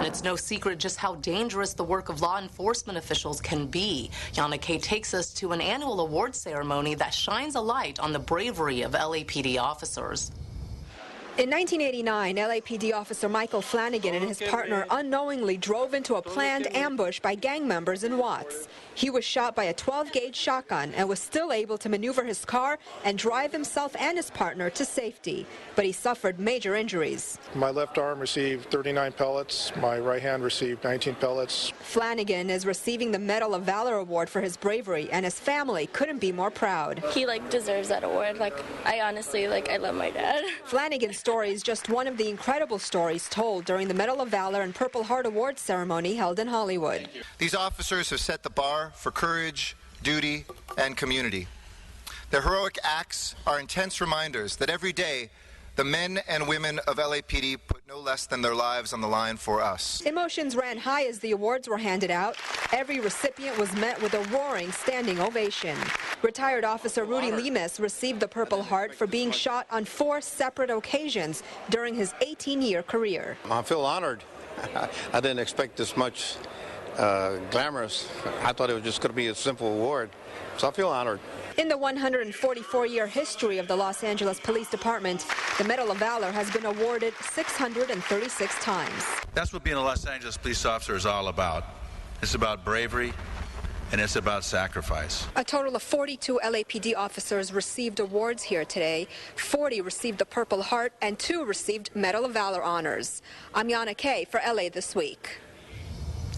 And it's no secret just how dangerous the work of law enforcement officials can be. Yana Kay takes us to an annual awards ceremony that shines a light on the bravery of LAPD officers. In 1989, LAPD officer Michael Flanagan and his partner unknowingly drove into a planned ambush by gang members in Watts. He was shot by a 12-gauge shotgun and was still able to maneuver his car and drive himself and his partner to safety, but he suffered major injuries. My left arm received 39 pellets. My right hand received 19 pellets. Flanagan is receiving the Medal of Valor Award for his bravery, and his family couldn't be more proud. He deserves that award. I honestly, I love my dad. Flanagan's story is just one of the incredible stories told during the Medal of Valor and Purple Heart Awards ceremony held in Hollywood. These officers have set the bar for courage, duty, and community. Their heroic acts are intense reminders that every day the men and women of LAPD put no less than their lives on the line for us. Emotions ran high as the awards were handed out. Every recipient was met with a roaring standing ovation. Retired Officer Rudy Lemus received the Purple Heart for being shot on 4 separate occasions during his 18-year career. I feel honored. I didn't expect this much glamorous. I thought it was just going to be a simple award, so I feel honored. In the 144-year history of the Los Angeles Police Department, the Medal of Valor has been awarded 636 times. That's what being a Los Angeles police officer is all about. It's about bravery, and it's about sacrifice. A total of 42 LAPD officers received awards here today. 40 received the Purple Heart, and 2 received Medal of Valor honors. I'm Yana Kay for LA This Week.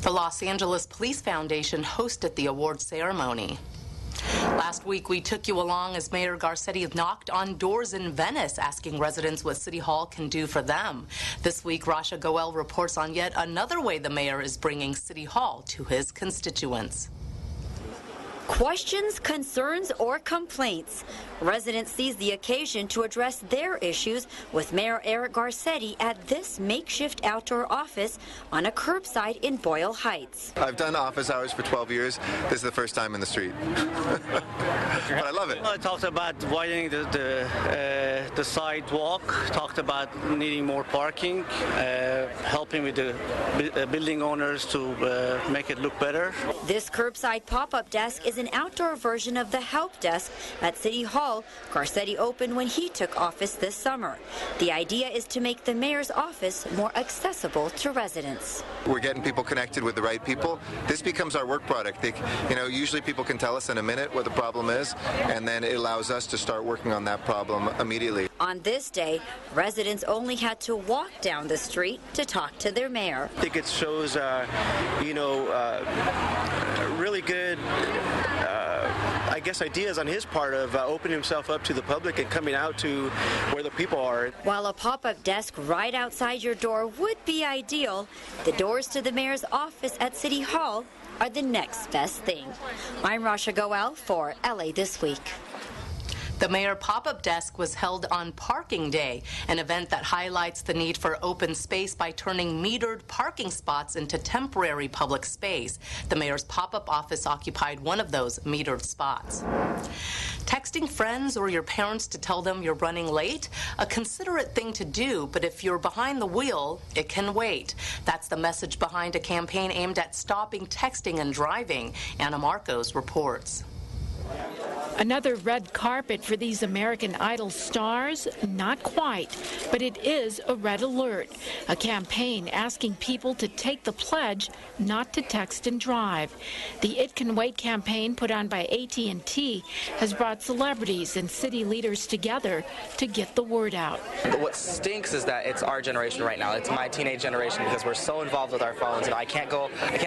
The Los Angeles Police Foundation hosted the award ceremony. Last week, we took you along as Mayor Garcetti knocked on doors in Venice, asking residents what City Hall can do for them. This week, Rasha Goel reports on yet another way the mayor is bringing City Hall to his constituents. Questions, concerns, or complaints. Residents seize the occasion to address their issues with Mayor Eric Garcetti at this makeshift outdoor office on a curbside in Boyle Heights. I've done office hours for 12 years. This is the first time in the street. But I love it. Well, it talks about widening the sidewalk, talked about needing more parking, helping with the building owners to make it look better. This curbside pop-up desk is an outdoor version of the help desk at City Hall Garcetti opened when he took office this summer. The idea is to make the mayor's office more accessible to residents. We're getting people connected with the right people. This becomes our work product. Usually people can tell us in a minute what the problem is, and then it allows us to start working on that problem immediately. On this day, residents only had to walk down the street to talk to their mayor. I think it shows, really good, ideas on his part of opening himself up to the public and coming out to where the people are. While a pop-up desk right outside your door would be ideal, the doors to the mayor's office at City Hall are the next best thing. I'm Rasha Goel for LA This Week. The Mayor Pop-Up Desk was held on Parking Day, an event that highlights the need for open space by turning metered parking spots into temporary public space. The Mayor's pop-up office occupied one of those metered spots. Texting friends or your parents to tell them you're running late? A considerate thing to do, but if you're behind the wheel, it can wait. That's the message behind a campaign aimed at stopping texting and driving. Anna Marcos reports. Another red carpet for these American Idol stars? Not quite, but it is a red alert, a campaign asking people to take the pledge not to text and drive. The It Can Wait campaign put on by AT&T has brought celebrities and city leaders together to get the word out. What stinks is that it's our generation right now. It's my teenage generation because we're so involved with our phones. I can't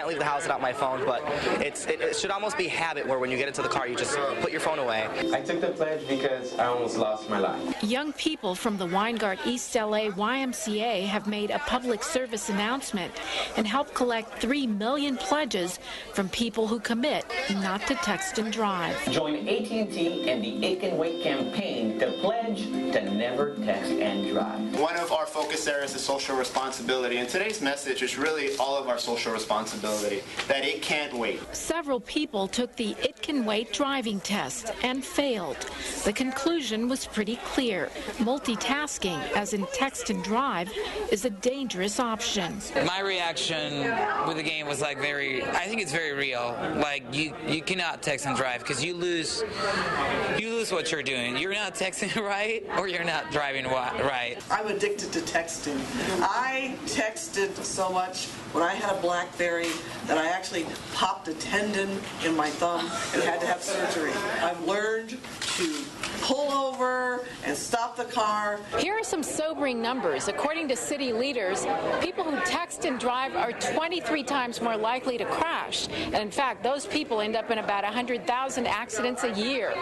leave the house without my phone, but it should almost be habit where when you get into the car, you just put your phone away. I took the pledge because I almost lost my life. Young people from the Weingart East LA YMCA have made a public service announcement and helped collect 3 million pledges from people who commit not to text and drive. Join AT&T and the It Can Wait campaign to pledge to never text and drive. One of our focus areas is social responsibility, and today's message is really all of our social responsibility, that it can't wait. Several people took the It Can Wait drive driving test and failed. The conclusion was pretty clear. Multitasking, as in text and drive, is a dangerous option. My reaction with the game was I think it's very real. Like you cannot text and drive because you lose what you're doing. You're not texting right or you're not driving right. I'm addicted to texting. I texted so much when I had a BlackBerry that I actually popped a tendon in my thumb and had to have surgery. I've learned to pull over and stop the car. Here are some sobering numbers. According to city leaders, people who text and drive are 23 times more likely to crash. And in fact, those people end up in about 100,000 accidents a year.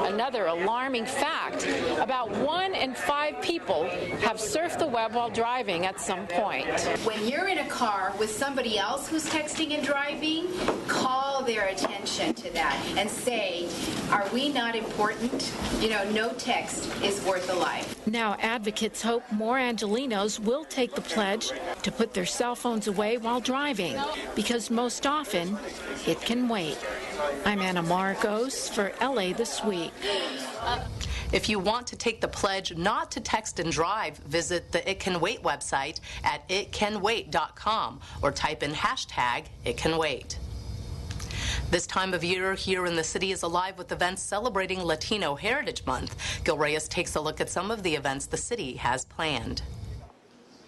Another alarming fact, about 1 in 5 people have surfed the web while driving at some point. When you're in a car with somebody else who's texting and driving, call their attention to that and say, are we not important? No text is worth a life. Now advocates hope more Angelenos will take the pledge to put their cell phones away while driving, because most often it can wait. I'm Anna Marcos for LA This Week. If you want to take the pledge not to text and drive, visit the It Can Wait website at itcanwait.com or type in hashtag #ItCanWait. This time of year here in the city is alive with events celebrating Latino Heritage Month. Gil Reyes takes a look at some of the events the city has planned.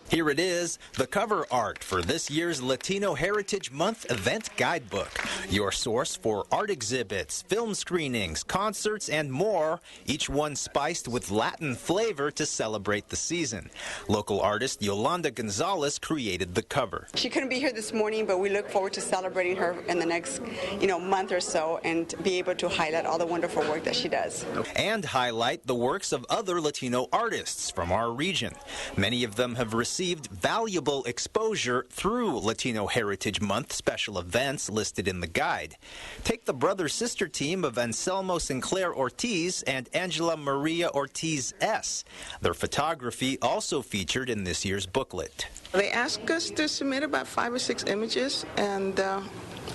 Here it is, the cover art for this year's Latino Heritage Month event guidebook. Your source for art exhibits, film screenings, concerts, and more, each one spiced with Latin flavor to celebrate the season. Local artist Yolanda Gonzalez created the cover. She couldn't be here this morning, but we look forward to celebrating her in the next, month or so and be able to highlight all the wonderful work that she does. And highlight the works of other Latino artists from our region. Many of them have received valuable exposure through Latino Heritage Month special events listed in the guide. Take the brother-sister team of Anselmo Sinclair Ortiz and Angela Maria Ortiz S. Their photography also featured in this year's booklet. They ask us to submit about 5 or 6 images, and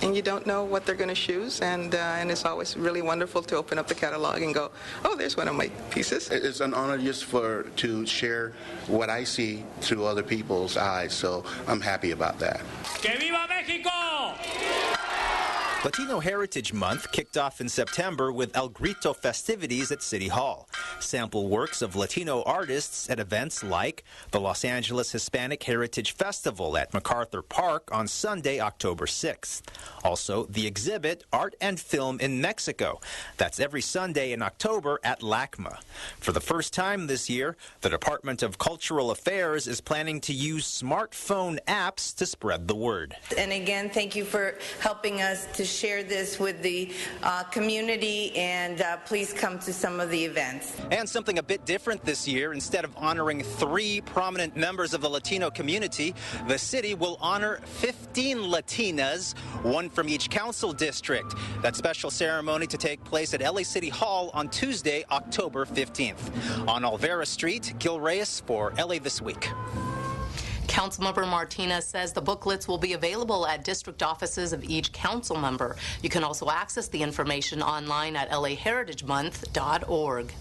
you don't know what they're going to choose, and it's always really wonderful to open up the catalog and go, oh, there's one of my pieces. It's an honor just to share what I see through other people's eyes, so I'm happy about that. ¡Que viva México! Latino Heritage Month kicked off in September with El Grito festivities at City Hall. Sample works of Latino artists at events like the Los Angeles Hispanic Heritage Festival at MacArthur Park on Sunday, October 6th. Also, the exhibit Art and Film in Mexico. That's every Sunday in October at LACMA. For the first time this year, the Department of Cultural Affairs is planning to use smartphone apps to spread the word. And again, thank you for helping us to share this with the community, and please come to some of the events. And something a bit different this year, instead of honoring 3 prominent members of the Latino community, the city will honor 15 Latinas, 1 from each council district. That special ceremony to take place at LA City Hall on Tuesday, October 15th. On Olvera Street, Gil Reyes for LA This Week. Councilmember Martinez says the booklets will be available at district offices of each council member. You can also access the information online at laheritagemonth.org.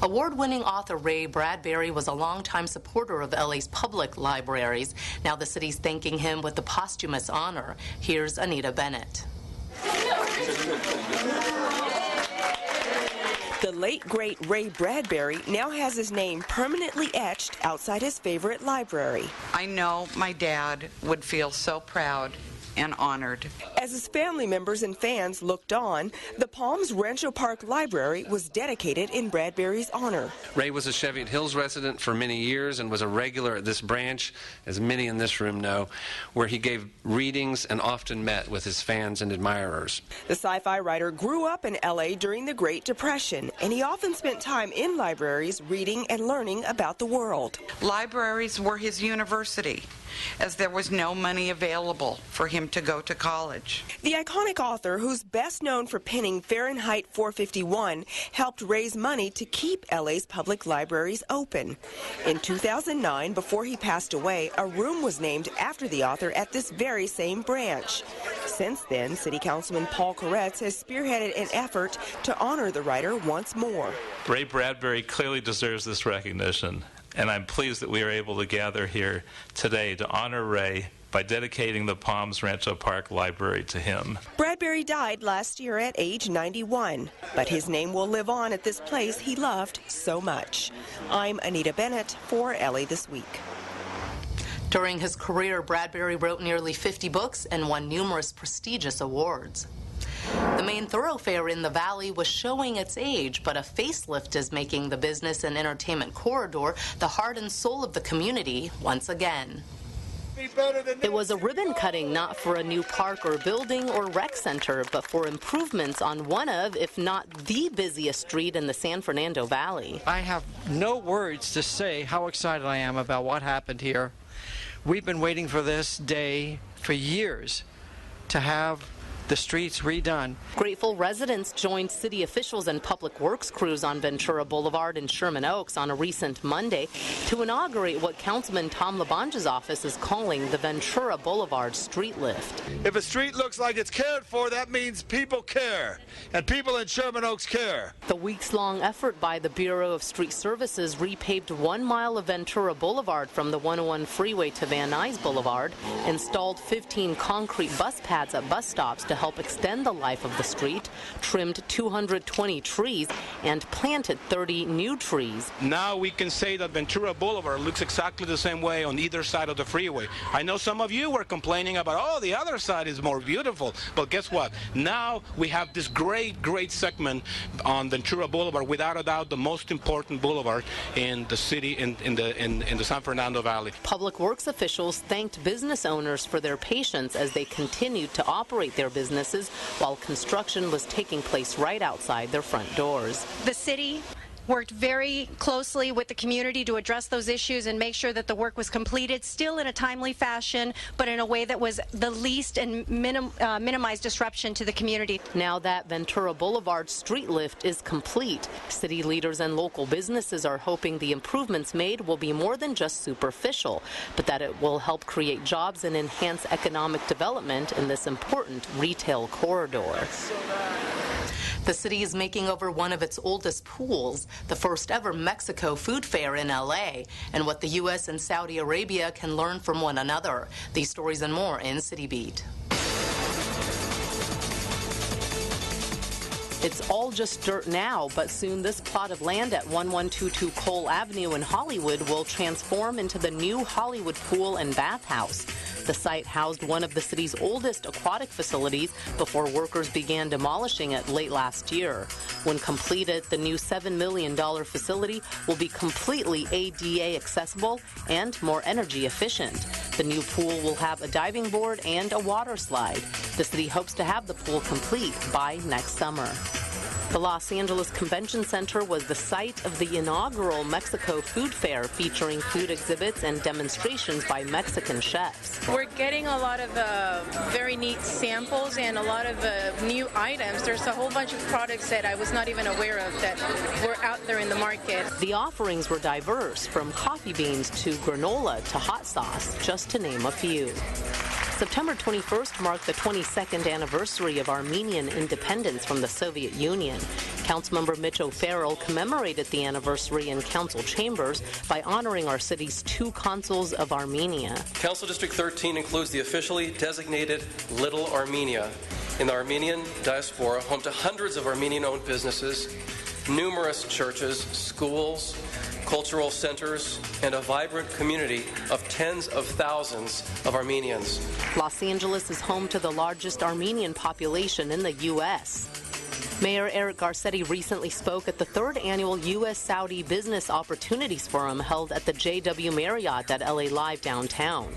Award-winning author Ray Bradbury was a longtime supporter of LA's public libraries. Now the city's thanking him with the posthumous honor. Here's Anita Bennett. The late, great Ray Bradbury now has his name permanently etched outside his favorite library. I know my dad would feel so proud and honored. As his family members and fans looked on, the Palms Rancho Park Library was dedicated in Bradbury's honor. Ray was a Cheviot Hills resident for many years and was a regular at this branch, as many in this room know, where he gave readings and often met with his fans and admirers. The sci-fi writer grew up in LA during the Great Depression, and he often spent time in libraries reading and learning about the world. Libraries were his university. as there was no money available for him to go to college. The iconic author, who's best known for penning Fahrenheit 451, helped raise money to keep LA's public libraries open. In 2009, before he passed away, a room was named after the author at this very same branch. Since then, City Councilman Paul Koretz has spearheaded an effort to honor the writer once more. Ray Bradbury clearly deserves this recognition, and I'm pleased that we are able to gather here today to honor Ray by dedicating the Palms Rancho Park Library to him. Bradbury died last year at age 91, but his name will live on at this place he loved so much. I'm Anita Bennett for LA This Week. During his career, Bradbury wrote nearly 50 books and won numerous prestigious awards. The main thoroughfare in the valley was showing its age, but a facelift is making the business and entertainment corridor the heart and soul of the community once again. It was a ribbon cutting not for a new park or building or rec center, but for improvements on one of, if not the busiest street in the San Fernando Valley. I have no words to say how excited I am about what happened here. We've been waiting for this day for years to have the streets redone. Grateful residents joined city officials and public works crews on Ventura Boulevard in Sherman Oaks on a recent Monday to inaugurate what Councilman Tom LaBonge's office is calling the Ventura Boulevard Street Lift. If a street looks like it's cared for, that means people care, and people in Sherman Oaks care. The weeks-long effort by the Bureau of Street Services repaved 1 mile of Ventura Boulevard from the 101 freeway to Van Nuys Boulevard, installed 15 concrete bus pads at bus stops to help extend the life of the street, trimmed 220 trees, and planted 30 new trees. Now we can say that Ventura Boulevard looks exactly the same way on either side of the freeway. I know some of you were complaining about, oh, the other side is more beautiful. But guess what? Now we have this great segment on Ventura Boulevard, without a doubt the most important boulevard in the city, in the San Fernando Valley. Public Works officials thanked business owners for their patience as they continued to operate their businesses while construction was taking place right outside their front doors. The city worked very closely with the community to address those issues and make sure that the work was completed, still in a timely fashion, but in a way that was the least and minimized disruption to the community. Now that Ventura Boulevard street lift is complete, city leaders and local businesses are hoping the improvements made will be more than just superficial, but that it will help create jobs and enhance economic development in this important retail corridor. The city is making over one of its oldest pools, the first ever Mexico food fair in LA, and what the U.S. and Saudi Arabia can learn from one another. These stories and more in City Beat. It's all just dirt now, but soon this plot of land at 1122 Cole Avenue in Hollywood will transform into the new Hollywood Pool and Bathhouse. The site housed one of the city's oldest aquatic facilities before workers began demolishing it late last year. When completed, the new $7 million facility will be completely ADA accessible and more energy efficient. The new pool will have a diving board and a water slide. The city hopes to have the pool complete by next summer. The Los Angeles Convention Center was the site of the inaugural Mexico Food Fair, featuring food exhibits and demonstrations by Mexican chefs. We're getting a lot of very neat samples and a lot of new items. There's a whole bunch of products that I was not even aware of that were out there in the market. The offerings were diverse, from coffee beans to granola to hot sauce, just to name a few. September 21st marked the 22nd anniversary of Armenian independence from the Soviet Union. Councilmember Mitch O'Farrell commemorated the anniversary in council chambers by honoring our city's 2 consuls of Armenia. Council District 13 includes the officially designated Little Armenia in the Armenian diaspora, home to hundreds of Armenian-owned businesses, numerous churches, schools, cultural centers, and a vibrant community of tens of thousands of Armenians. Los Angeles is home to the largest Armenian population in the U.S. Mayor Eric Garcetti recently spoke at the 3rd annual U.S.-Saudi Business Opportunities Forum held at the JW Marriott at LA Live downtown.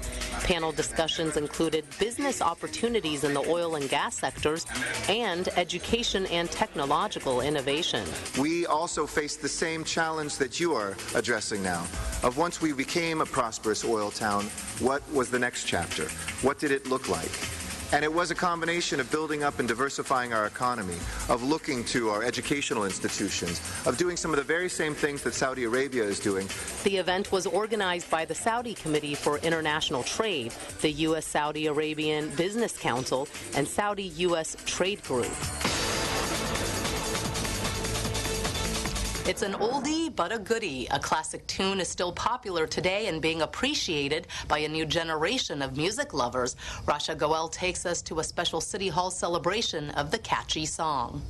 Panel discussions included business opportunities in the oil and gas sectors and education and technological innovation. We also face the same challenge that you are addressing now, of once we became a prosperous oil town, what was the next chapter? What did it look like? And it was a combination of building up and diversifying our economy, of looking to our educational institutions, of doing some of the very same things that Saudi Arabia is doing. The event was organized by the Saudi Committee for International Trade, the U.S.-Saudi Arabian Business Council, and Saudi-U.S. Trade Group. It's an oldie but a goodie. A classic tune is still popular today and being appreciated by a new generation of music lovers. Rasha Goel takes us to a special City Hall celebration of the catchy song.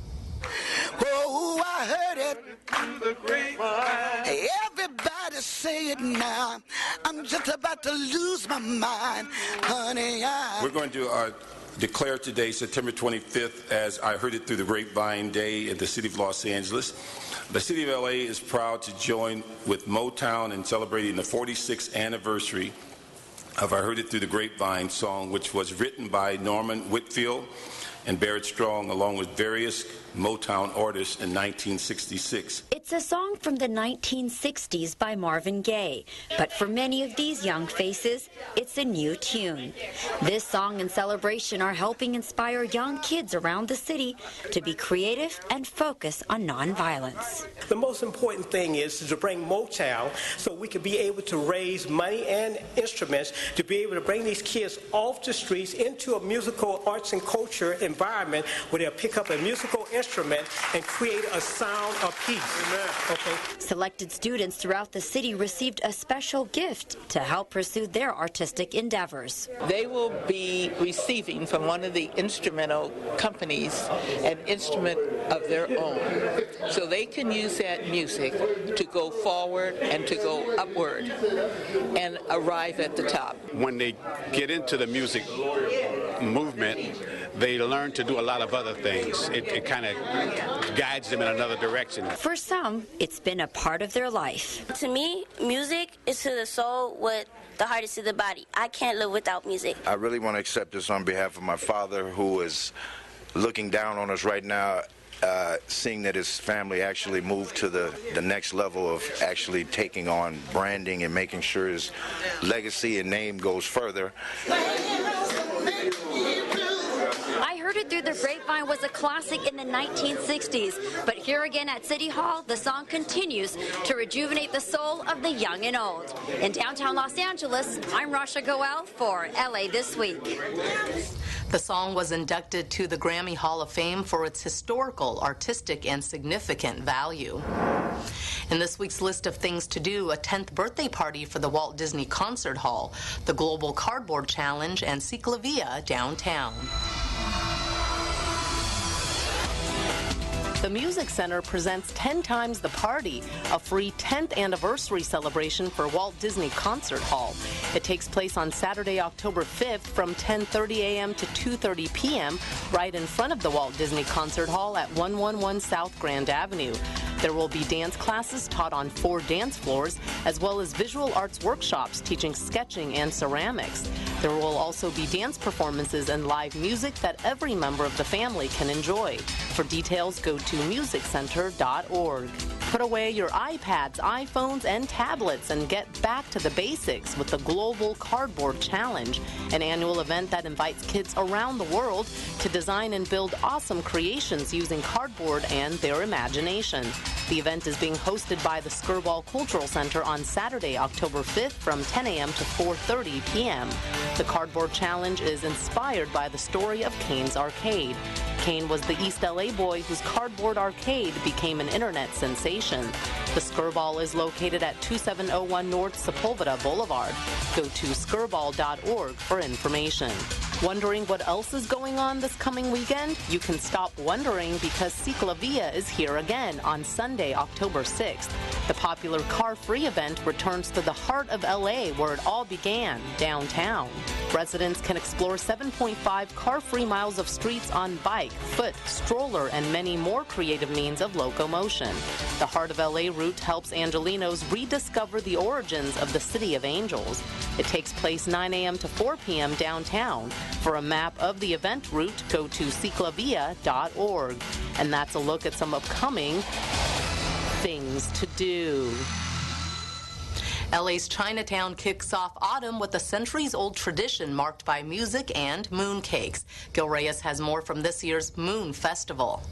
Oh, I heard it through the grapevine. Everybody say it now. I'm just about to lose my mind, honey. We're going to declare today, September 25th, as I heard it through the grapevine day in the city of Los Angeles. The city of LA is proud to join with Motown in celebrating the 46th anniversary of I Heard It Through the Grapevine song, which was written by Norman Whitfield and Barrett Strong, along with various Motown artists in 1966. It's a song from the 1960s by Marvin Gaye, but for many of these young faces, it's a new tune. This song and celebration are helping inspire young kids around the city to be creative and focus on nonviolence. The most important thing is to bring Motown so we can be able to raise money and instruments to be able to bring these kids off the streets into a musical arts and culture environment where they'll pick up a musical instrument and create a sound of peace. Okay. Selected students throughout the city received a special gift to help pursue their artistic endeavors. They will be receiving from one of the instrumental companies an instrument of their own, so they can use that music to go forward and to go upward and arrive at the top. When they get into the music movement, they learn to do a lot of other things. It kind of guides them in another direction. For some, it's been a part of their life. To me, music is to the soul what the heart is to the body. I can't live without music. I really want to accept this on behalf of my father, who is looking down on us right now, seeing that his family actually moved to the next level of actually taking on branding and making sure his legacy and name goes further. I Heard It Through the Grapevine was a classic in the 1960s, but here again at City Hall, the song continues to rejuvenate the soul of the young and old. In downtown Los Angeles, I'm Rasha Goel for LA This Week. The song was inducted to the Grammy Hall of Fame for its historical, artistic, and significant value. In this week's list of things to do, a 10th birthday party for the Walt Disney Concert Hall, the Global Cardboard Challenge, and Ciclavia downtown. The Music Center presents 10 Times the Party, a free 10th anniversary celebration for Walt Disney Concert Hall. It takes place on Saturday, October 5th from 10:30 a.m. to 2:30 p.m. right in front of the Walt Disney Concert Hall at 111 South Grand Avenue. There will be dance classes taught on 4 dance floors, as well as visual arts workshops teaching sketching and ceramics. There will also be dance performances and live music that every member of the family can enjoy. For details, go to musiccenter.org. Put away your iPads, iPhones, and tablets and get back to the basics with the Global Cardboard Challenge, an annual event that invites kids around the world to design and build awesome creations using cardboard and their imagination. The event is being hosted by the Skirball Cultural Center on Saturday, October 5th from 10 a.m. to 4:30 p.m. The Cardboard Challenge is inspired by the story of Kane's Arcade. Kane was the East LA boy whose cardboard arcade became an internet sensation. The Skirball is located at 2701 North Sepulveda Boulevard. Go to skirball.org for information. Wondering what else is going on this coming weekend? You can stop wondering because Ciclavia is here again on Sunday, Sunday, October 6th. The popular Car Free event returns to the heart of LA, where it all began, downtown. Residents can explore 7.5 car-free miles of streets on bike, foot, stroller, and many more creative means of locomotion. The Heart of LA route helps Angelenos rediscover the origins of the City of Angels. It takes place 9 a.m. to 4 p.m. downtown. For a map of the event route, go to ciclavia.org. And that's a look at some upcoming things to do. LA's Chinatown kicks off autumn with a centuries-old tradition marked by music and mooncakes. Gil Reyes has more from this year's Moon Festival.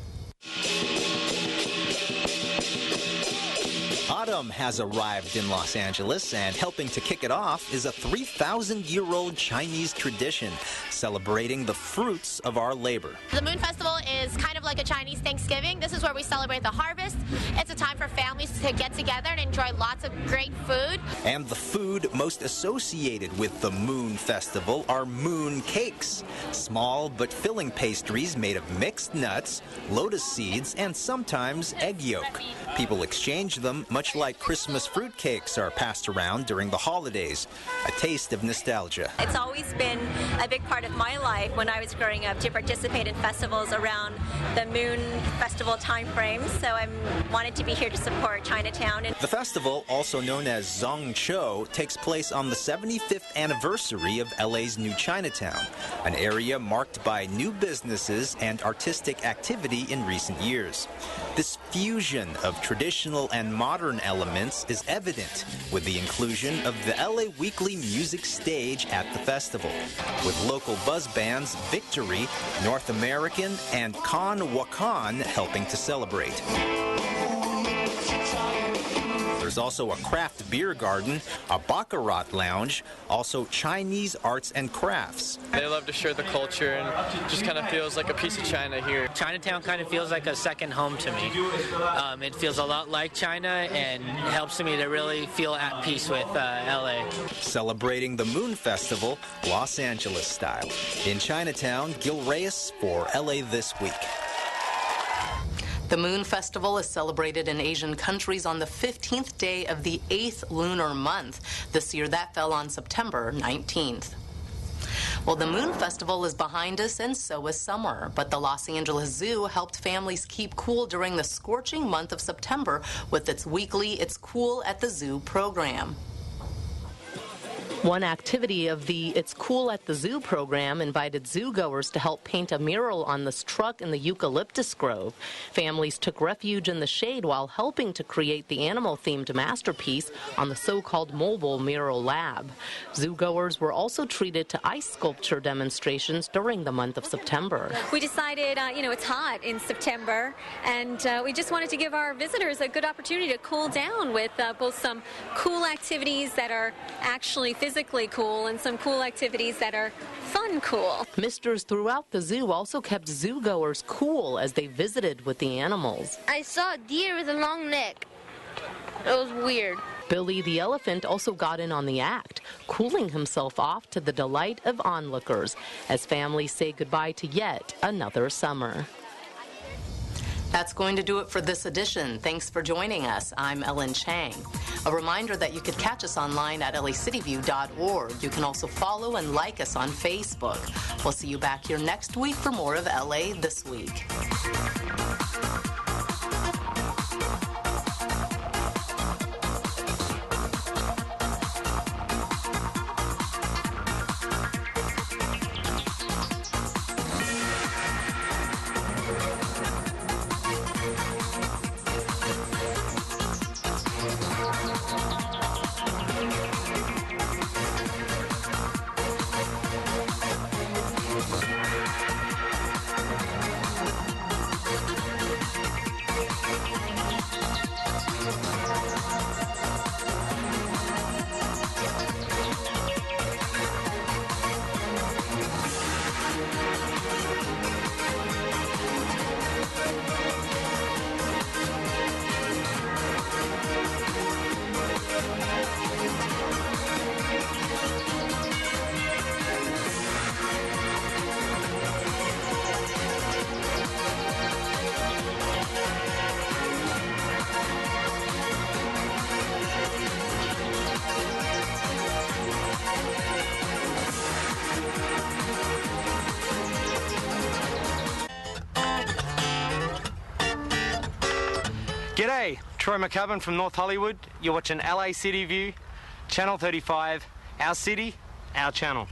Autumn has arrived in Los Angeles, and helping to kick it off is a 3,000-year-old Chinese tradition celebrating the fruits of our labor. The Moon Festival is kind of like a Chinese Thanksgiving. This is where we celebrate the harvest. It's a time for families to get together and enjoy lots of great food. And the food most associated with the Moon Festival are moon cakes, small but filling pastries made of mixed nuts, lotus seeds, and sometimes egg yolk. People exchange them much like Christmas fruitcakes are passed around during the holidays. A taste of nostalgia. It's always been a big part of my life when I was growing up to participate in festivals around the Moon Festival time frame, so I wanted to be here to support Chinatown. The festival, also known as Zongqiu, takes place on the 75th anniversary of LA's new Chinatown, an area marked by new businesses and artistic activity in recent years. This fusion of traditional and modern elements is evident with the inclusion of the LA Weekly Music Stage at the festival, with local buzz bands Victory, North American, and Con Wakan helping to celebrate. There's also a craft beer garden, a baccarat lounge, also Chinese arts and crafts. They love to share the culture and just kind of feels like a piece of China here. Chinatown kind of feels like a second home to me. It feels a lot like China and helps me to really feel at peace with LA. Celebrating the Moon Festival, Los Angeles style. In Chinatown, Gil Reyes for LA This Week. The Moon Festival is celebrated in Asian countries on the 15th day of the 8th lunar month. This year, that fell on September 19th. Well, the Moon Festival is behind us, and so is summer. But the Los Angeles Zoo helped families keep cool during the scorching month of September with its weekly It's Cool at the Zoo program. One activity of the It's Cool at the Zoo program invited zoogoers to help paint a mural on this truck in the eucalyptus grove. Families took refuge in the shade while helping to create the animal-themed masterpiece on the so-called mobile mural lab. Zoogoers were also treated to ice sculpture demonstrations during the month of September. We decided, it's hot in September, and we just wanted to give our visitors a good opportunity to cool down with both some cool activities that are actually physically cool and some cool activities that are fun cool. Misters throughout the zoo also kept zoogoers cool as they visited with the animals. I saw a deer with a long neck. It was weird. Billy the elephant also got in on the act, cooling himself off to the delight of onlookers as families say goodbye to yet another summer. That's going to do it for this edition. Thanks for joining us. I'm Ellen Chang. A reminder that you could catch us online at lacityview.org. You can also follow and like us on Facebook. We'll see you back here next week for more of LA This Week. G'day, Troy McCubbin from North Hollywood. You're watching LA City View, Channel 35, our city, our channel.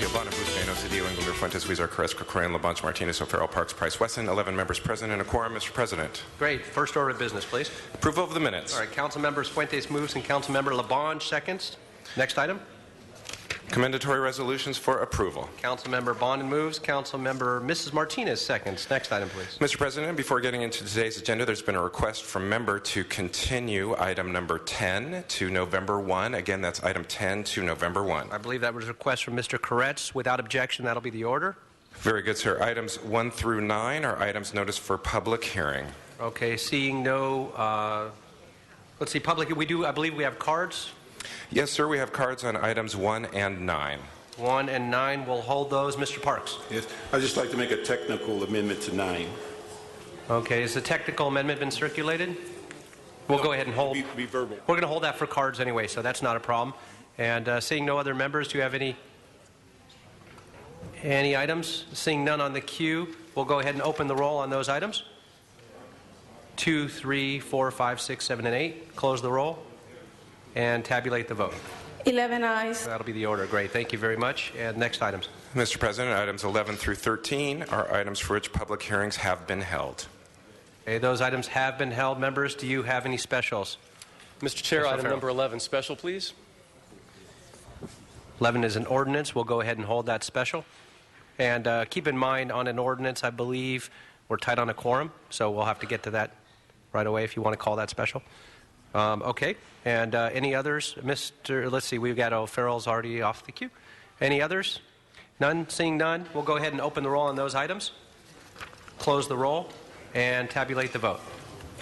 Castillo, Bonavuz, Bano, Cedillo, Engelmere, Fuentes, Huizar, Carrasco, Corcoran, Labange, Martinez, O'Farrell, Parks, Price, Wesson. 11 members present and a quorum, Mr. President. Great. First order of business, please. Approval of the minutes. All right. Council members Fuentes moves and Council member Labange seconds. Next item. Commendatory resolutions for approval. Council member Bonin moves. Council member Mrs. Martinez seconds. Next item, please. Mr. President, before getting into today's agenda, there's been a request from member to continue item number 10 to November 1. Again, that's item 10 to November 1. I believe that was a request from Mr. Koretz. Without objection, that'll be the order. Very good, sir. Items 1 through 9 are items noticed for public hearing. Okay. Seeing no, let's see, public. I believe we have cards. Yes, sir. We have cards on items 1 and 9. 1 and 9. We'll hold those. Mr. Parks. Yes. I'd just like to make a technical amendment to 9. Okay. Has the technical amendment been circulated? We'll go ahead and hold. Be verbal. We're going to hold that for cards anyway, so that's not a problem. And seeing no other members, do you have any items? Seeing none on the queue, we'll go ahead and open the roll on those items. 2, 3, 4, 5, 6, 7, and 8. Close the roll and tabulate the vote. 11 ayes. That'll be the order. Great. Thank you very much. And next items. Mr. President, items 11 through 13 are items for which public hearings have been held. Okay, those items have been held. Members, do you have any specials? Mr. Chair, item number 11, special, please. 11 is an ordinance. We'll go ahead and hold that special. And keep in mind, on an ordinance, I believe we're tight on a quorum, so we'll have to get to that right away if you want to call that special. Okay. And any others? Let's see, we've got O'Farrell's already off the queue. Any others? None? Seeing none, we'll go ahead and open the roll on those items. Close the roll and tabulate the vote.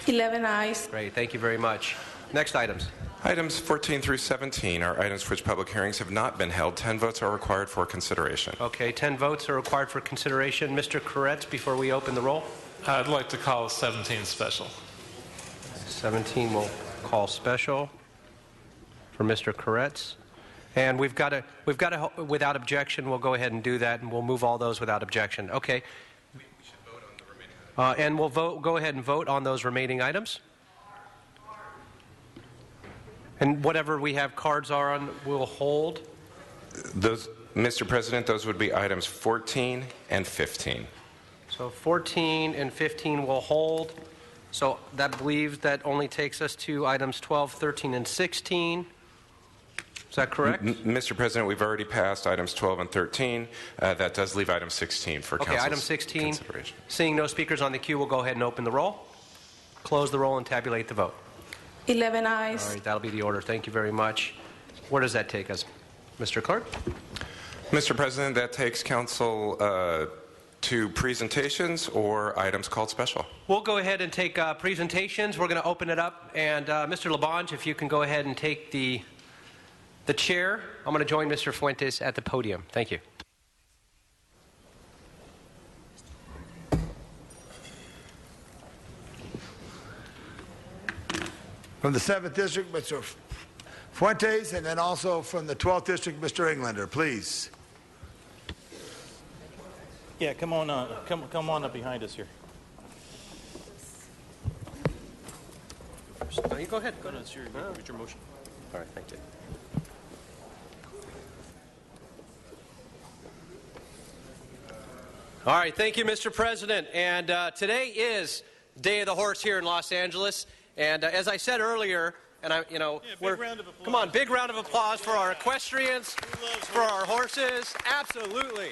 11 ayes. Great. Thank you very much. Next items. Items 14 through 17 are items for which public hearings have not been held. 10 votes are required for consideration. Okay, 10 votes are required for consideration. Mr. Koretz, before we open the roll. I'd like to call 17 special. 17 will call special for Mr. Koretz. And we've got to, without objection, we'll go ahead and do that, and we'll move all those without objection. Okay. We should vote on the remaining items. And we'll go ahead and vote on those remaining items. And whatever we have cards are on, we'll hold. Those, Mr. President, those would be items 14 and 15. So 14 and 15 will hold. So that believes that only takes us to items 12, 13, and 16. Is that correct? Mr. President, we've already passed items 12 and 13. That does leave item 16 for council's item 16. Consideration. Seeing no speakers on the queue, we'll go ahead and open the roll, close the roll, and tabulate the vote. 11 ayes. All right, that'll be the order. Thank you very much. Where does that take us? Mr. Clerk? Mr. President, that takes council to presentations or items called special. We'll go ahead and take presentations. We're going to open it up. And Mr. Labange, if you can go ahead and take the chair. I'm going to join Mr. Fuentes at the podium. Thank you. From the 7th District, Mr. Fuentes, and then also from the 12th District, Mr. Englander, please. Yeah, come on up behind us here. No, you go ahead. No, it's your motion. All right, thank you. All right, thank you, Mr. President. And today is Day of the Horse here in Los Angeles. And as I said earlier, and big round of applause. Come on, big round of applause for our equestrians, for our horses. Absolutely.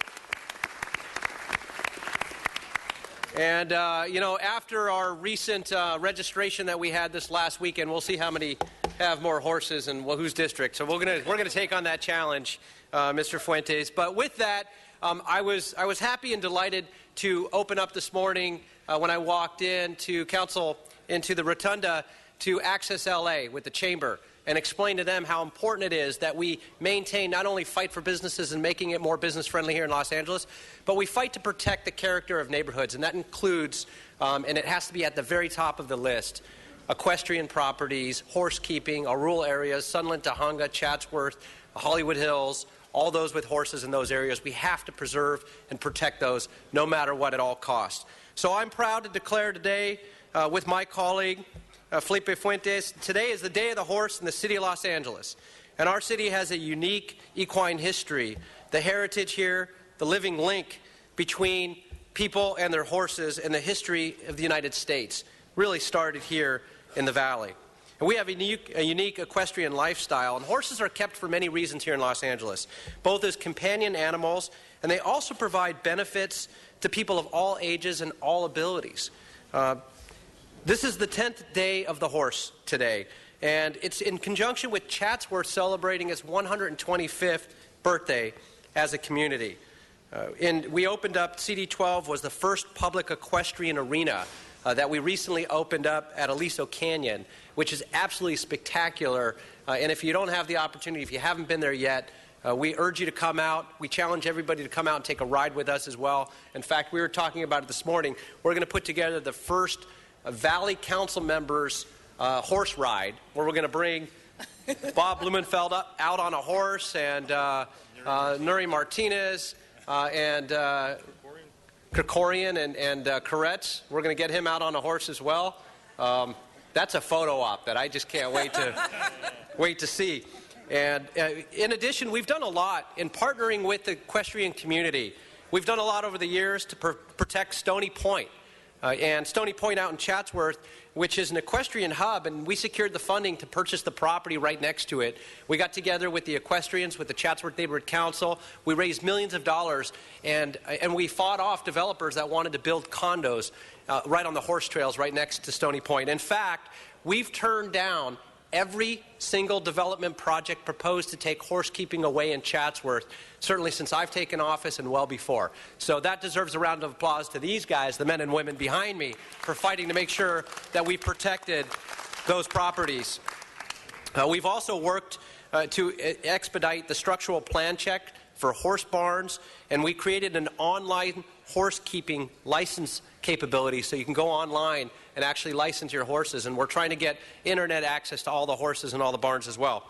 And after our recent registration that we had this last weekend, we'll see how many have more horses and whose district. So we're gonna take on that challenge, Mr. Fuentes. But with that, I was happy and delighted to open up this morning when I walked into council, into the rotunda, to Access LA with the chamber and explain to them how important it is that we maintain, not only fight for businesses and making it more business friendly here in Los Angeles, but we fight to protect the character of neighborhoods. And that includes, and it has to be at the very top of the list, equestrian properties, horse keeping, our rural areas, Sunland, Tahunga, Chatsworth, Hollywood Hills, all those with horses in those areas. We have to preserve and protect those no matter what at all costs. So I'm proud to declare today with my colleague, Felipe Fuentes, today is the Day of the Horse in the city of Los Angeles. And our city has a unique equine history. The heritage here, the living link between people and their horses and the history of the United States really started here in the Valley. And we have a unique equestrian lifestyle, and horses are kept for many reasons here in Los Angeles, both as companion animals, and they also provide benefits to people of all ages and all abilities. This is the 10th day of the horse today, and it's in conjunction with Chatsworth celebrating its 125th birthday as a community. We opened up, CD12 was the first public equestrian arena that we recently opened up at Aliso Canyon, which is absolutely spectacular. And if you don't have the opportunity, if you haven't been there yet, we urge you to come out. We challenge everybody to come out and take a ride with us as well. In fact, we were talking about it this morning. We're going to put together the first Valley Council members horse ride, where we're going to bring Bob Blumenfeld out on a horse, and Nuri Martinez, and Krikorian and Koretz. We're going to get him out on a horse as well. That's a photo op that I just can't wait to see. And in addition, we've done a lot in partnering with the equestrian community. We've done a lot over the years to protect Stony Point. And Stony Point out in Chatsworth, which is an equestrian hub, and we secured the funding to purchase the property right next to it. We got together with the equestrians, with the Chatsworth Neighborhood Council. We raised millions of dollars, and we fought off developers that wanted to build condos right on the horse trails right next to Stony Point. In fact, we've turned down every single development project proposed to take horse keeping away in Chatsworth, certainly since I've taken office and well before. So that deserves a round of applause to these guys, the men and women behind me, for fighting to make sure that we protected those properties. We've also worked to expedite the structural plan check for horse barns, and we created an online horse keeping license capability so you can go online and actually license your horses, and we're trying to get internet access to all the horses and all the barns as well.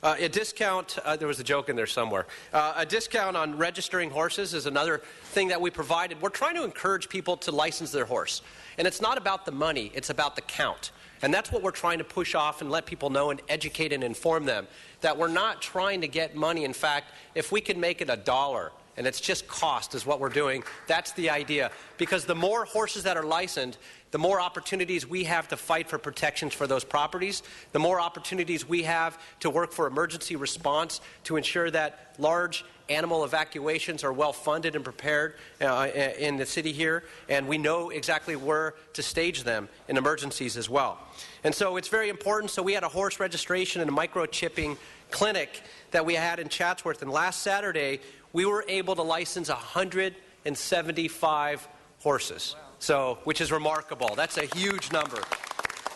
A discount, there was a joke in there somewhere. A discount on registering horses is another thing that we provided. We're trying to encourage people to license their horse. And it's not about the money, it's about the count. And that's what we're trying to push off and let people know and educate and inform them, that we're not trying to get money. In fact, if we can make it $1, and it's just cost is what we're doing, that's the idea. Because the more horses that are licensed, the more opportunities we have to fight for protections for those properties, the more opportunities we have to work for emergency response to ensure that large animal evacuations are well funded and prepared in the city here, and we know exactly where to stage them in emergencies as well. And so it's very important. So we had a horse registration and a microchipping clinic that we had in Chatsworth, and last Saturday we were able to license 175 horses, so which is remarkable. That's a huge number.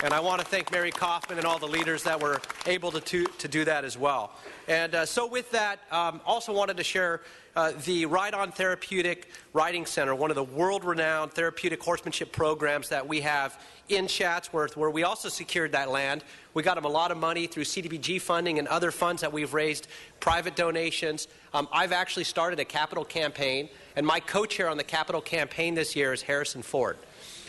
And I want to thank Mary Kaufman and all the leaders that were able to do that as well. And so with that, also wanted to share the Ride On Therapeutic Riding Center, one of the world-renowned therapeutic horsemanship programs that we have in Chatsworth, where we also secured that land. We got them a lot of money through CDBG funding and other funds that we've raised, private donations. I've actually started a capital campaign, and my co-chair on the capital campaign this year is Harrison Ford.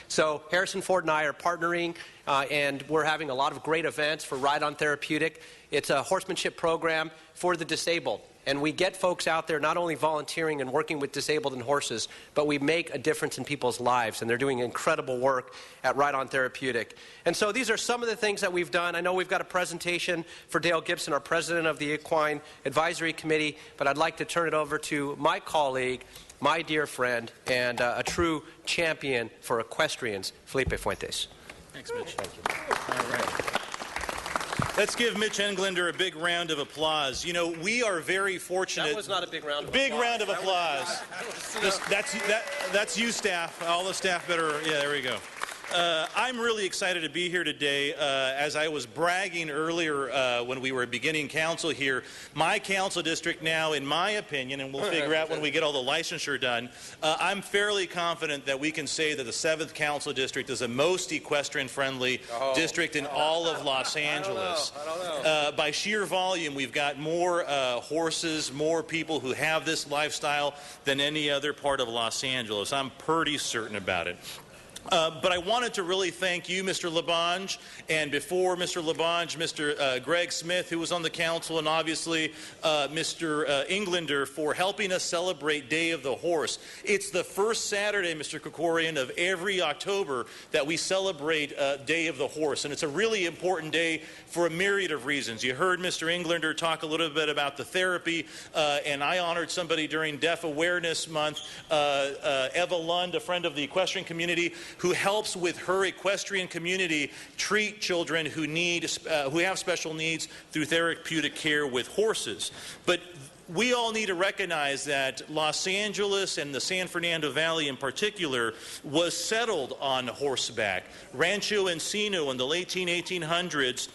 So Harrison Ford and I are partnering, and we're having a lot of great events for Ride On Therapeutic. It's a horsemanship program for the disabled. And we get folks out there not only volunteering and working with disabled and horses, but we make a difference in people's lives. And they're doing incredible work at Ride On Therapeutic. And so these are some of the things that we've done. I know we've got a presentation for Dale Gibson, our president of the Equine Advisory Committee, but I'd like to turn it over to my colleague, my dear friend, and a true champion for equestrians, Felipe Fuentes. Thanks, Mitch. Thank you. All right. Let's give Mitch Englander a big round of applause. You know, we are very fortunate. That was not a big round of applause. Big round of applause. That's you, staff. All the staff better. Yeah, there we go. I'm really excited to be here today. As I was bragging earlier when we were beginning council here, my council district now, in my opinion, and we'll figure out when we get all the licensure done, I'm fairly confident that we can say that the 7th council district is the most equestrian-friendly district in all of Los Angeles. I don't know. By sheer volume, we've got more horses, more people who have this lifestyle than any other part of Los Angeles. I'm pretty certain about it. But I wanted to really thank you, Mr. LaBonge, and before Mr. LaBonge, Mr. Greg Smith, who was on the council, and obviously Mr. Englander for helping us celebrate Day of the Horse. It's the first Saturday, Mr. Krikorian, of every October that we celebrate Day of the Horse, and it's a really important day for a myriad of reasons. You heard Mr. Englander talk a little bit about the therapy, and I honored somebody during Deaf Awareness Month, Eva Lund, a friend of the equestrian community, who helps with her equestrian community treat children who have special needs through therapeutic care with horses. But we all need to recognize that Los Angeles and the San Fernando Valley in particular was settled on horseback. Rancho Encino in the late 1800s,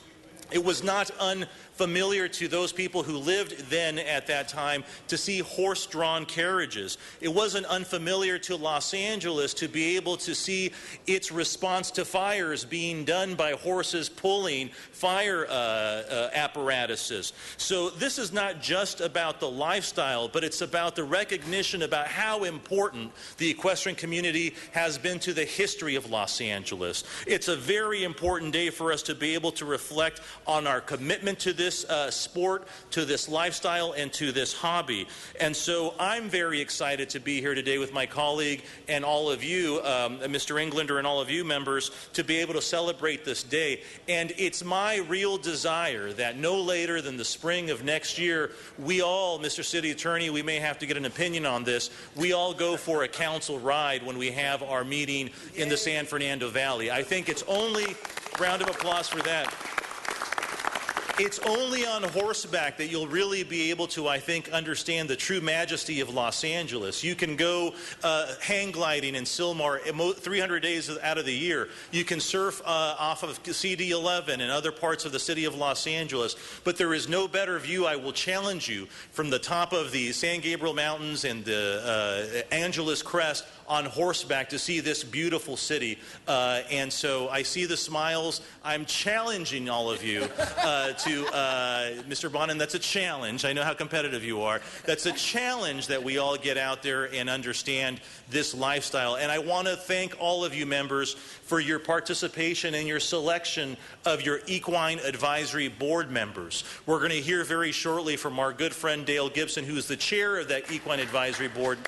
it was not unfamiliar to those people who lived then at that time to see horse-drawn carriages. It wasn't unfamiliar to Los Angeles to be able to see its response to fires being done by horses pulling fire apparatuses. So this is not just about the lifestyle, but it's about the recognition about how important the equestrian community has been to the history of Los Angeles. It's a very important day for us to be able to reflect on our commitment to this sport, to this lifestyle, and to this hobby. And so I'm very excited to be here today with my colleague and all of you, Mr. Englander and all of you members, to be able to celebrate this day. And it's my real desire that no later than the spring of next year, we all, Mr. City Attorney, we may have to get an opinion on this, we all go for a council ride when we have our meeting in the San Fernando Valley. I think it's only, round of applause for that. It's only on horseback that you'll really be able to, I think, understand the true majesty of Los Angeles. You can go hang gliding in Sylmar 300 days out of the year. You can surf off of CD11 and other parts of the city of Los Angeles. But there is no better view, I will challenge you, from the top of the San Gabriel Mountains and the Angeles Crest on horseback to see this beautiful city. And so I see the smiles. I'm challenging all of you Mr. Bonin, that's a challenge. I know how competitive you are. That's a challenge that we all get out there and understand this lifestyle. And I want to thank all of you members for your participation and your selection of your Equine Advisory Board members. We're going to hear very shortly from our good friend Dale Gibson, who is the chair of that Equine Advisory Board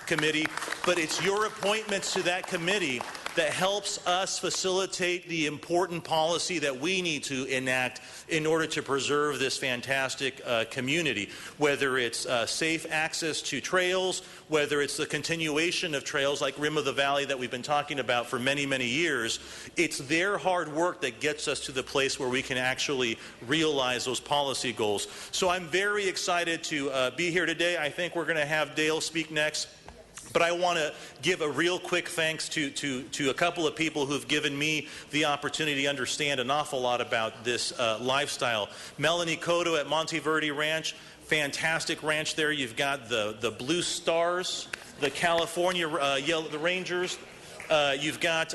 committee. But it's your appointments to that committee that helps us facilitate the important policy that we need to enact in order to preserve this fantastic community, whether it's safe access to trails, whether it's the continuation of trails like Rim of the Valley that we've been talking about for many, many years. It's their hard work that gets us to the place where we can actually realize those policy goals. So I'm very excited to be here today. I think we're going to have Dale speak next. But I want to give a real quick thanks to a couple of people who've given me the opportunity to understand an awful lot about this lifestyle. Melanie Cotto at Monteverde Ranch, fantastic ranch there. You've got the Blue Stars, the California the Rangers. You've got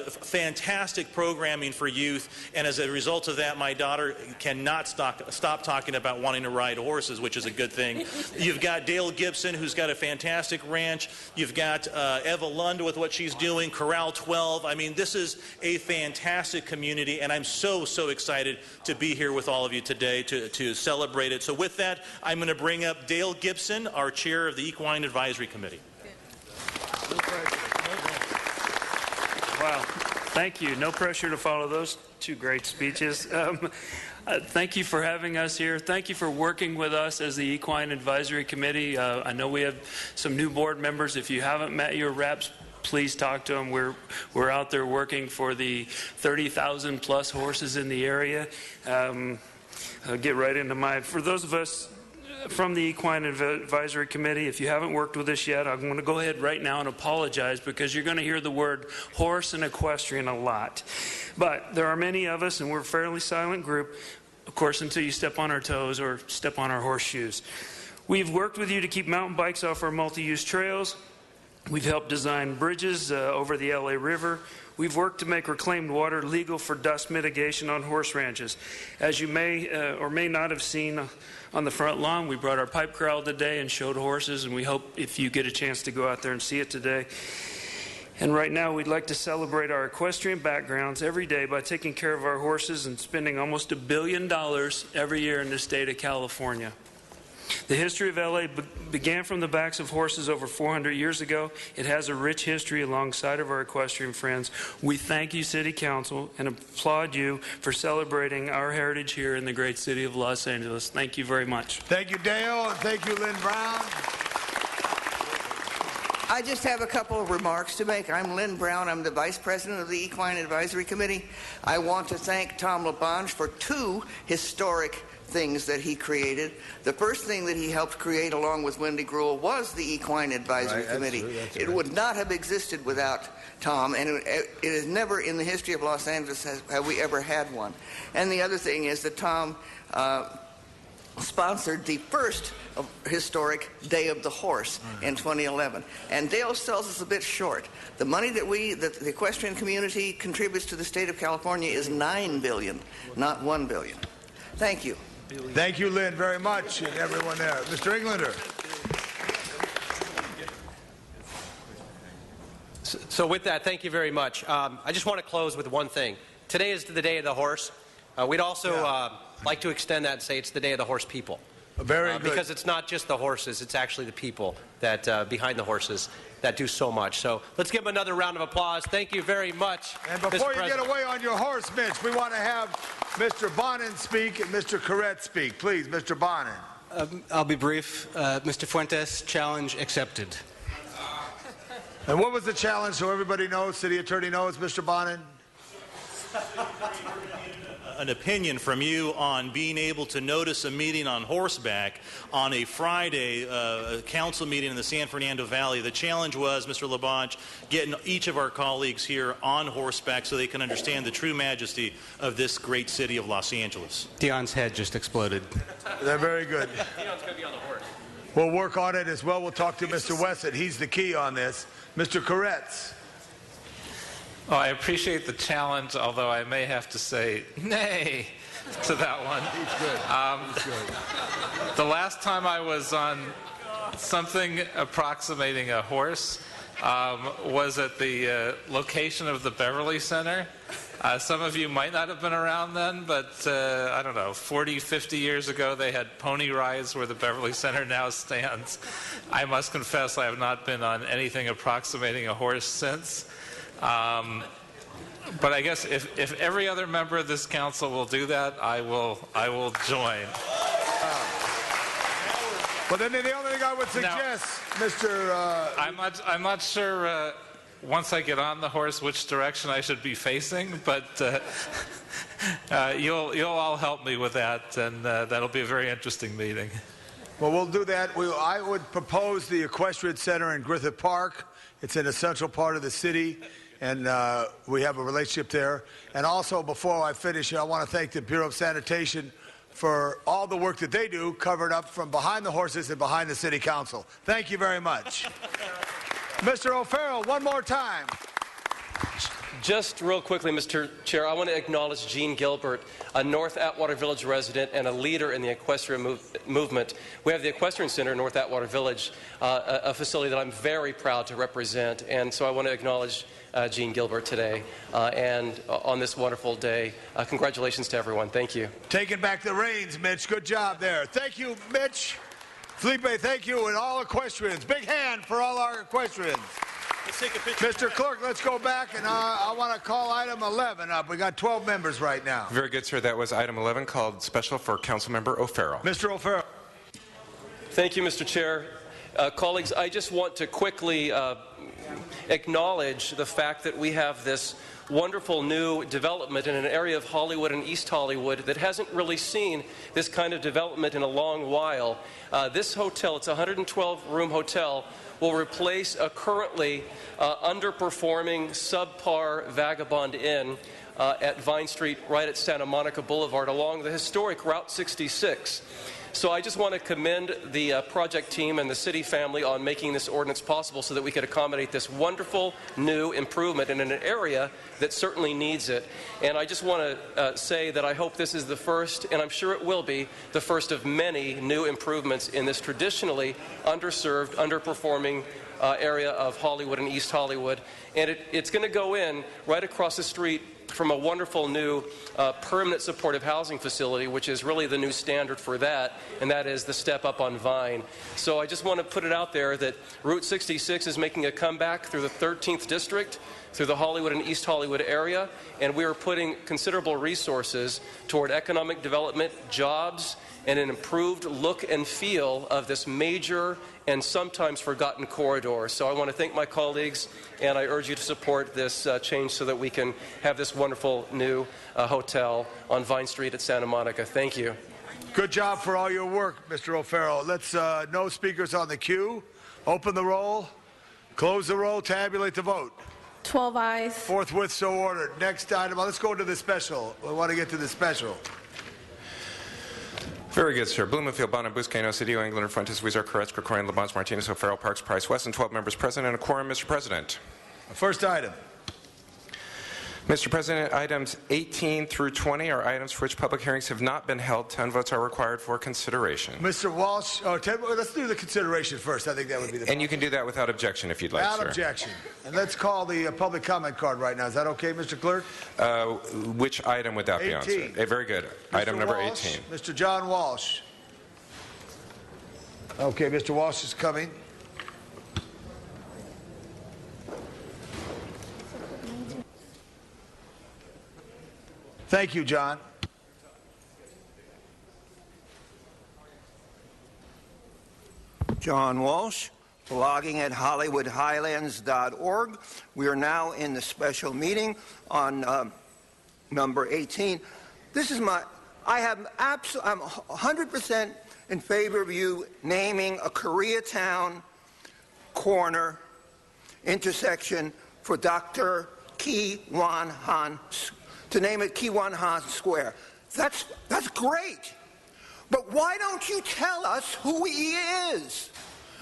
fantastic programming for youth, and as a result of that, my daughter cannot stop talking about wanting to ride horses, which is a good thing. You've got Dale Gibson, who's got a fantastic ranch. You've got Eva Lund with what she's doing, Corral 12. I mean, this is a fantastic community, and I'm so excited to be here with all of you today to celebrate it. So with that, I'm going to bring up Dale Gibson, our chair of the Equine Advisory Committee. Wow, thank you. No pressure to follow those two great speeches. Thank you for having us here. Thank you for working with us as the Equine Advisory Committee. I know we have some new board members. If you haven't met your reps, please talk to them. We're out there working for the 30,000 plus horses in the area. I'll get right into mine. For those of us from the Equine Advisory Committee, if you haven't worked with us yet, I'm going to go ahead right now and apologize because you're going to hear the word horse and equestrian a lot. But there are many of us, and we're a fairly silent group, of course, until you step on our toes or step on our horseshoes. We've worked with you to keep mountain bikes off our multi-use trails. We've helped design bridges over the LA River. We've worked to make reclaimed water legal for dust mitigation on horse ranches. As you may or may not have seen on the front lawn, we brought our pipe corral today and showed horses, and we hope if you get a chance to go out there and see it today. And right now, we'd like to celebrate our equestrian backgrounds every day by taking care of our horses and spending almost $1 billion every year in the state of California. The history of LA began from the backs of horses over 400 years ago. It has a rich history alongside of our equestrian friends. We thank you, City Council, and applaud you for celebrating our heritage here in the great city of Los Angeles. Thank you very much. Thank you, Dale, and thank you, Lynn Brown. I just have a couple of remarks to make. I'm Lynn Brown. I'm the Vice President of the Equine Advisory Committee. I want to thank Tom LaBonge for two historic things that he created. The first thing that he helped create along with Wendy Gruhl was the Equine Advisory Committee. It would not have existed without Tom, and it is never in the history of Los Angeles have we ever had one. And the other thing is that Tom sponsored the first historic Day of the Horse in 2011. And Dale sells us a bit short. The money that the equestrian community contributes to the state of California is $9 billion, not $1 billion. Thank you. Thank you, Lynn, very much, and everyone there. Mr. Englander. So with that, thank you very much. I just want to close with one thing. Today is the Day of the Horse. We'd also like to extend that and say it's the Day of the Horse people. Very good. Because it's not just the horses, it's actually the people that behind the horses that do so much. So let's give them another round of applause. Thank you very much. And before you get away on your horse, Mitch, we want to have Mr. Bonin speak and Mr. Corrett speak. Please, Mr. Bonin. I'll be brief. Mr. Fuentes, challenge accepted. And what was the challenge so everybody knows, City Attorney knows, Mr. Bonin? An opinion from you on being able to notice a meeting on horseback on a Friday council meeting in the San Fernando Valley. The challenge was, Mr. LaBonge, getting each of our colleagues here on horseback so they can understand the true majesty of this great city of Los Angeles. Dion's head just exploded. They're very good. Dion's going to be on the horse. We'll work on it as well. We'll talk to Mr. Wessett. He's the key on this. Mr. Corretz. Well, I appreciate the challenge, although I may have to say nay to that one. He's good. The last time I was on something approximating a horse was at the location of the Beverly Center. Some of you might not have been around then, but I don't know, 40, 50 years ago they had pony rides where the Beverly Center now stands. I must confess I have not been on anything approximating a horse since. But I guess if every other member of this council will do that, I will join. Well, then the only thing I would suggest, Mr. I'm not sure once I get on the horse which direction I should be facing, but you'll all help me with that, and that'll be a very interesting meeting. Well, we'll do that. I would propose the Equestrian Center in Griffith Park. It's an essential part of the city, and we have a relationship there. And also, before I finish, I want to thank the Bureau of Sanitation for all the work that they do, covered up from behind the horses and behind the City Council. Thank you very much. Mr. O'Farrell, one more time. Just real quickly, Mr. Chair, I want to acknowledge Gene Gilbert, a North Atwater Village resident and a leader in the equestrian movement. We have the Equestrian Center in North Atwater Village, a facility that I'm very proud to represent, and so I want to acknowledge Gene Gilbert today and on this wonderful day. Congratulations to everyone. Thank you. Taking back the reins, Mitch. Good job there. Thank you, Mitch. Felipe, thank you, and all equestrians. Big hand for all our equestrians. Let's take a picture. Mr. Clerk, let's go back, and I want to call item 11 up. We got 12 members right now. Very good, sir. That was item 11, called special for Councilmember O'Farrell. Mr. O'Farrell. Thank you, Mr. Chair. Colleagues, I just want to quickly acknowledge the fact that we have this wonderful new development in an area of Hollywood and East Hollywood that hasn't really seen this kind of development in a long while. This hotel, it's a 112-room hotel, will replace a currently underperforming subpar Vagabond Inn at Vine Street right at Santa Monica Boulevard along the historic Route 66. So I just want to commend the project team and the city family on making this ordinance possible so that we could accommodate this wonderful new improvement in an area that certainly needs it. And I just want to say that I hope this is the first, and I'm sure it will be, the first of many new improvements in this traditionally underserved, underperforming area of Hollywood and East Hollywood. And it's going to go in right across the street from a wonderful new permanent supportive housing facility, which is really the new standard for that, and that is the Step Up on Vine. So I just want to put it out there that Route 66 is making a comeback through the 13th District, through the Hollywood and East Hollywood area, and we are putting considerable resources toward economic development, jobs, and an improved look and feel of this major and sometimes forgotten corridor. So I want to thank my colleagues, and I urge you to support this change so that we can have this wonderful new hotel on Vine Street at Santa Monica. Thank you. Good job for all your work, Mr. O'Farrell. Let's no speakers on the queue. Open the roll, close the roll, tabulate the vote. 12 ayes. Forthwith, so ordered. Next item. Let's go to the special. We want to get to the special. Very good, sir. Bloomfield, Bonham, Buscaino, Cedillo, Englander, Fuentes, Huizar, Koretz, Krikorian, Labonte, Martinez, O'Farrell, Parks, Price, Wesson, 12 members present, and a quorum, Mr. President. First item. Mr. President, items 18 through 20 are items for which public hearings have not been held. 10 votes are required for consideration. Mr. Walsh, let's do the consideration first. I think that would be the And you can do that without objection if you'd like, without sir. objection. And let's call the public comment card right now. Is that okay, Mr. Clerk? Which item would that be on, sir? Very good. Mr. Item number Walsh, 18. Mr. John Walsh. Okay, Mr. Walsh is coming. Thank you, John. John Walsh, blogging at HollywoodHighlands.org. We are now in the special meeting on number 18. This is I'm 100% in favor of you naming a Koreatown corner intersection for Dr. Ki Wan Han, to name it Ki Wan Han Square. That's great. But why don't you tell us who he is?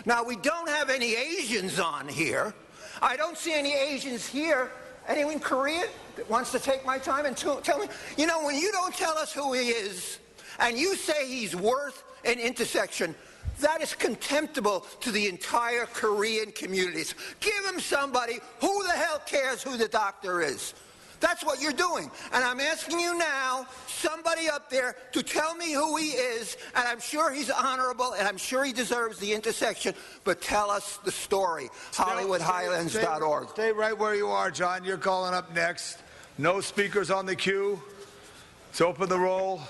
Now, we don't have any Asians on here. I don't see any Asians here. Anyone Korean that wants to take my time and tell me? You know, when you don't tell us who he is and you say he's worth an intersection, that is contemptible to the entire Korean communities. Give him somebody. Who the hell cares who the doctor is? That's what you're doing. And I'm asking you now, somebody up there, to tell me who he is, and I'm sure he's honorable, and I'm sure he deserves the intersection, but tell us the story. HollywoodHighlands.org. Stay right where you are, John. You're calling up next. No speakers on the queue. Let's open the roll,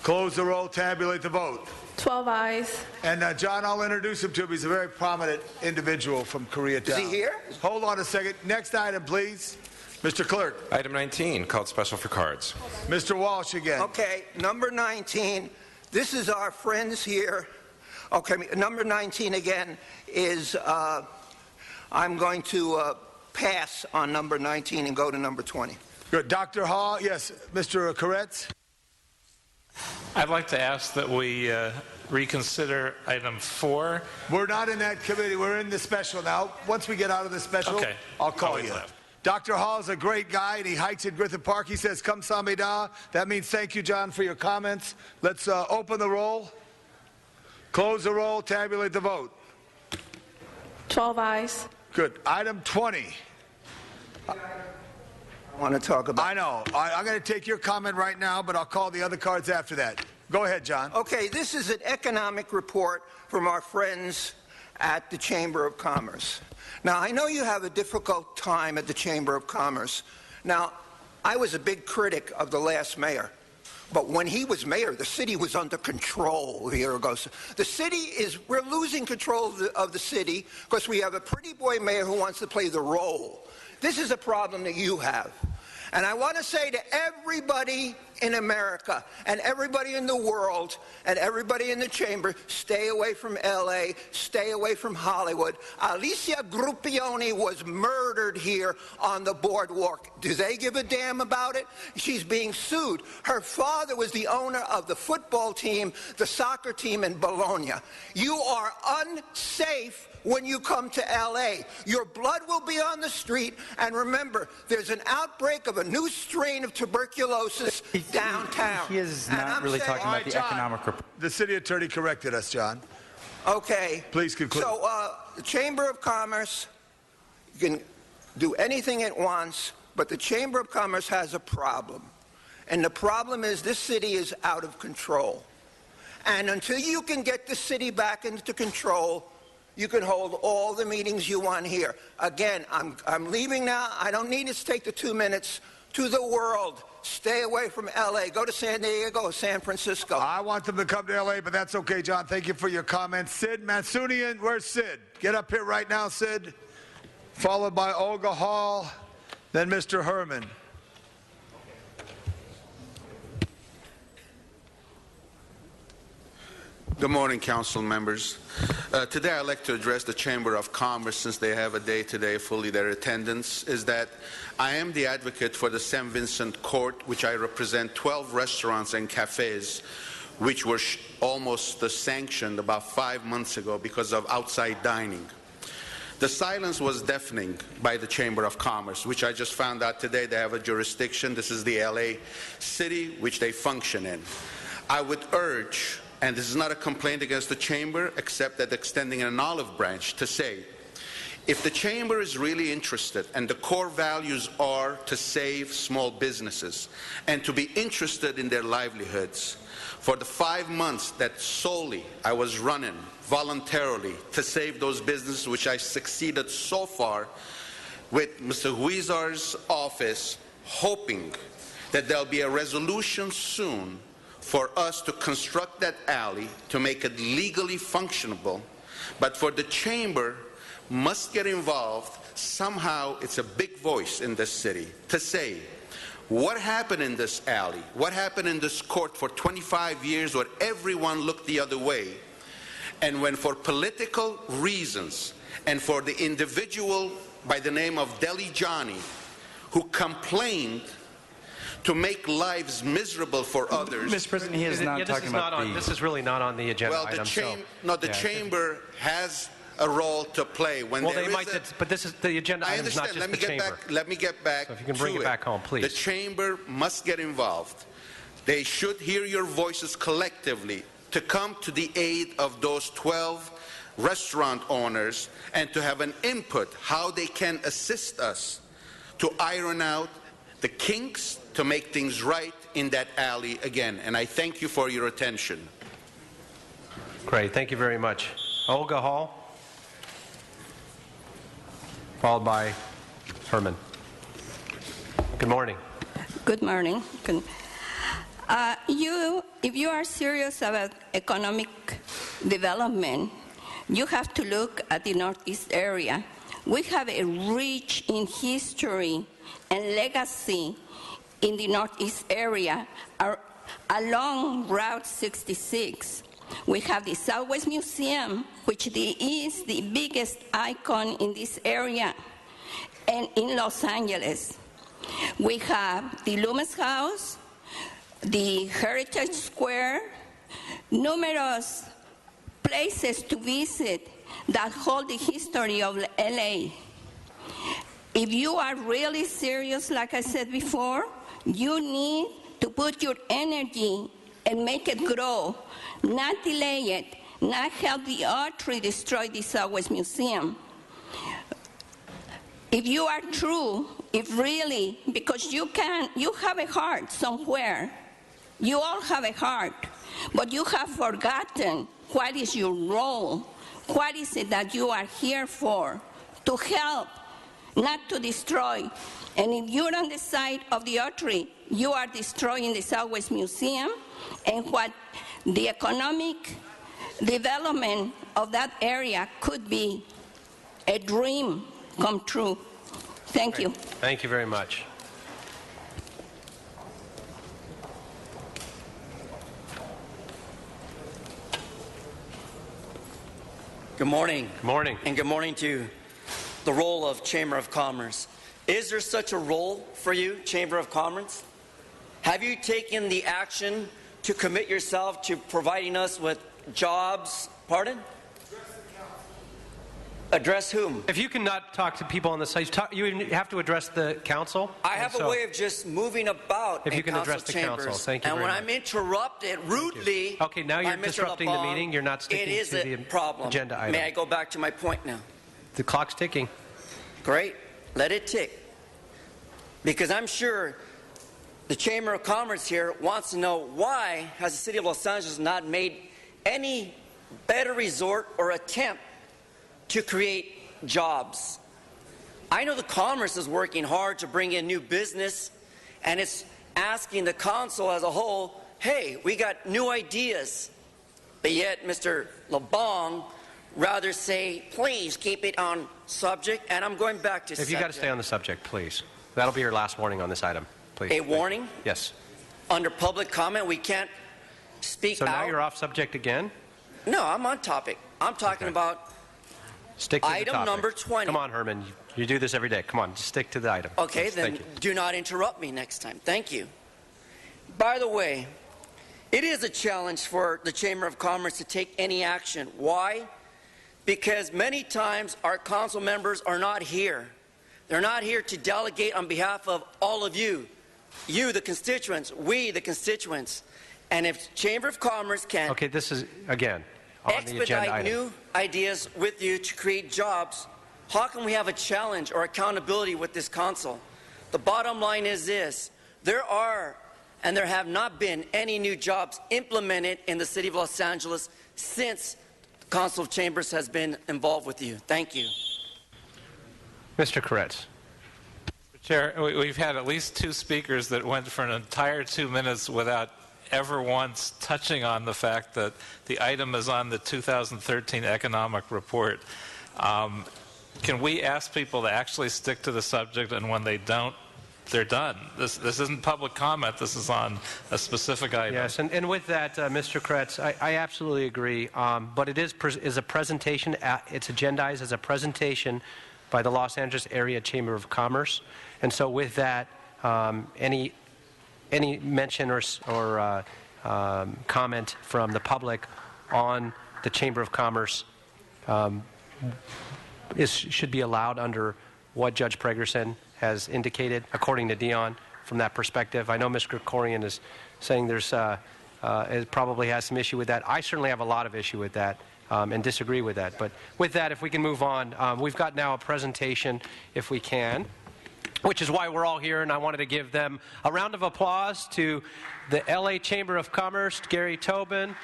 close the roll, tabulate the vote. 12 ayes. And John, I'll introduce him to him. He's a very prominent individual from Koreatown. Is he here? Hold on a second. Next item, please. Mr. Clerk. Item 19, called special for cards. Mr. Walsh again. Okay, number 19. This is our friends here. Okay, number 19 again is I'm going to pass on number 19 and go to number 20. Good. Dr. Hall, yes. Mr. Koretz. I'd like to ask that we reconsider item 4. We're not in that committee. We're in the special now. Once we get out of the special, okay. I'll call you. Dr. Hall is a great guy, and he hikes at Griffith Park. He says, "Kamsahamnida." That means thank you, John, for your comments. Let's open the roll, close the roll, tabulate the vote. 12 ayes. Good. Item 20. I want to talk about... I know. I'm going to take your comment right now, but I'll call the other cards after that. Go ahead, John. Okay, this is an economic report from our friends at the Chamber of Commerce. Now, I know you have a difficult time at the Chamber of Commerce. Now, I was a big critic of the last mayor. But when he was mayor, the city was under control a year ago. So the city we're losing control of the city because we have a pretty boy mayor who wants to play the role. This is a problem that you have. And I want to say to everybody in America and everybody in the world and everybody in the chamber, stay away from L.A., stay away from Hollywood. Alicia Gruppioni was murdered here on the boardwalk. Do they give a damn about it? She's being sued. Her father was the owner of the football team, the soccer team in Bologna. You are unsafe when you come to L.A. Your blood will be on the street, and remember, there's an outbreak of a new strain of tuberculosis downtown. He is not really talking about the economic report. The city attorney corrected us, John. Okay. Please conclude. So the Chamber of Commerce, you can do anything it wants, but the Chamber of Commerce has a problem. And the problem is this city is out of control. And until you can get the city back into control, you can hold all the meetings you want here. Again, I'm leaving now. I don't need to take the 2 minutes. To the world. Stay away from L.A. Go to San Diego, San Francisco. I want them to come to L.A., but that's okay, John. Thank you for your comments. Sid Mansunian, where's Sid? Get up here right now, Sid. Followed by Olga Hall, then Mr. Herman. Good morning, council members. Today I'd like to address the Chamber of Commerce, since they have a day today, fully their attendance, is that I am the advocate for the St. Vincent Court, which I represent 12 restaurants and cafes, which were almost sanctioned about 5 months ago because of outside dining. The silence was deafening by the Chamber of Commerce, which I just found out today they have a jurisdiction. This is the LA city which they function in. I would urge, and this is not a complaint against the Chamber, except that extending an olive branch to say, if the Chamber is really interested and the core values are to save small businesses and to be interested in their livelihoods, for the 5 months that solely I was running voluntarily to save those businesses, which I succeeded so far with Mr. Huizar's office, hoping that there'll be a resolution soon for us to construct that alley to make it legally functionable, but for the Chamber must get involved. Somehow it's a big voice in this city to say, what happened in this alley? What happened in this court for 25 years where everyone looked the other way? And when for political reasons and for the individual by the name of Deli Johnny, who complained to make lives miserable for others. Mr. President, he is not talking about this is really not on the agenda well, item. Chamber has a role to play. When well, they might, but this is the agenda item is not just the Chamber. Let me get back. So if you can bring it back home, please. The Chamber must get involved. They should hear your voices collectively to come to the aid of those 12 restaurant owners and to have an input how they can assist us to iron out the kinks to make things right in that alley again. And I thank you for your attention. Great. Thank you very much. Olga Hall, followed by Herman. Good morning. Good morning. If you are serious about economic development, you have to look at the Northeast area. We have a rich in history and legacy in the Northeast area along Route 66. We have the Southwest Museum, which is the biggest icon in this area, and in Los Angeles. We have the Loomis House, the Heritage Square, numerous places to visit that hold the history of LA. If you are really serious, like I said before, you need to put your energy and make it grow, not delay it, not help the Autry destroy the Southwest Museum. If you are true, if really, because you have a heart somewhere. You all have a heart, but you have forgotten what is your role. What is it that you are here for? To help, not to destroy. And if you're on the side of the Autry, you are destroying the Southwest Museum and what the economic development of that area could be a dream come true. Thank you. Thank you very much. Good morning. Good morning. And good morning to the role of Chamber of Commerce. Is there such a role for you, Chamber of Commerce? Have you taken the action to commit yourself to providing us with jobs? Pardon? Address whom? If you cannot talk to people on the site, you have to address the council. I have a way of just moving about. If you can address the council, thank you. And very when much. I'm interrupted rudely, okay, now you're by Mr. disrupting the meeting. You're not sticking it is to the problem. agenda item. May I go back to my point now? The clock's ticking. Great, let it tick. Because I'm sure the Chamber of Commerce here wants to know why has the City of Los Angeles not made any better resort or attempt to create jobs. I know the Commerce is working hard to bring in new business, and it's asking the council as a whole, hey, we got new ideas. But yet Mr. LeBong rather say, please keep it on subject, and I'm going back to If subject. you got to stay on the subject, please. That'll be your last warning on this item, please. A warning? Yes. Under public comment, we can't speak So out. now you're off subject again? No, I'm on topic. I'm talking about Stick to the item topic. number 20. Come on, Herman. You do this every day. Come on, just stick to the item. Okay, Please. then Thank you. do not interrupt me next time. Thank you. By the way, it is a challenge for the Chamber of Commerce to take any action. Why? Because many times our council members are not here. They're not here to delegate on behalf of all of you. You, the constituents, we, the constituents. And if Chamber of Commerce can Okay, this is, again, on the agenda expedite item. new ideas with you to create jobs, how can we have a challenge or accountability with this council? The bottom line is this. There are and there have not been any new jobs implemented in the City of Los Angeles since the Council of Chambers has been involved with you. Thank you. Mr. Koretz. Chair, we've had at least two speakers that went for an entire 2 minutes without ever once touching on the fact that the item is on the 2013 economic report. Can we ask people to actually stick to the subject, and when they don't, they're done? This isn't public comment. This is on a specific item. Yes, and with that, Mr. Koretz, I absolutely agree. But it is a presentation. It's agendized as a presentation by the Los Angeles Area Chamber of Commerce, and so with that, any mention or comment from the public on the Chamber of Commerce should be allowed under what Judge Pregerson has indicated, according to Dion, from that perspective. I know Mr. Krikorian is saying it probably has some issue with that. I certainly have a lot of issue with that and disagree with that. But with that, if we can move on, we've got now a presentation, if we can, which is why we're all here, and I wanted to give them a round of applause to the LA Chamber of Commerce, Gary Tobin,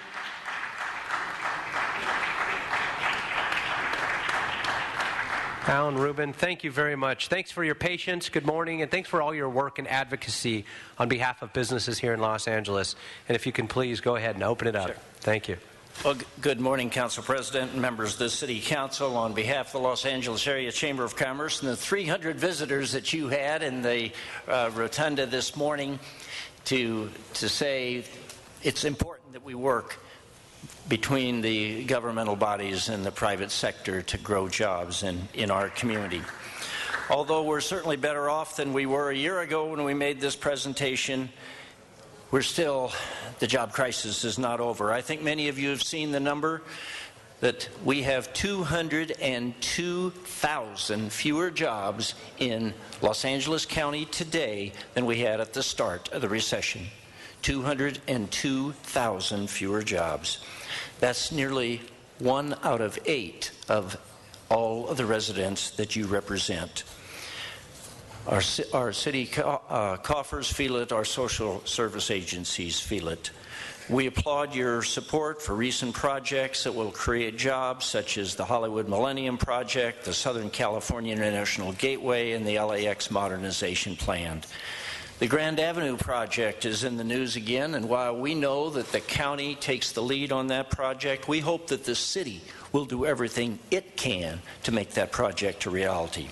Alan Rubin, thank you very much. Thanks for your patience. Good morning, and thanks for all your work and advocacy on behalf of businesses here in Los Angeles. And if you can please go ahead and open it up. Sure. Thank you. Well, good morning, Council President and members of the City Council. On behalf of the Los Angeles Area Chamber of Commerce and the 300 visitors that you had in the rotunda this morning, to say it's important that we work between the governmental bodies and the private sector to grow jobs in our community. Although we're certainly better off than we were a year ago when we made this presentation, the job crisis is not over. I think many of you have seen the number that we have 202,000 fewer jobs in Los Angeles County today than we had at the start of the recession. 202,000 fewer jobs. That's nearly 1 out of 8 of all of the residents that you represent. Our city coffers feel it, our social service agencies feel it. We applaud your support for recent projects that will create jobs, such as the Hollywood Millennium Project, the Southern California International Gateway, and the LAX Modernization Plan. The Grand Avenue project is in the news again, and while we know that the county takes the lead on that project, we hope that the city will do everything it can to make that project a reality.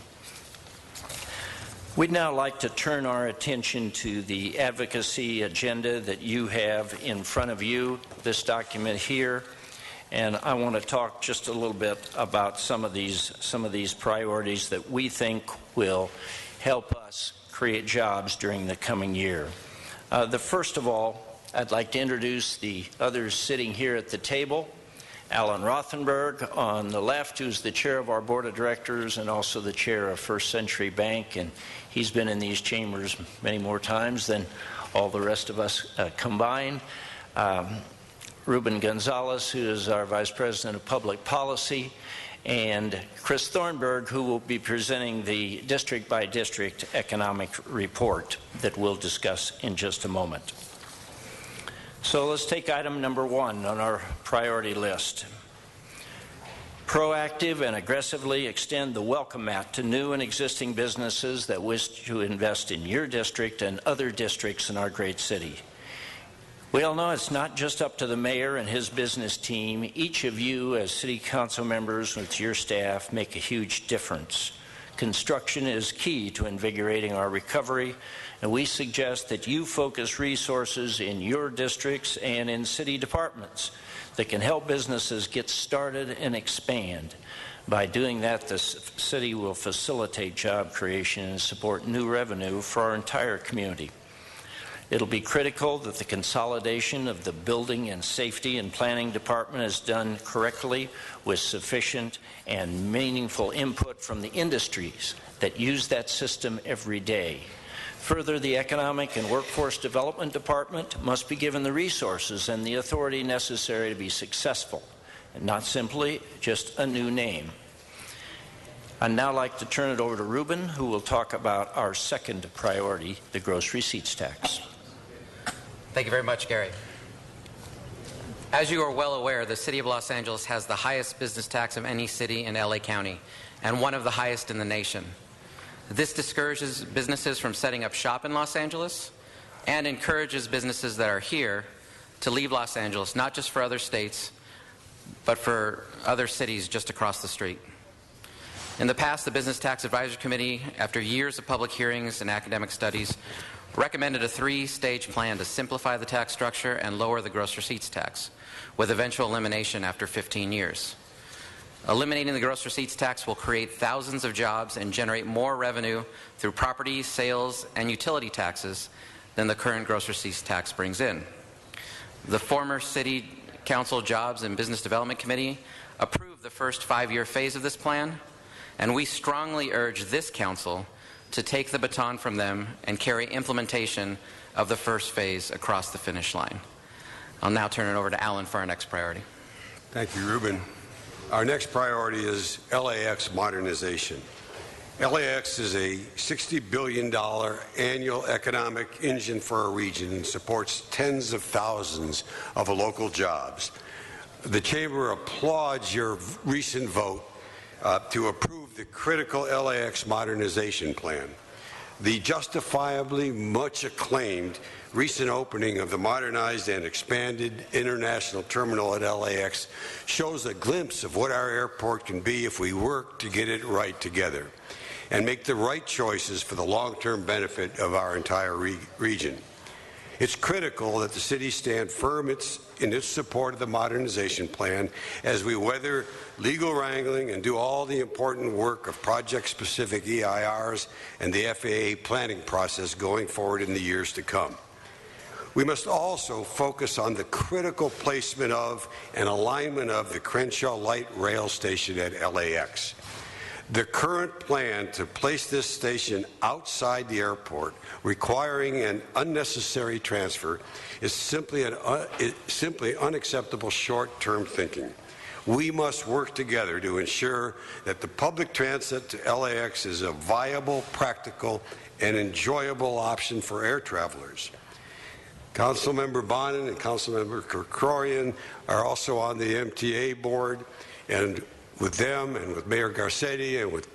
We'd now like to turn our attention to the advocacy agenda that you have in front of you, this document here, and I want to talk just a little bit about some of these priorities that we think will help us create jobs during the coming year. First of all, I'd like to introduce the others sitting here at the table. Alan Rothenberg on the left, who's the chair of our board of directors and also the chair of First Century Bank, and he's been in these chambers many more times than all the rest of us combined. Ruben Gonzalez, who is our Vice President of Public Policy, and Chris Thornburg, who will be presenting the district-by-district economic report that we'll discuss in just a moment. So let's take item number 1 on our priority list. Proactive and aggressively extend the welcome mat to new and existing businesses that wish to invest in your district and other districts in our great city. We all know it's not just up to the mayor and his business team. Each of you as city council members with your staff make a huge difference. Construction is key to invigorating our recovery, and we suggest that you focus resources in your districts and in city departments that can help businesses get started and expand. By doing that, the city will facilitate job creation and support new revenue for our entire community. It'll be critical that the consolidation of the building and safety and planning department is done correctly with sufficient and meaningful input from the industries that use that system every day. Further, the Economic and Workforce Development Department must be given the resources and the authority necessary to be successful, and not simply just a new name. I'd now like to turn it over to Ruben, who will talk about our second priority, the gross receipts tax. Thank you very much, Gary. As you are well aware, the City of Los Angeles has the highest business tax of any city in LA County, and one of the highest in the nation. This discourages businesses from setting up shop in Los Angeles and encourages businesses that are here to leave Los Angeles, not just for other states, but for other cities just across the street. In the past, the Business Tax Advisory Committee, after years of public hearings and academic studies, recommended a 3-stage plan to simplify the tax structure and lower the gross receipts tax, with eventual elimination after 15 years. Eliminating the gross receipts tax will create thousands of jobs and generate more revenue through property, sales, and utility taxes than the current gross receipts tax brings in. The former City Council Jobs and Business Development Committee approved the first 5-year phase of this plan, and we strongly urge this council to take the baton from them and carry implementation of the first phase across the finish line. I'll now turn it over to Alan for our next priority. Thank you, Ruben. Our next priority is LAX modernization. LAX is a $60 billion annual economic engine for our region and supports tens of thousands of local jobs. The Chamber applauds your recent vote to approve the critical LAX modernization plan. The justifiably much acclaimed recent opening of the modernized and expanded international terminal at LAX shows a glimpse of what our airport can be if we work to get it right together and make the right choices for the long-term benefit of our entire region. It's critical that the city stand firm in its support of the modernization plan as we weather legal wrangling and do all the important work of project-specific EIRs and the FAA planning process going forward in the years to come. We must also focus on the critical placement of and alignment of the Crenshaw Light Rail Station at LAX. The current plan to place this station outside the airport, requiring an unnecessary transfer, is simply unacceptable short-term thinking. We must work together to ensure that the public transit to LAX is a viable, practical, and enjoyable option for air travelers. Councilmember Bonin and Councilmember Krikorian are also on the MTA board, and with them and with Mayor Garcetti and with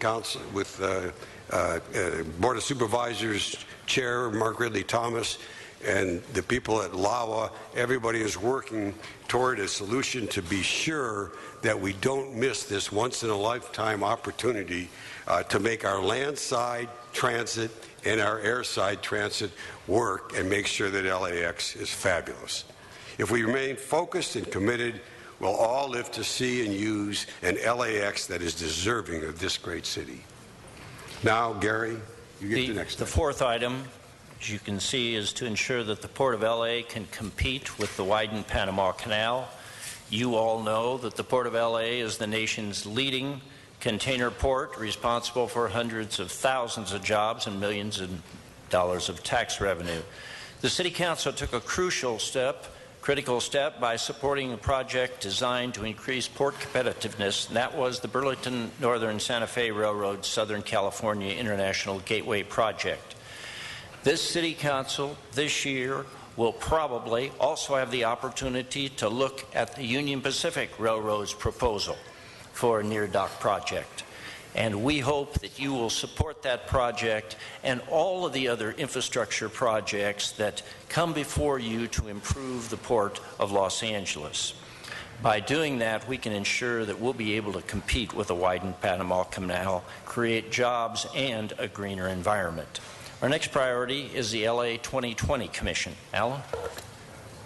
Board of Supervisors Chair Mark Ridley Thomas and the people at LAWA, everybody is working toward a solution to be sure that we don't miss this once-in-a-lifetime opportunity to make our landside transit and our airside transit work and make sure that LAX is fabulous. If we remain focused and committed, we'll all live to see and use an LAX that is deserving of this great city. Now, Gary, you get the next. The fourth item, as you can see, is to ensure that the Port of LA can compete with the widened Panama Canal, You all know that the Port of LA is the nation's leading container port, responsible for hundreds of thousands of jobs and millions of dollars of tax revenue. The City Council took a critical step by supporting a project designed to increase port competitiveness, and that was the Burlington Northern Santa Fe Railroad Southern California International Gateway Project. This City Council this year will probably also have the opportunity to look at the Union Pacific Railroad's proposal for a near-dock project. And we hope that you will support that project and all of the other infrastructure projects that come before you to improve the Port of Los Angeles. By doing that, we can ensure that we'll be able to compete with a widened Panama Canal, create jobs, and a greener environment. Our next priority is the LA 2020 Commission. Alan?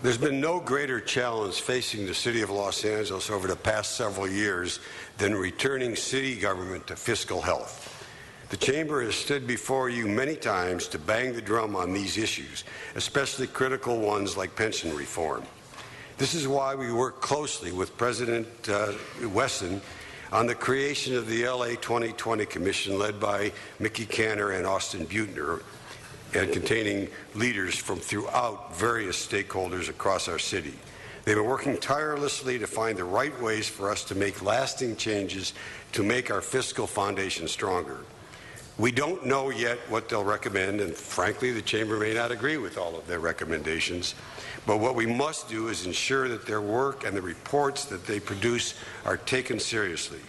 There's been no greater challenge facing the City of Los Angeles over the past several years than returning city government to fiscal health. The Chamber has stood before you many times to bang the drum on these issues, especially critical ones like pension reform. This is why we work closely with President Wesson on the creation of the LA 2020 Commission led by Mickey Cantor and Austin Butner, and containing leaders from throughout various stakeholders across our city. They've been working tirelessly to find the right ways for us to make lasting changes to make our fiscal foundation stronger. We don't know yet what they'll recommend, and frankly, the Chamber may not agree with all of their recommendations. But what we must do is ensure that their work and the reports that they produce are taken seriously.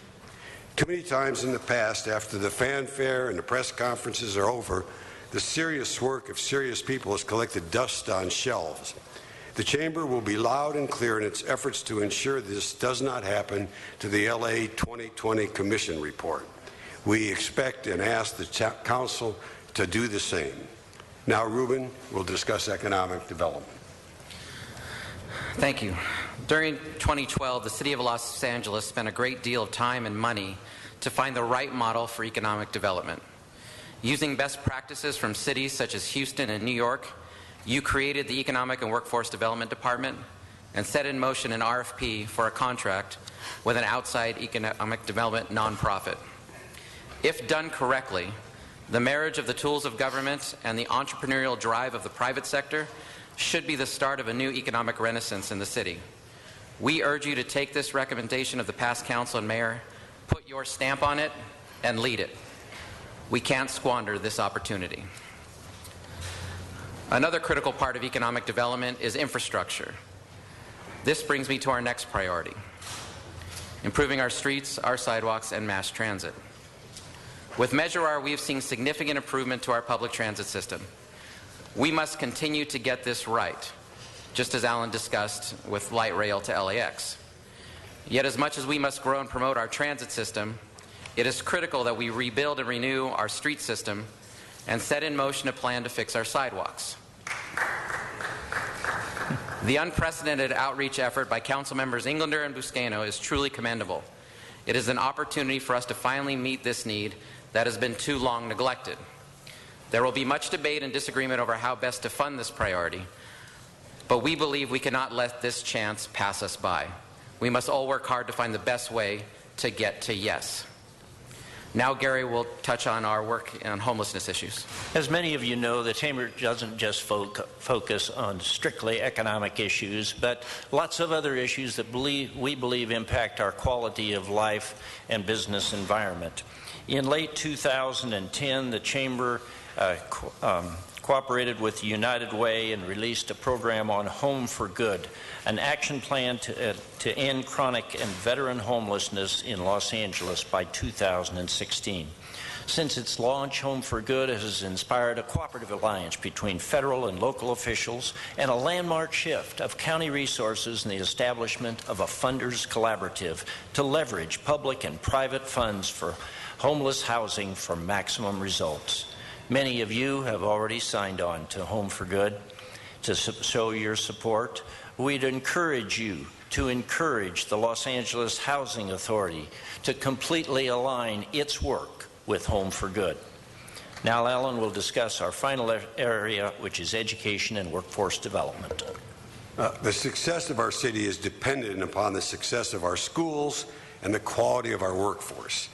Too many times in the past, after the fanfare and the press conferences are over, the serious work of serious people has collected dust on shelves. The Chamber will be loud and clear in its efforts to ensure this does not happen to the LA 2020 Commission report. We expect and ask the Council to do the same. Now, Ruben will discuss economic development. Thank you. During 2012, the City of Los Angeles spent a great deal of time and money to find the right model for economic development. Using best practices from cities such as Houston and New York, you created the Economic and Workforce Development Department and set in motion an RFP for a contract with an outside economic development nonprofit. If done correctly, the marriage of the tools of government and the entrepreneurial drive of the private sector should be the start of a new economic renaissance in the city. We urge you to take this recommendation of the past council and mayor, put your stamp on it, and lead it. We can't squander this opportunity. Another critical part of economic development is infrastructure. This brings me to our next priority: improving our streets, our sidewalks, and mass transit. With Measure R, we have seen significant improvement to our public transit system. We must continue to get this right, just as Alan discussed with light rail to LAX. Yet as much as we must grow and promote our transit system, it is critical that we rebuild and renew our street system and set in motion a plan to fix our sidewalks. The unprecedented outreach effort by Council members Englander and Buscaino is truly commendable. It is an opportunity for us to finally meet this need that has been too long neglected. There will be much debate and disagreement over how best to fund this priority, but we believe we cannot let this chance pass us by. We must all work hard to find the best way to get to yes. Now Gary will touch on our work on homelessness issues. As many of you know, the Chamber doesn't just focus on strictly economic issues, but lots of other issues that we believe impact our quality of life and business environment. In late 2010, the Chamber cooperated with United Way and released a program on Home for Good, an action plan to end chronic and veteran homelessness in Los Angeles by 2016. Since its launch, Home for Good has inspired a cooperative alliance between federal and local officials and a landmark shift of county resources in the establishment of a funders collaborative to leverage public and private funds for homeless housing for maximum results. Many of you have already signed on to Home for Good to show your support. We'd encourage you to encourage the Los Angeles Housing Authority to completely align its work with Home for Good. Now Alan will discuss our final area, which is education and workforce development. The success of our city is dependent upon the success of our schools and the quality of our workforce.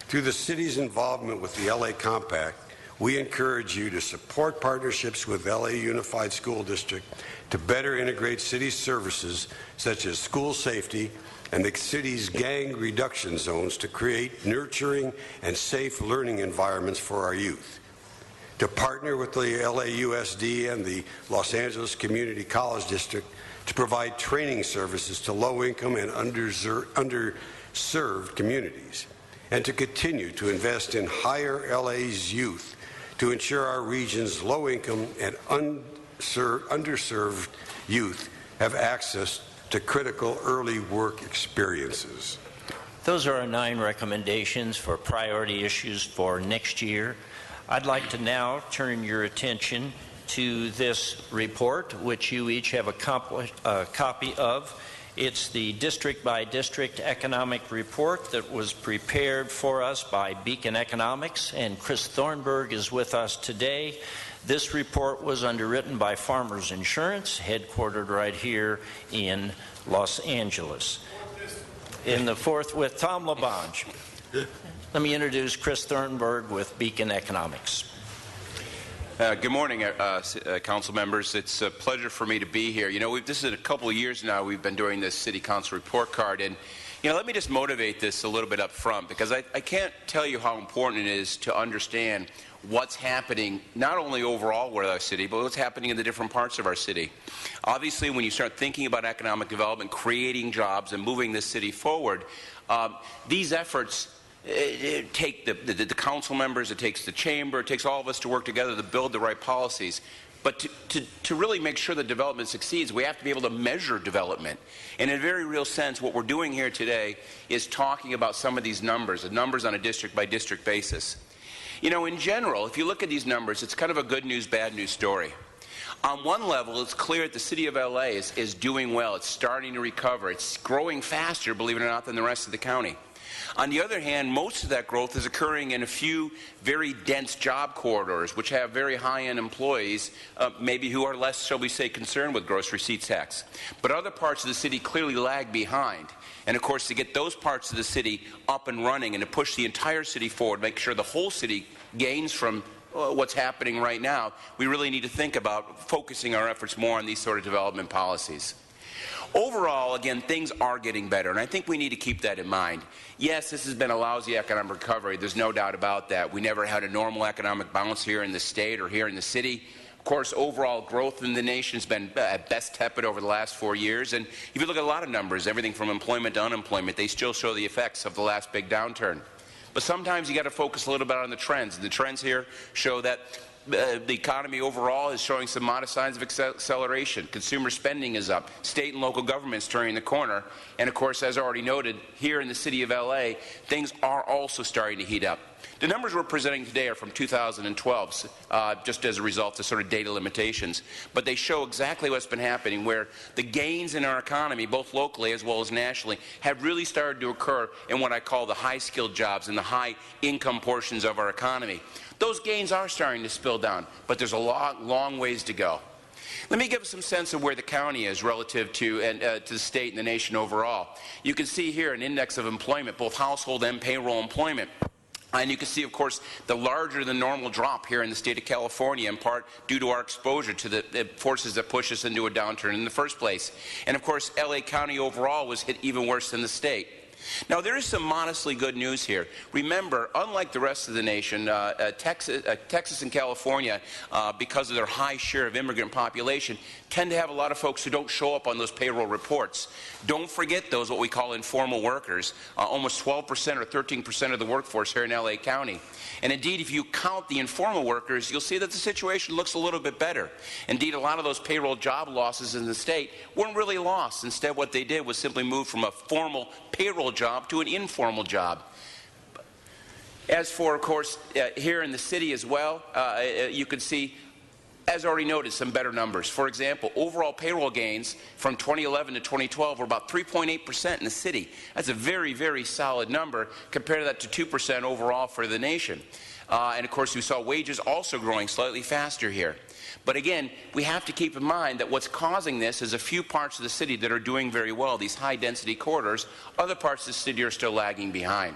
Through the city's involvement with the LA Compact, we encourage you to support partnerships with LA Unified School District to better integrate city services such as school safety and the city's gang reduction zones to create nurturing and safe learning environments for our youth. To partner with the LAUSD and the Los Angeles Community College District to provide training services to low-income and underserved communities, and to continue to invest in Hire LA's youth to ensure our region's low-income and underserved youth have access to critical early work experiences. Those are our 9 recommendations for priority issues for next year. I'd like to now turn your attention to this report, which you each have a copy of. It's the district-by-district economic report that was prepared for us by Beacon Economics, and Chris Thornburg is with us today. This report was underwritten by Farmers Insurance, headquartered right here in Los Angeles. In the fourth, with Tom LaBonge. Let me introduce Chris Thornburg with Beacon Economics. Good morning, council members. It's a pleasure for me to be here. You know, this is a couple of years now we've been doing this City Council report card, and you know, let me just motivate this a little bit up front, because I can't tell you how important it is to understand what's happening not only overall with our city, but what's happening in the different parts of our city. Obviously, when you start thinking about economic development, creating jobs, and moving this city forward, these efforts take the council members, it takes the chamber, it takes all of us to work together to build the right policies. But to really make sure that development succeeds, we have to be able to measure development. And in a very real sense, what we're doing here today is talking about some of these numbers, the numbers on a district-by-district basis. You know, in general, if you look at these numbers, it's kind of a good news, bad news story. On one level, it's clear that the city of LA is doing well. It's starting to recover. It's growing faster, believe it or not, than the rest of the county. On the other hand, most of that growth is occurring in a few very dense job corridors, which have very high-end employees, maybe who are less, shall we say, concerned with gross receipts tax. But other parts of the city clearly lag behind. And of course, to get those parts of the city up and running and to push the entire city forward, make sure the whole city gains from what's happening right now, we really need to think about focusing our efforts more on these sort of development policies. Overall, again, things are getting better, and I think we need to keep that in mind. Yes, this has been a lousy economic recovery. There's no doubt about that. We never had a normal economic bounce here in the state or here in the city. Of course, overall growth in the nation has been at best tepid over the last 4 years, and if you look at a lot of numbers, everything from employment to unemployment, they still show the effects of the last big downturn. But sometimes you got to focus a little bit on the trends, and the trends here show that the economy overall is showing some modest signs of acceleration. Consumer spending is up. State and local governments turning the corner. And of course, as already noted, here in the city of LA, things are also starting to heat up. The numbers we're presenting today are from 2012, just as a result of sort of data limitations. But they show exactly what's been happening, where the gains in our economy, both locally as well as nationally, have really started to occur in what I call the high-skilled jobs and the high-income portions of our economy. Those gains are starting to spill down, but there's a long ways to go. Let me give some sense of where the county is relative to the state and the nation overall. You can see here an index of employment, both household and payroll employment. And you can see, of course, the larger than normal drop here in the state of California, in part due to our exposure to the forces that push us into a downturn in the first place. And of course, LA County overall was hit even worse than the state. Now, there is some modestly good news here. Remember, unlike the rest of the nation, Texas and California, because of their high share of immigrant population, tend to have a lot of folks who don't show up on those payroll reports. Don't forget those, what we call informal workers, almost 12% or 13% of the workforce here in LA County. And indeed, if you count the informal workers, you'll see that the situation looks a little bit better. Indeed, a lot of those payroll job losses in the state weren't really lost. Instead, what they did was simply move from a formal payroll job to an informal job. As for, of course, here in the city as well, you can see As already noted, some better numbers. For example, overall payroll gains from 2011 to 2012 were about 3.8% in the city. That's a very, very solid number. Compare that to 2% overall for the nation. And of course, we saw wages also growing slightly faster here. But again, we have to keep in mind that what's causing this is a few parts of the city that are doing very well, these high-density corridors. Other parts of the city are still lagging behind.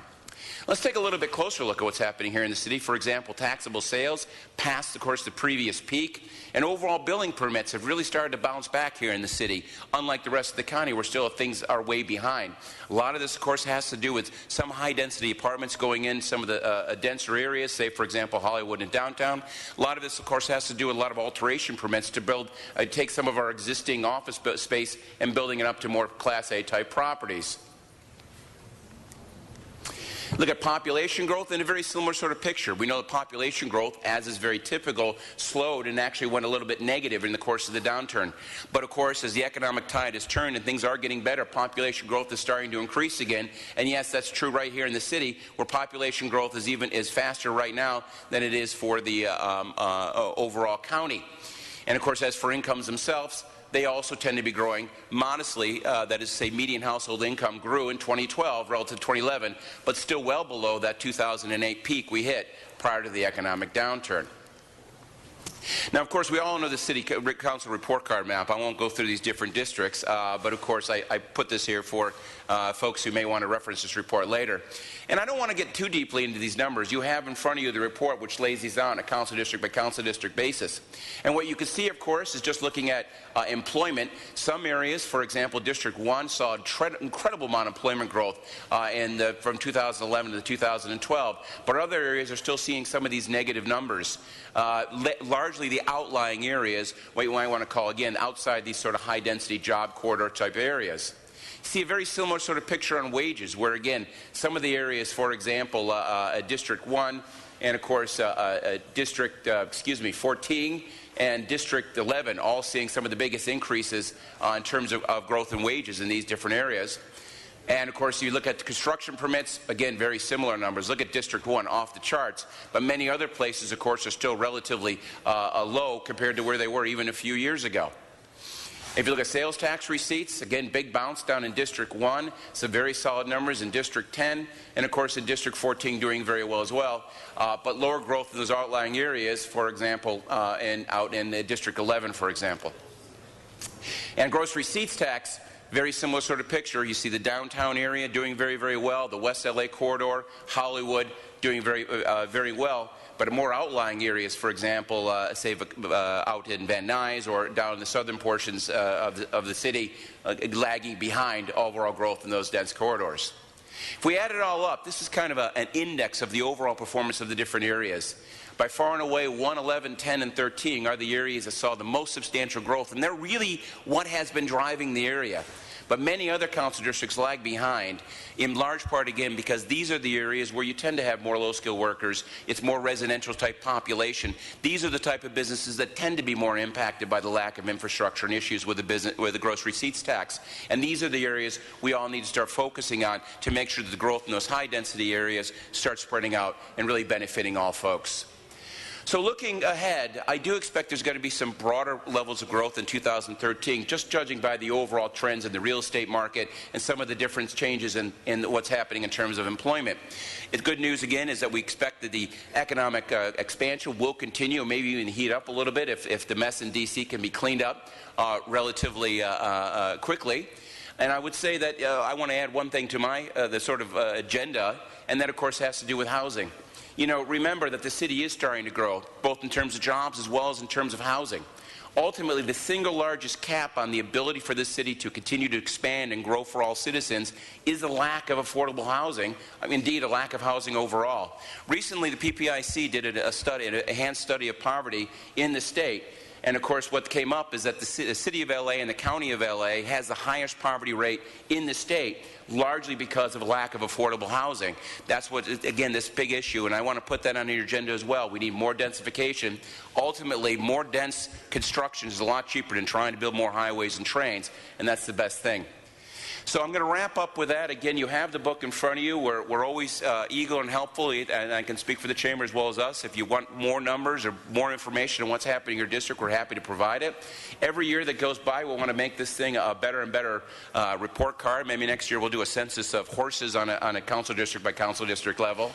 Let's take a little bit closer look at what's happening here in the city. For example, taxable sales passed, of course, the previous peak, and overall building permits have really started to bounce back here in the city. Unlike the rest of the county, where still things are way behind. A lot of this, of course, has to do with some high-density apartments going in some of the denser areas, say, for example, Hollywood and downtown. A lot of this, of course, has to do with a lot of alteration permits to build, take some of our existing office space and building it up to more Class A type properties. Look at population growth in a very similar sort of picture. We know that population growth, as is very typical, slowed and actually went a little bit negative in the course of the downturn. But of course, as the economic tide has turned and things are getting better, population growth is starting to increase again. And yes, that's true right here in the city, where population growth is faster right now than it is for the overall county. And of course, as for incomes themselves, they also tend to be growing modestly. That is to say, median household income grew in 2012 relative to 2011, but still well below that 2008 peak we hit prior to the economic downturn. Now, of course, we all know the City Council report card map. I won't go through these different districts, but of course, I put this here for folks who may want to reference this report later. And I don't want to get too deeply into these numbers. You have in front of you the report which lays these out on a council district by council district basis. And what you can see, of course, is just looking at employment. Some areas, for example, District 1 saw incredible amount of employment growth from 2011 to 2012. But other areas are still seeing some of these negative numbers. Largely the outlying areas, what you might want to call, again, outside these sort of high-density job corridor type areas. See a very similar sort of picture on wages, where again, some of the areas, for example, District 1 and of course District 14 and District 11, all seeing some of the biggest increases in terms of growth in wages in these different areas. And of course, you look at the construction permits, again, very similar numbers. Look at District 1, off the charts. But many other places, of course, are still relatively low compared to where they were even a few years ago. If you look at sales tax receipts, again, big bounce down in District 1, some very solid numbers in District 10, and of course in District 14 doing very well as well, but lower growth in those outlying areas, for example, out in District 11, for example. And gross receipts tax, very similar sort of picture. You see the downtown area doing very, very well, the West LA corridor, Hollywood doing very well. But more outlying areas, for example, say out in Van Nuys or down in the southern portions of the city, lagging behind overall growth in those dense corridors. If we add it all up, this is kind of an index of the overall performance of the different areas. By far and away, 1, 11, 10, and 13 are the areas that saw the most substantial growth, and they're really what has been driving the area. But many other council districts lag behind, in large part, again, because these are the areas where you tend to have more low-skilled workers. It's more residential-type population. These are the type of businesses that tend to be more impacted by the lack of infrastructure and issues with the gross receipts tax. And these are the areas we all need to start focusing on to make sure that the growth in those high-density areas starts spreading out and really benefiting all folks. So looking ahead, I do expect there's going to be some broader levels of growth in 2013, just judging by the overall trends in the real estate market and some of the different changes in what's happening in terms of employment. The good news, again, is that we expect that the economic expansion will continue, maybe even heat up a little bit if the mess in D.C. can be cleaned up relatively quickly. And I would say that I want to add one thing to my the sort of agenda, and that, of course, has to do with housing. You know, remember that the city is starting to grow, both in terms of jobs as well as in terms of housing. Ultimately, the single largest cap on the ability for this city to continue to expand and grow for all citizens is the lack of affordable housing, indeed a lack of housing overall. Recently, the PPIC did a study, a enhanced study of poverty in the state. And of course, what came up is that the city of LA and the county of LA has the highest poverty rate in the state, largely because of a lack of affordable housing. That's what, again, this big issue, and I want to put that on your agenda as well. We need more densification. Ultimately, more dense construction is a lot cheaper than trying to build more highways and trains, and that's the best thing. So I'm going to wrap up with that. Again, you have the book in front of you. We're always eager and helpful, and I can speak for the Chamber as well as us. If you want more numbers or more information on what's happening in your district, we're happy to provide it. Every year that goes by, we'll want to make this thing a better and better report card. Maybe next year we'll do a census of horses on a council district by council district level.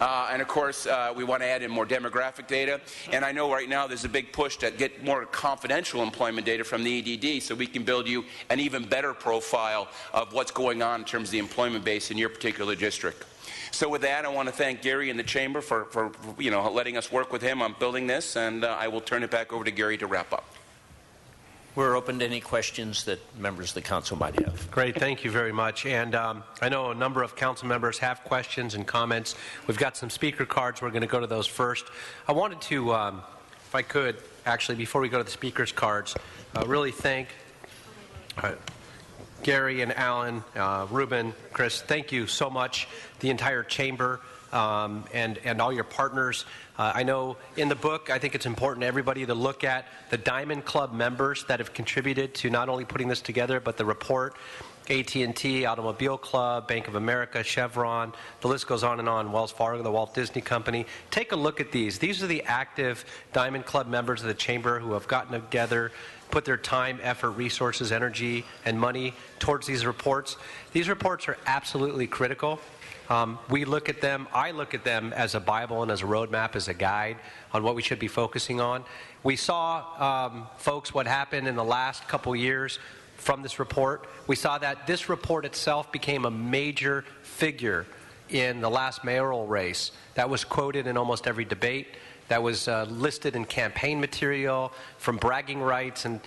And of course, we want to add in more demographic data. And I know right now there's a big push to get more confidential employment data from the EDD so we can build you an even better profile of what's going on in terms of the employment base in your particular district. So with that, I want to thank Gary and the Chamber for letting us work with him on building this, and I will turn it back over to Gary to wrap up. We're open to any questions that members of the council might have. Great, thank you very much. And I know a number of council members have questions and comments. We've got some speaker cards. We're going to go to those first. I wanted to, if I could, actually, before we go to the speakers cards, really thank Gary and Alan, Ruben, Chris. Thank you so much, the entire chamber. And all your partners. I know in the book, I think it's important everybody to look at the Diamond Club members that have contributed to not only putting this together, but the report. AT&T, Automobile Club, Bank of America, Chevron, the list goes on and on, Wells Fargo, the Walt Disney Company. Take a look at these. These are the active Diamond Club members of the Chamber who have gotten together, put their time, effort, resources, energy, and money towards these reports. These reports are absolutely critical. We look at them, I look at them as a Bible and as a roadmap, as a guide on what we should be focusing on. We saw, folks, what happened in the last couple years from this report. We saw that this report itself became a major figure in the last mayoral race. That was quoted in almost every debate. That was listed in campaign material, from bragging rights, and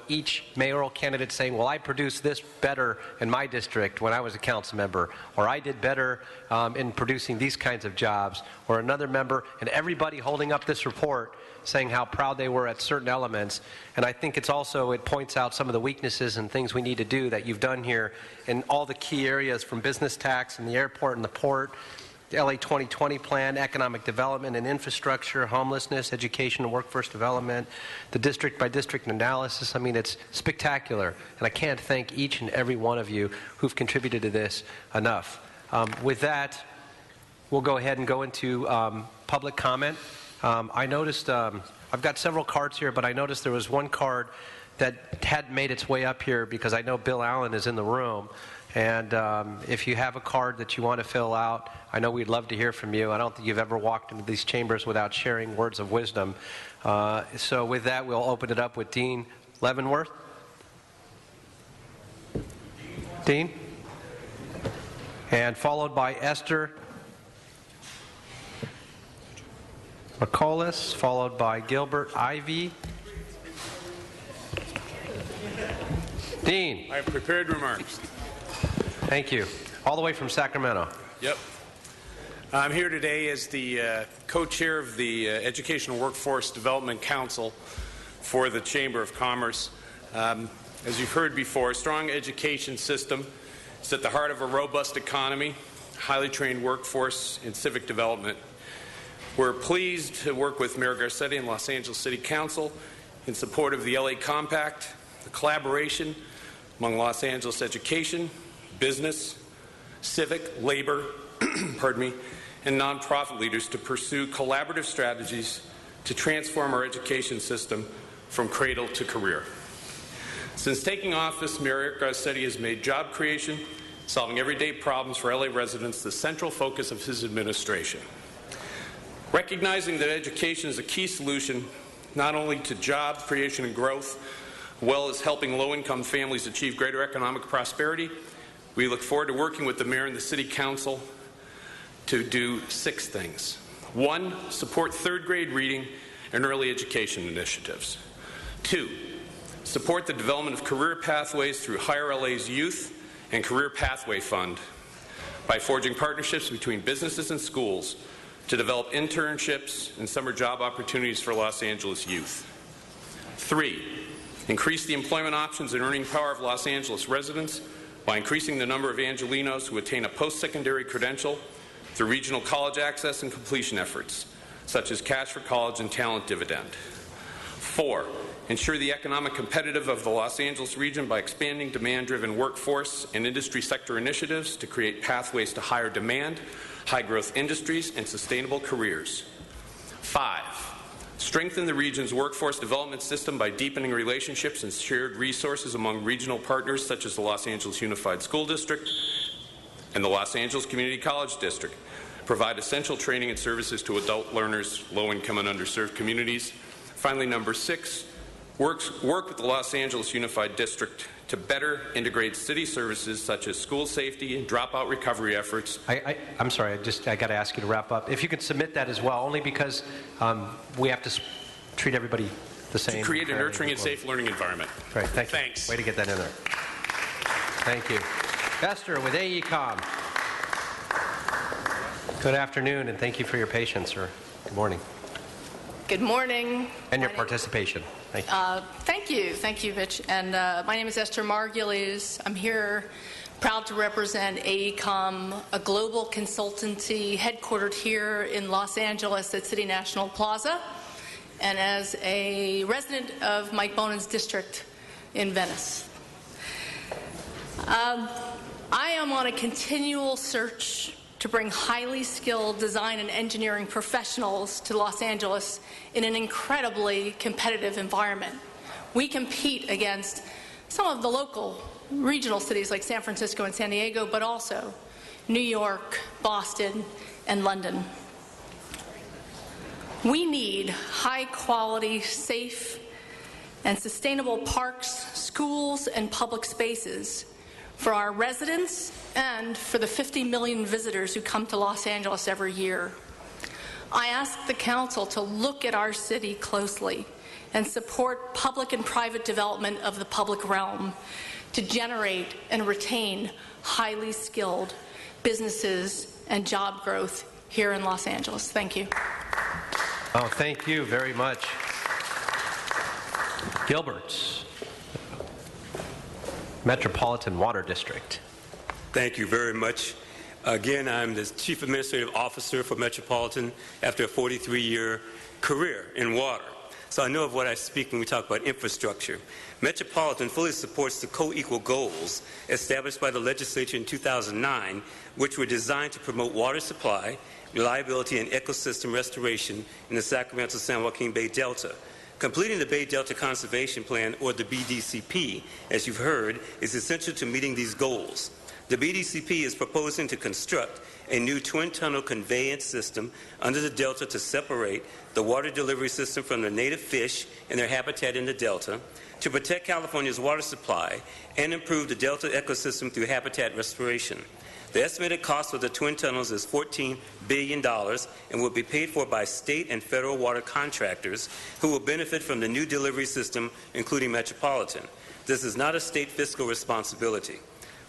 each mayoral candidate saying, well, I produced this better in my district when I was a council member, or I did better in producing these kinds of jobs, or another member, and everybody holding up this report saying how proud they were at certain elements. And I think it points out some of the weaknesses and things we need to do that you've done here in all the key areas, from business tax and the airport and the port, the LA 2020 plan, economic development and infrastructure, homelessness, education and workforce development, the district-by-district analysis. I mean, it's spectacular, and I can't thank each and every one of you who've contributed to this enough. With that, we'll go ahead and go into public comment. I noticed, I've got several cards here, but I noticed there was one card that had made its way up here because I know Bill Allen is in the room. And if you have a card that you want to fill out, I know we'd love to hear from you. I don't think you've ever walked into these chambers without sharing words of wisdom. So with that, we'll open it up with Dean Leavenworth. Dean? And followed by Esther McCollis, followed by Gilbert Ivy. Dean. I have prepared remarks. Thank you. All the way from Sacramento. Yep. I'm here today as the co-chair of the Educational Workforce Development Council for the Chamber of Commerce. As you've heard before, a strong education system is at the heart of a robust economy, highly trained workforce, and civic development. We're pleased to work with Mayor Garcetti and Los Angeles City Council in support of the LA Compact, the collaboration among Los Angeles education, business, civic, labor, pardon me, and nonprofit leaders to pursue collaborative strategies to transform our education system from cradle to career. Since taking office, Mayor Garcetti has made job creation, solving everyday problems for LA residents, the central focus of his administration. Recognizing that education is a key solution not only to job creation and growth, as well as helping low-income families achieve greater economic prosperity, we look forward to working with the Mayor and the City Council to do 6 things. 1, support third-grade reading and early education initiatives. 2, support the development of career pathways through Hire LA's Youth and Career Pathway Fund by forging partnerships between businesses and schools to develop internships and summer job opportunities for Los Angeles youth. 3, increase the employment options and earning power of Los Angeles residents by increasing the number of Angelenos who attain a post-secondary credential through regional college access and completion efforts, such as Cash for College and Talent Dividend. 4, ensure the economic competitiveness of the Los Angeles region by expanding demand-driven workforce and industry sector initiatives to create pathways to higher demand, high-growth industries, and sustainable careers. 5, strengthen the region's workforce development system by deepening relationships and shared resources among regional partners such as the Los Angeles Unified School District and the Los Angeles Community College District. Provide essential training and services to adult learners, low-income and underserved communities. Finally, number 6, work with the Los Angeles Unified District to better integrate city services such as school safety and dropout recovery efforts. I'm sorry, I got to ask you to wrap up. If you could submit that as well, only because we have to treat everybody the same. To create a nurturing and safe learning environment. Great, thank you. Thanks. Way to get that in there. Thank you. Esther with AECOM. Good afternoon, and thank you for your patience, or good morning. Good morning. And your participation. Thank you. Thank you, Mitch. And my name is Esther Margulies. I'm here proud to represent AECOM, a global consultancy headquartered here in Los Angeles at City National Plaza, and as a resident of Mike Bonin's district in Venice. I am on a continual search to bring highly skilled design and engineering professionals to Los Angeles in an incredibly competitive environment. We compete against some of the local regional cities like San Francisco and San Diego, but also New York, Boston, and London. We need high-quality, safe, and sustainable parks, schools, and public spaces for our residents and for the 50 million visitors who come to Los Angeles every year. I ask the Council to look at our city closely and support public and private development of the public realm to generate and retain highly skilled businesses and job growth here in Los Angeles. Thank you. Oh, thank you very much. Gilbert. Metropolitan Water District. Thank you very much. Again, I'm the Chief Administrative Officer for Metropolitan after a 43-year career in water. So I know of what I speak when we talk about infrastructure. Metropolitan fully supports the co-equal goals established by the legislature in 2009, which were designed to promote water supply, reliability, and ecosystem restoration in the Sacramento-San Joaquin Bay Delta. Completing the Bay Delta Conservation Plan, or the BDCP, as you've heard, is essential to meeting these goals. The BDCP is proposing to construct a new twin-tunnel conveyance system under the Delta to separate the water delivery system from the native fish and their habitat in the Delta, to protect California's water supply, and improve the Delta ecosystem through habitat restoration. The estimated cost of the twin tunnels is $14 billion and will be paid for by state and federal water contractors who will benefit from the new delivery system, including Metropolitan. This is not a state fiscal responsibility.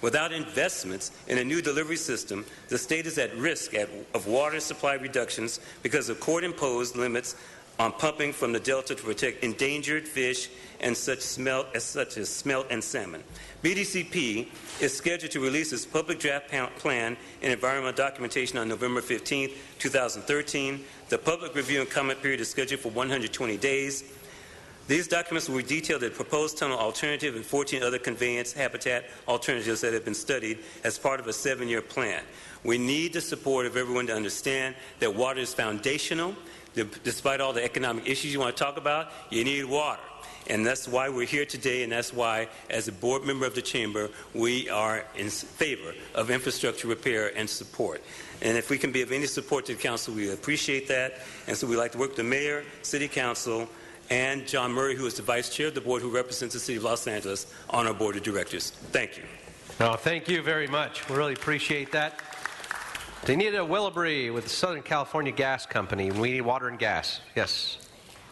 Without investments in a new delivery system, the state is at risk of water supply reductions because of court-imposed limits on pumping from the Delta to protect endangered fish and such as smelt and salmon. BDCP is scheduled to release its public draft plan and environmental documentation on November 15, 2013. The public review and comment period is scheduled for 120 days. These documents will detail the proposed tunnel alternative and 14 other conveyance habitat alternatives that have been studied as part of a 7-year plan. We need the support of everyone to understand that water is foundational. Despite all the economic issues you want to talk about, you need water. And that's why we're here today, and that's why, as a board member of the Chamber, we are in favor of infrastructure repair and support. And if we can be of any support to the Council, we appreciate that. And so we'd like to work with the Mayor, City Council, and John Murray, who is the Vice Chair of the Board, who represents the City of Los Angeles on our Board of Directors. Thank you. No, thank you very much. We really appreciate that. Danita Willoughby with the Southern California Gas Company. We need water and gas. Yes.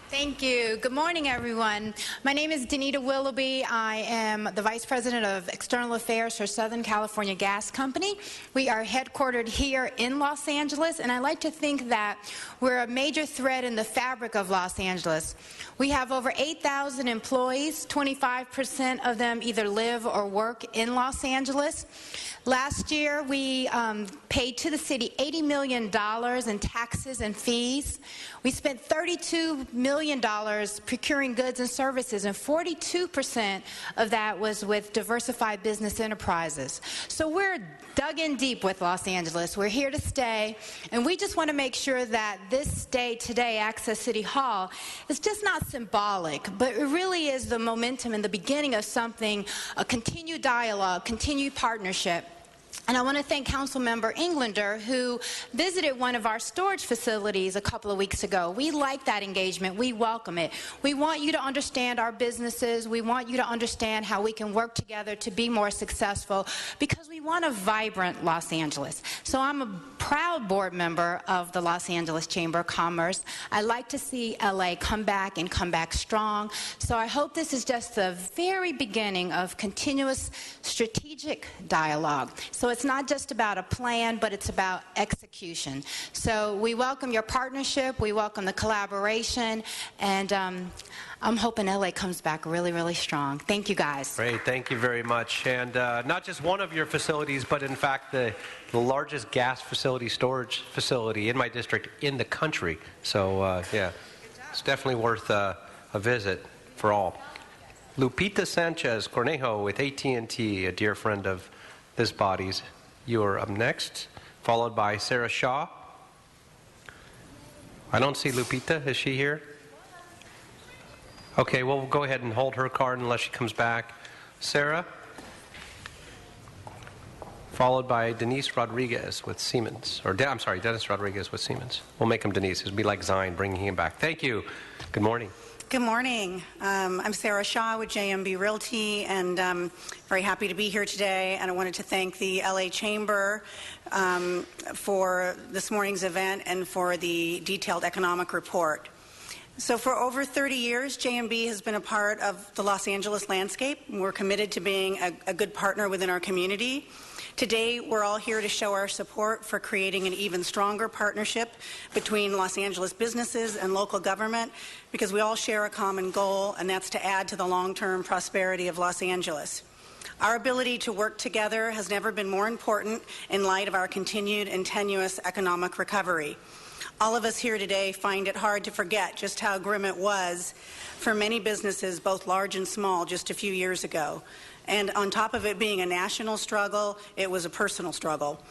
Thank you. Good morning, everyone. My name is Danita Willoughby. I am the Vice President of External Affairs for Southern California Gas Company. We are headquartered here in Los Angeles, and I like to think that we're a major thread in the fabric of Los Angeles. We have over 8,000 employees. 25% of them either live or work in Los Angeles. Last year, we paid to the city $80 million in taxes and fees. We spent $32 million million procuring goods and services, and 42% of that was with diversified business enterprises. So we're dug in deep with Los Angeles. We're here to stay, and we just want to make sure that this day today, Access City Hall, is just not symbolic, but it really is the momentum and the beginning of something, a continued dialogue, continued partnership. And I want to thank Councilmember Englander, who visited one of our storage facilities a couple of weeks ago. We like that engagement. We welcome it. We want you to understand our businesses. We want you to understand how we can work together to be more successful, because we want a vibrant Los Angeles. So I'm a proud board member of the Los Angeles Chamber of Commerce. I like to see LA come back and come back strong. So I hope this is just the very beginning of continuous strategic dialogue. So it's not just about a plan, but it's about execution. So we welcome your partnership, we welcome the collaboration, and I'm hoping LA comes back really, really strong. Thank you, guys. Great, thank you very much. And not just one of your facilities, but in fact the largest gas facility, storage facility in my district in the country. So yeah, it's definitely worth a visit for all. Lupita Sanchez Cornejo with AT&T, a dear friend of this body's. You are up next, followed by Sarah Shaw. I don't see Lupita. Is she here? Okay, we'll go ahead and hold her card unless she comes back. Sarah, followed by Denise Rodriguez with Siemens. I'm sorry, Dennis Rodriguez with Siemens. We'll make him Denise. It'll be like Zion, bringing him back. Thank you. Good morning. Good morning. I'm Sarah Shaw with JMB Realty, and I'm very happy to be here today. And I wanted to thank the LA Chamber for this morning's event and for the detailed economic report. So for over 30 years, JMB has been a part of the Los Angeles landscape. We're committed to being a good partner within our community. Today, we're all here to show our support for creating an even stronger partnership between Los Angeles businesses and local government, because we all share a common goal, and that's to add to the long-term prosperity of Los Angeles. Our ability to work together has never been more important in light of our continued and tenuous economic recovery. All of us here today find it hard to forget just how grim it was for many businesses, both large and small, just a few years ago. And on top of it being a national struggle, it was a personal struggle.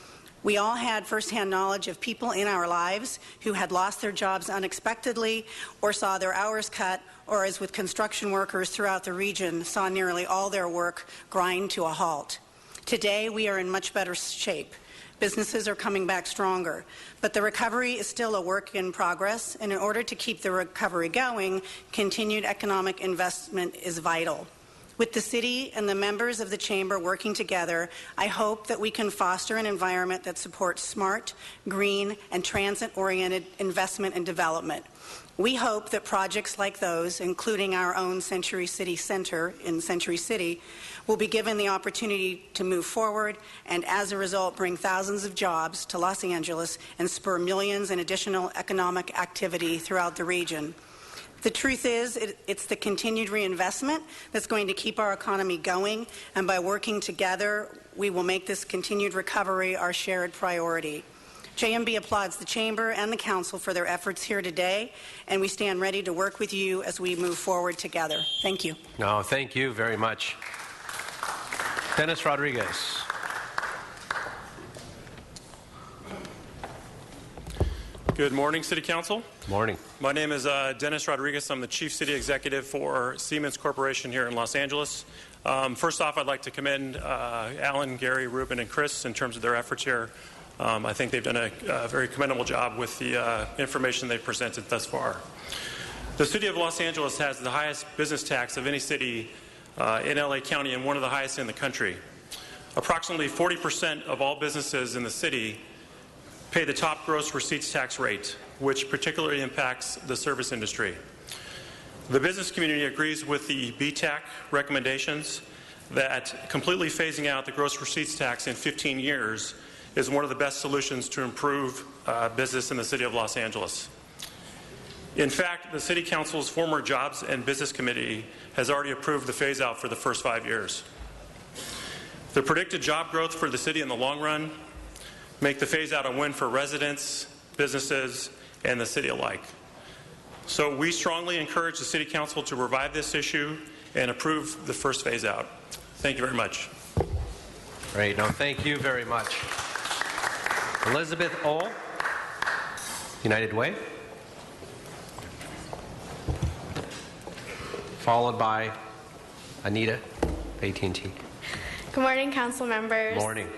We all had firsthand knowledge of people in our lives who had lost their jobs unexpectedly or saw their hours cut, or as with construction workers throughout the region, saw nearly all their work grind to a halt. Today, we are in much better shape. Businesses are coming back stronger, but the recovery is still a work in progress, and in order to keep the recovery going, continued economic investment is vital. With the city and the members of the Chamber working together, I hope that we can foster an environment that supports smart, green, and transit-oriented investment and development. We hope that projects like those, including our own Century City Center in Century City, will be given the opportunity to move forward and, as a result, bring thousands of jobs to Los Angeles and spur millions in additional economic activity throughout the region. The truth is, it's the continued reinvestment that's going to keep our economy going, and by working together, we will make this continued recovery our shared priority. JMB applauds the Chamber and the Council for their efforts here today, and we stand ready to work with you as we move forward together. Thank you. No, thank you very much. Dennis Rodriguez. Good morning, City Council. Morning. My name is Dennis Rodriguez. I'm the Chief City Executive for Siemens Corporation here in Los Angeles. First off, I'd like to commend Alan, Gary, Ruben, and Chris in terms of their efforts here. I think they've done a very commendable job with the information they've presented thus far. The City of Los Angeles has the highest business tax of any city in LA County and one of the highest in the country. Approximately 40% of all businesses in the city pay the top gross receipts tax rate, which particularly impacts the service industry. The business community agrees with the BTAC recommendations that completely phasing out the gross receipts tax in 15 years is one of the best solutions to improve business in the City of Los Angeles. In fact, the City Council's former Jobs and Business Committee has already approved the phase-out for the first 5 years. The predicted job growth for the city in the long run make the phase-out a win for residents, businesses, and the city alike. So we strongly encourage the City Council to revive this issue and approve the first phase out. Thank you very much. Great. No, thank you very much. Elizabeth Ohl, United Way. Followed by Anita, AT&T. Good morning, council members. Morning.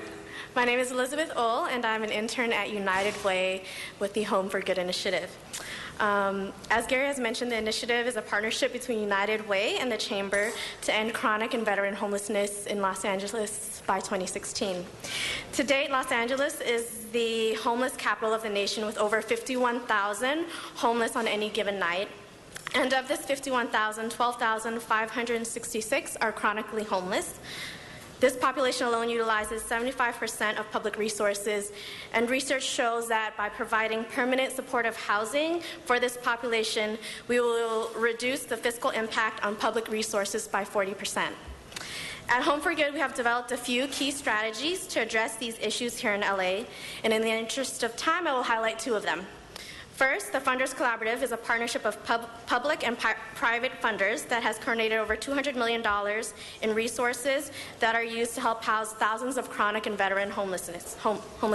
My name is Elizabeth Ohl, and I'm an intern at United Way with the Home for Good initiative. As Gary has mentioned, the initiative is a partnership between United Way and the Chamber to end chronic and veteran homelessness in Los Angeles by 2016. To date, Los Angeles is the homeless capital of the nation with over 51,000 homeless on any given night. And of this 51,000, 12,566 are chronically homeless. This population alone utilizes 75% of public resources, and research shows that by providing permanent supportive housing for this population, we will reduce the fiscal impact on public resources by 40%. At Home for Good, we have developed a few key strategies to address these issues here in LA, and in the interest of time, I will highlight two of them. First, the Funders Collaborative is a partnership of public and private funders that has coordinated over $200 million in resources that are used to help house thousands of chronic and veteran homeless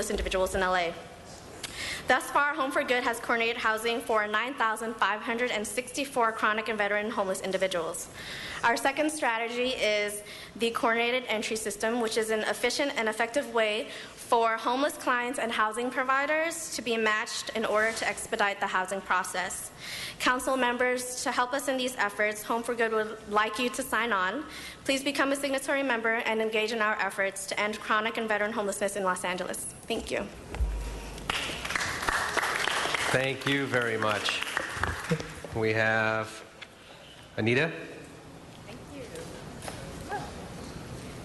individuals in LA. Thus far, Home for Good has coordinated housing for 9,564 chronic and veteran homeless individuals. Our second strategy is the Coordinated Entry System, which is an efficient and effective way for homeless clients and housing providers to be matched in order to expedite the housing process. Council members, to help us in these efforts, Home for Good would like you to sign on. Please become a signatory member and engage in our efforts to end chronic and veteran homelessness in Los Angeles. Thank you. Thank you very much. We have Anita.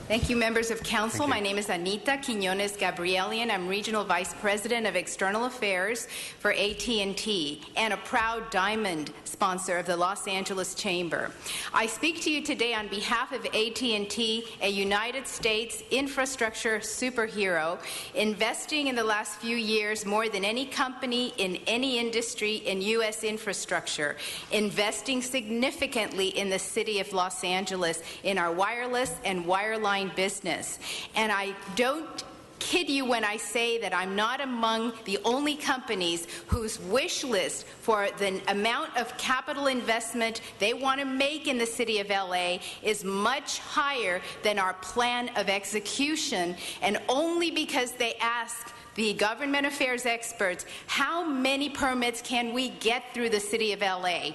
Thank you, members of council. My name is Anita Quiñones Gabrielian. I'm Regional Vice President of External Affairs for AT&T and a proud Diamond sponsor of the Los Angeles Chamber. I speak to you today on behalf of AT&T, a United States infrastructure superhero, investing in the last few years more than any company in any industry in U.S. infrastructure, investing significantly in the city of Los Angeles in our wireless and wireline business. And I don't kid you when I say that I'm not among the only companies whose wish list for the amount of capital investment they want to make in the city of LA is much higher than our plan of execution, and only because they ask the government affairs experts, how many permits can we get through the city of LA?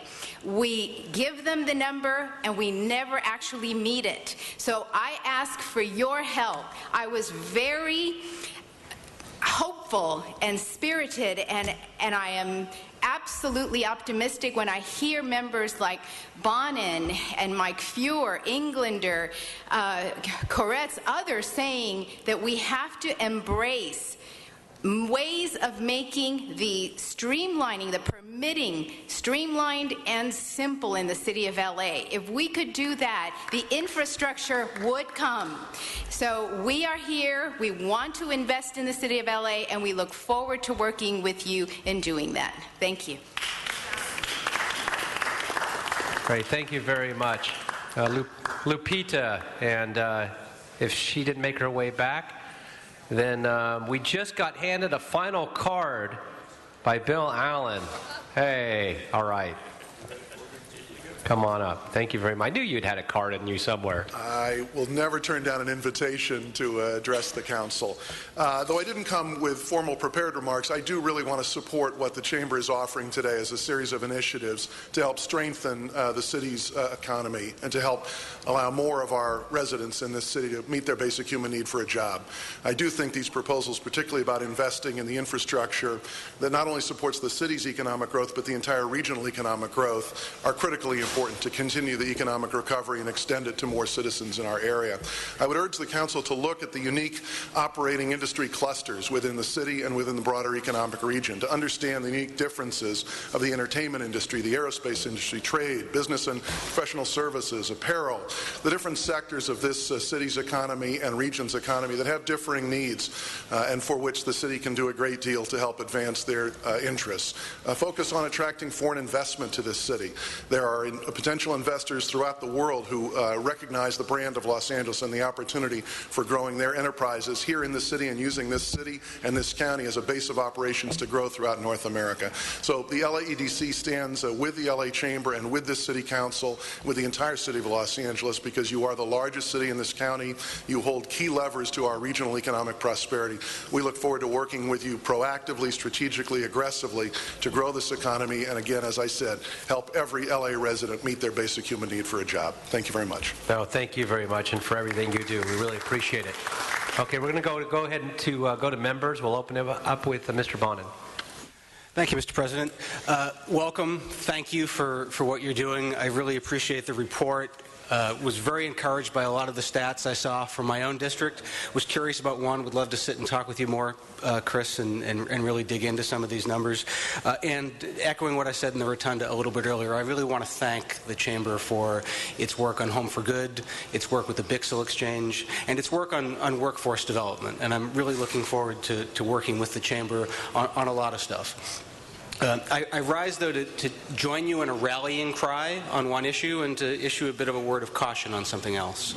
We give them the number and we never actually meet it. So I ask for your help. I was very hopeful and spirited, and I am absolutely optimistic when I hear members like Bonin and Mike Feuer, Englander, Koretz, others saying that we have to embrace ways of making the streamlining, the permitting, streamlined and simple in the city of LA. If we could do that, the infrastructure would come. So we are here, we want to invest in the city of LA, and we look forward to working with you in doing that. Thank you. Great, thank you very much. Lupita, and if she didn't make her way back, then we just got handed a final card by Bill Allen. Hey, all right. Come on up. Thank you very much. I knew you'd had a card in you somewhere. I will never turn down an invitation to address the council. Though I didn't come with formal prepared remarks, I do really want to support what the Chamber is offering today as a series of initiatives to help strengthen the city's economy and to help allow more of our residents in this city to meet their basic human need for a job. I do think these proposals, particularly about investing in the infrastructure that not only supports the city's economic growth but the entire regional economic growth, are critically important important to continue the economic recovery and extend it to more citizens in our area. I would urge the Council to look at the unique operating industry clusters within the city and within the broader economic region to understand the unique differences of the entertainment industry, the aerospace industry, trade, business and professional services, apparel, the different sectors of this city's economy and region's economy that have differing needs and for which the city can do a great deal to help advance their interests. Focus on attracting foreign investment to this city. There are potential investors throughout the world who recognize the brand of Los Angeles and the opportunity for growing their enterprises here in the city and using this city and this county as a base of operations to grow throughout North America. So the LAEDC stands with the LA Chamber and with this City Council, with the entire city of Los Angeles, because you are the largest city in this county. You hold key levers to our regional economic prosperity. We look forward to working with you proactively, strategically, aggressively to grow this economy and, again, as I said, help every LA resident meet their basic human need for a job. Thank you very much. No, thank you very much, and for everything you do. We really appreciate it. Okay, we're going to go ahead and go to members. We'll open it up with Mr. Bonin. Thank you, Mr. President. Welcome. Thank you for what you're doing. I really appreciate the report. Was very encouraged by a lot of the stats I saw from my own district. Was curious about one. Would love to sit and talk with you more, Chris, and really dig into some of these numbers. And echoing what I said in the rotunda a little bit earlier, I really want to thank the Chamber for its work on Home for Good, its work with the Bixel Exchange, and its work on workforce development. And I'm really looking forward to working with the Chamber on a lot of stuff. I rise, though, to join you in a rallying cry on one issue and to issue a bit of a word of caution on something else.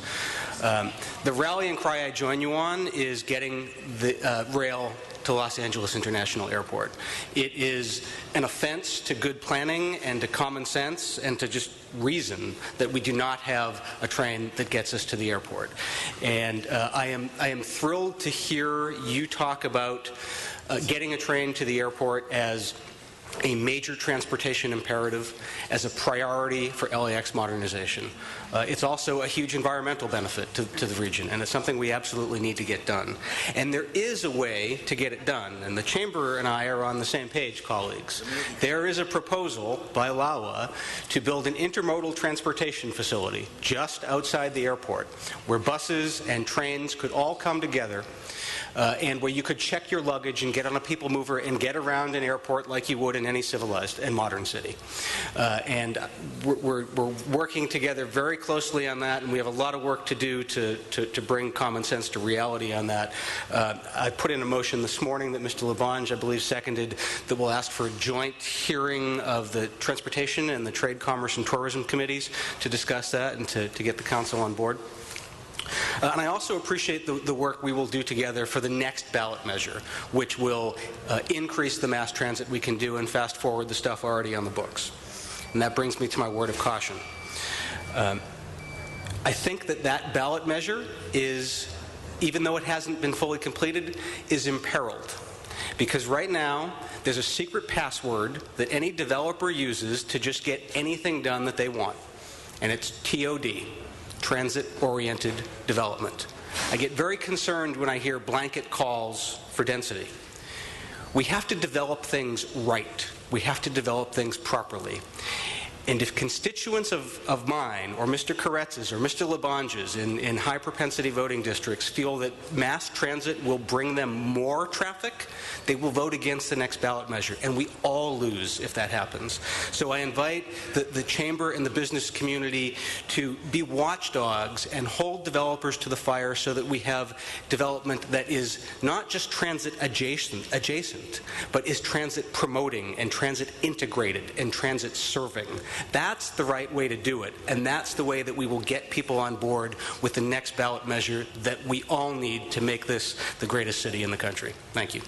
The rallying cry I join you on is getting the rail to Los Angeles International Airport. It is an offense to good planning and to common sense and to just reason that we do not have a train that gets us to the airport. And I am thrilled to hear you talk about getting a train to the airport as a major transportation imperative, as a priority for LAX modernization. It's also a huge environmental benefit to the region, and it's something we absolutely need to get done. And there is a way to get it done, and the Chamber and I are on the same page, colleagues. There is a proposal by LAWA to build an intermodal transportation facility just outside the airport, where buses and trains could all come together, and where you could check your luggage and get on a people mover and get around an airport like you would in any civilized and modern city. And we're working together very closely on that, and we have a lot of work to do to bring common sense to reality on that. I put in a motion this morning that Mr. Labange, I believe, seconded, that will ask for a joint hearing of the Transportation and the Trade, Commerce, and Tourism Committees to discuss that and to get the Council on board. And I also appreciate the work we will do together for the next ballot measure, which will increase the mass transit we can do and fast forward the stuff already on the books. And that brings me to my word of caution. I think that ballot measure is, even though it hasn't been fully completed, is imperiled. Because right now, there's a secret password that any developer uses to just get anything done that they want. And it's TOD. Transit-oriented development. I get very concerned when I hear blanket calls for density. We have to develop things right. We have to develop things properly. And if constituents of mine, or Mr. Koretz's, or Mr. Labange's in high-propensity voting districts feel that mass transit will bring them more traffic, they will vote against the next ballot measure, and we all lose if that happens. So I invite the Chamber and the business community to be watchdogs and hold developers to the fire so that we have development that is not just transit adjacent, but is transit promoting and transit integrated and transit serving. That's the right way to do it, and that's the way that we will get people on board with the next ballot measure that we all need to make this the greatest city in the country. Thank you.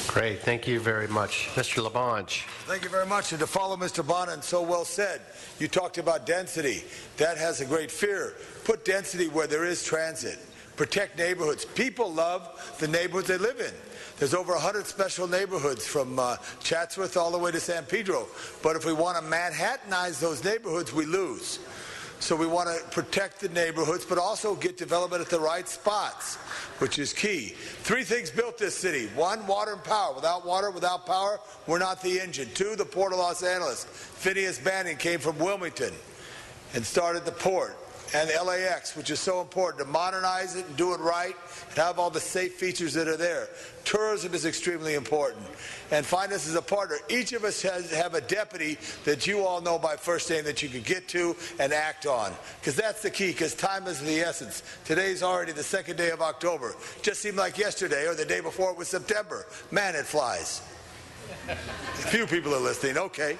Great. Thank you very much. Mr. Labange. Thank you very much. And to follow Mr. Bonin, so well said, you talked about density. That has a great fear. Put density where there is transit. Protect neighborhoods. People love the neighborhoods they live in. There's over 100 special neighborhoods from Chatsworth all the way to San Pedro. But if we want to Manhattanize those neighborhoods, we lose. So we want to protect the neighborhoods, but also get development at the right spots, which is key. 3 things built this city. 1, water and power. Without water, without power, we're not the engine. 2, the Port of Los Angeles. Phineas Banning came from Wilmington. and started the port and the LAX, which is so important, to modernize it and do it right and have all the safe features that are there. Tourism is extremely important. And find us as a partner. Each of us have a deputy that you all know by first name that you can get to and act on. Because that's the key, because time is the essence. Today's already the 2nd day of October. Just seemed like yesterday or the day before it was September. Man, it flies. A few people are listening, okay.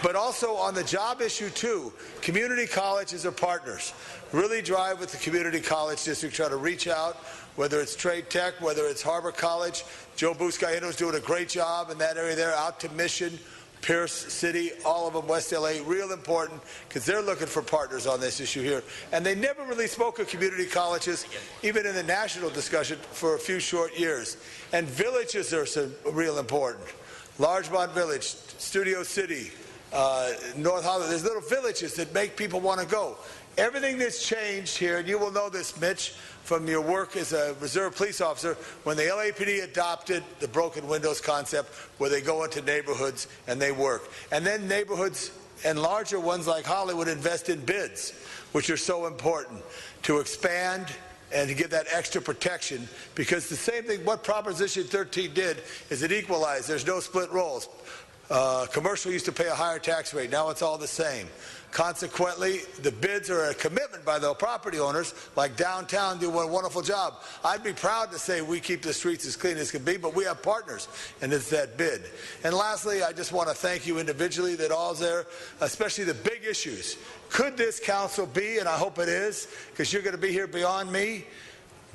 But also on the job issue too, community colleges are partners. Really drive with the community college district, try to reach out, whether it's Trade Tech, whether it's Harbor College. Joe Buscaino's doing a great job in that area there, out to Mission, Pierce City, all of them, West LA, real important, because they're looking for partners on this issue here. And they never really spoke of community colleges, even in the national discussion, for a few short years. And villages are so real important. Largemont Village, Studio City, North Hollywood. There's little villages that make people want to go. Everything that's changed here, and you will know this, Mitch, from your work as a reserve police officer, when the LAPD adopted the broken windows concept, where they go into neighborhoods and they work. And then neighborhoods and larger ones like Hollywood invest in bids, which are so important to expand and to give that extra protection, because the same thing, what Proposition 13 did is it equalized. There's no split rolls. Commercial used to pay a higher tax rate. Now it's all the same. Consequently, the bids are a commitment by the property owners, like downtown do a wonderful job. I'd be proud to say we keep the streets as clean as can be, but we have partners, and it's that bid. And lastly, I just want to thank you individually that all's there, especially the big issues. Could this council be, and I hope it is, because you're going to be here beyond me,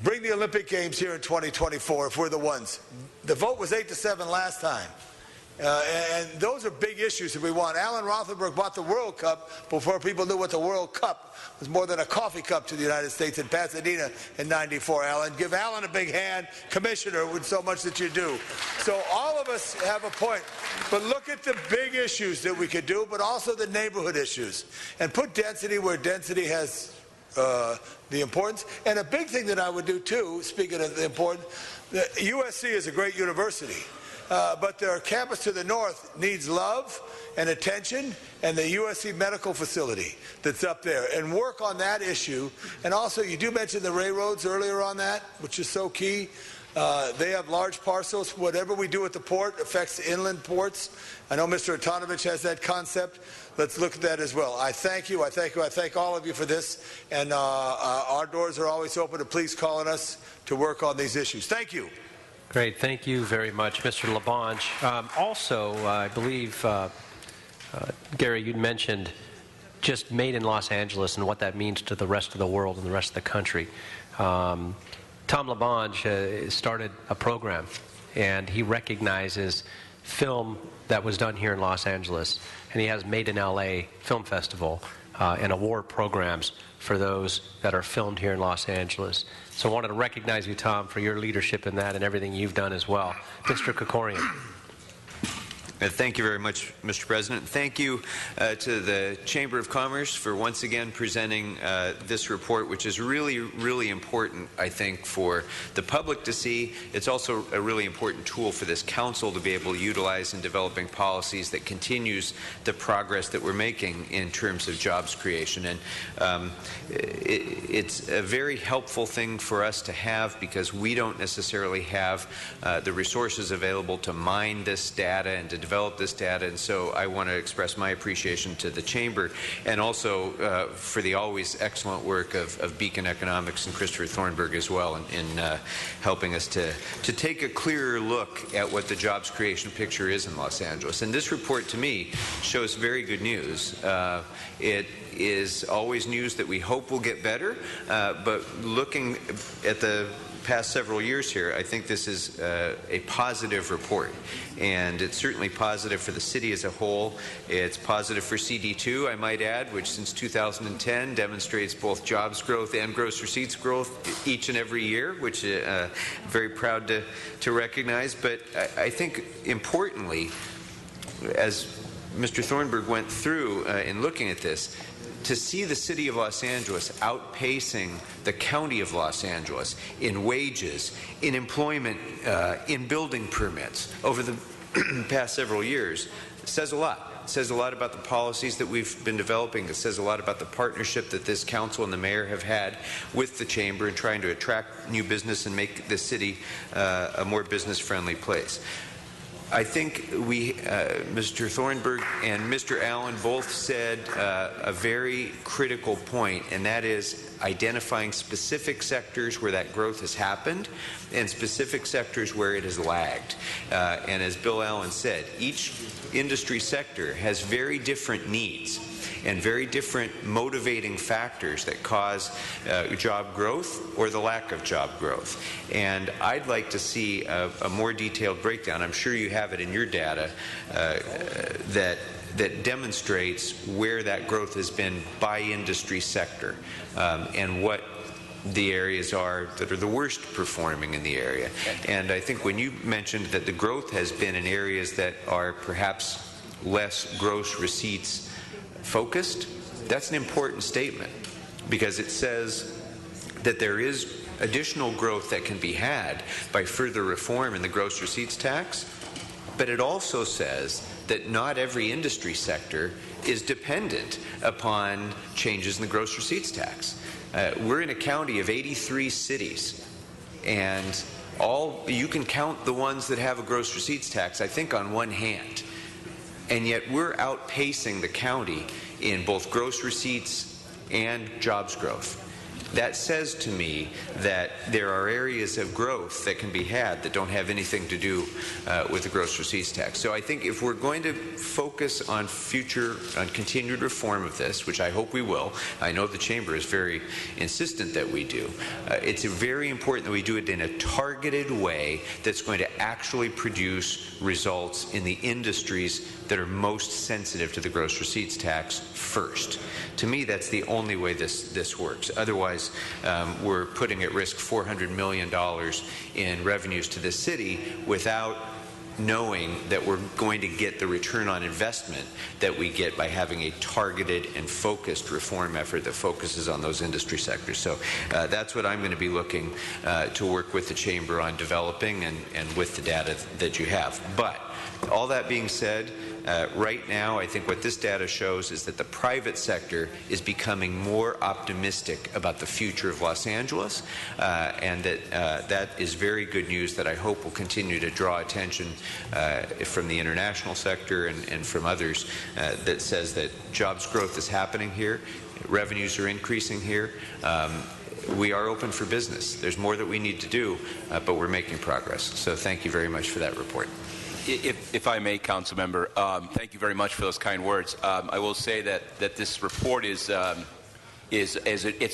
bring the Olympic Games here in 2024 if we're the ones. The vote was 8-7 last time. And those are big issues that we want. Alan Rothenberg bought the World Cup before people knew what the World Cup was, more than a coffee cup to the United States in Pasadena in '94, Alan. Give Alan a big hand, Commissioner, with so much that you do. So all of us have a point. But look at the big issues that we could do, but also the neighborhood issues. And put density where density has the importance. And a big thing that I would do, too, speaking of the importance, the USC is a great university. But their campus to the north needs love and attention, and the USC medical facility that's up there, and work on that issue. And also, you do mention the railroads earlier on that, which is so key. They have large parcels. Whatever we do at the port affects the inland ports. I know Mr. Antonovich has that concept. Let's look at that as well. I thank you. I thank all of you for this. And our doors are always open to please call on us to work on these issues. Thank you. Great. Thank you very much, Mr. LaBonge. Also, I believe, Gary, you mentioned just made in Los Angeles and what that means to the rest of the world and the rest of the country. Tom LaBonge started a program, and he recognizes film that was done here in Los Angeles, and he has Made in LA Film Festival and award programs for those that are filmed here in Los Angeles. So I wanted to recognize you, Tom, for your leadership in that and everything you've done as well. Mr. Krikorian. Thank you very much, Mr. President. Thank you to the Chamber of Commerce for once again presenting this report, which is really, really important, I think, for the public to see. It's also a really important tool for this council to be able to utilize in developing policies that continues the progress that we're making in terms of jobs creation. And it's a very helpful thing for us to have, because we don't necessarily have the resources available to mine this data and to develop this data, and so I want to express my appreciation to the Chamber, and also for the always excellent work of Beacon Economics and Christopher Thornburg as well in helping us to take a clearer look at what the jobs creation picture is in Los Angeles. And this report, to me, shows very good news. It is always news that we hope will get better, but looking at the past several years here, I think this is a positive report, and it's certainly positive for the city as a whole. It's positive for CD2, I might add, which since 2010 demonstrates both jobs growth and gross receipts growth each and every year, which very proud to recognize. But I think importantly, as Mr. Thornburg went through in looking at this, to see the city of Los Angeles outpacing the county of Los Angeles in wages, in employment, in building permits over the past several years says a lot. It says a lot about the policies that we've been developing. It says a lot about the partnership that this council and the mayor have had with the chamber in trying to attract new business and make the city a more business-friendly place. I think Mr. Thornburg and Mr. Allen both said a very critical point, and that is identifying specific sectors where that growth has happened and specific sectors where it has lagged. And as Bill Allen said, each industry sector has very different needs and very different motivating factors that cause job growth or the lack of job growth. And I'd like to see a more detailed breakdown. I'm sure you have it in your data that demonstrates where that growth has been by industry sector and what the areas are that are the worst performing in the area. And I think when you mentioned that the growth has been in areas that are perhaps less gross receipts focused, that's an important statement, because it says that there is additional growth that can be had by further reform in the gross receipts tax, but it also says that not every industry sector is dependent upon changes in the gross receipts tax. We're in a county of 83 cities, and you can count the ones that have a gross receipts tax, I think, on one hand. And yet we're outpacing the county in both gross receipts and jobs growth. That says to me that there are areas of growth that can be had that don't have anything to do with the gross receipts tax. So I think if we're going to focus on continued reform of this, which I hope we will, I know the Chamber is very insistent that we do, it's very important that we do it in a targeted way that's going to actually produce results in the industries that are most sensitive to the gross receipts tax first. To me, that's the only way this works. Otherwise, we're putting at risk $400 million in revenues to the city without knowing that we're going to get the return on investment that we get by having a targeted and focused reform effort that focuses on those industry sectors. So that's what I'm going to be looking to work with the Chamber on developing and with the data that you have. But all that being said, right now, I think what this data shows is that the private sector is becoming more optimistic about the future of Los Angeles, and that is very good news that I hope will continue to draw attention from the international sector and from others that says that jobs growth is happening here, revenues are increasing here. We are open for business. There's more that we need to do, but we're making progress. So thank you very much for that report. If I may, Council Member, thank you very much for those kind words. I will say that this report is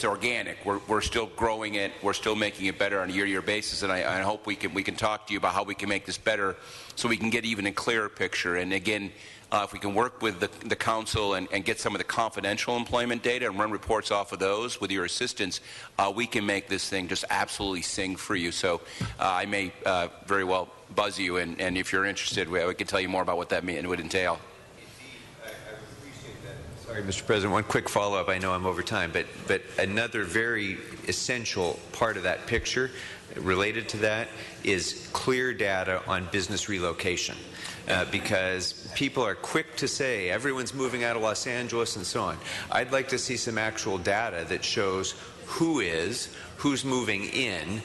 organic. We're still growing it. We're still making it better on a year-to-year basis, and I hope we can talk to you about how we can make this better, so we can get even a clearer picture. And again, if we can work with the council and get some of the confidential employment data and run reports off of those with your assistance, we can make this thing just absolutely sing for you. So I may very well buzz you, and if you're interested, we can tell you more about what that would entail. Sorry, Mr. President, one quick follow-up. I know I'm over time, but another very essential part of that picture related to that is clear data on business relocation. Because people are quick to say everyone's moving out of Los Angeles and so on. I'd like to see some actual data that shows who's moving in,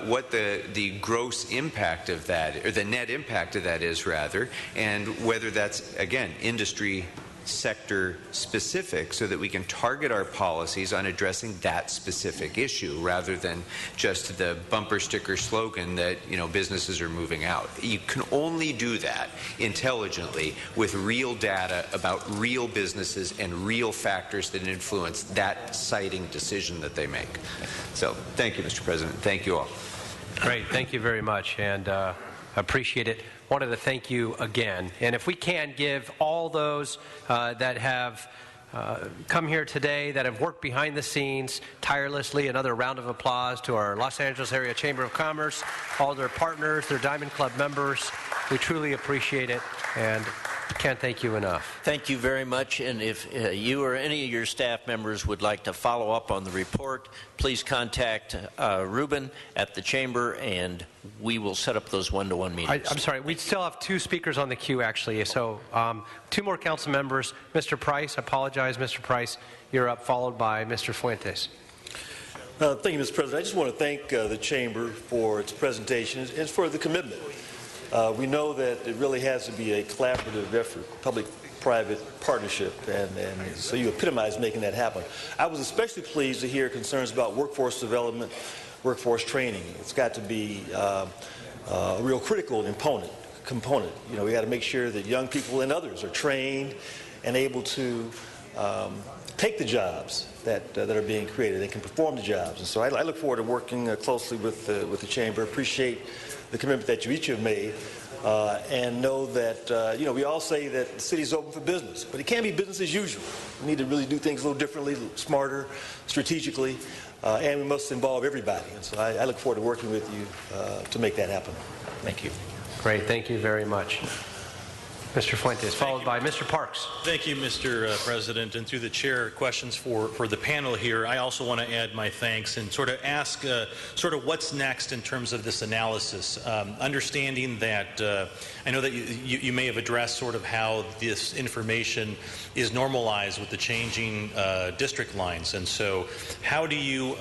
what the gross impact of that, or the net impact of that is rather, and whether that's, again, industry sector specific, so that we can target our policies on addressing that specific issue rather than just the bumper sticker slogan that, you know, businesses are moving out. You can only do that intelligently with real data about real businesses and real factors that influence that siting decision that they make. So thank you, Mr. President. Thank you all. Great. Thank you very much, and appreciate it. Wanted to thank you again. And if we can give all those that have come here today, that have worked behind the scenes tirelessly, another round of applause to our Los Angeles Area Chamber of Commerce, all their partners, their Diamond Club members. We truly appreciate it. And Can't thank you enough. Thank you very much. And if you or any of your staff members would like to follow up on the report, please contact Ruben at the Chamber, and we will set up those one-to-one meetings. I'm sorry, we still have 2 speakers on the queue, actually. So 2 more council members. Mr. Price, I apologize, Mr. Price, you're up, followed by Mr. Fuentes. Thank you, Mr. President. I just want to thank the Chamber for its presentation and for the commitment. We know that it really has to be a collaborative effort, public-private partnership, and so you epitomize making that happen. I was especially pleased to hear concerns about workforce development, workforce training. It's got to be a real critical component. You know, we got to make sure that young people and others are trained and able to take the jobs that are being created. They can perform the jobs. And so I look forward to working closely with the Chamber. Appreciate the commitment that you each have made, and know that, you know, we all say that the city's open for business, but it can't be business as usual. We need to really do things a little differently, a little smarter, strategically, and we must involve everybody. And so I look forward to working with you to make that happen. Thank you. Great, thank you very much. Mr. Fuentes, followed by Mr. Parks. Thank you, Mr. President. And through the chair, questions for the panel here. I also want to add my thanks and sort of ask sort of what's next in terms of this analysis. Understanding that I know that you may have addressed sort of how this information is normalized with the changing district lines. And so how do you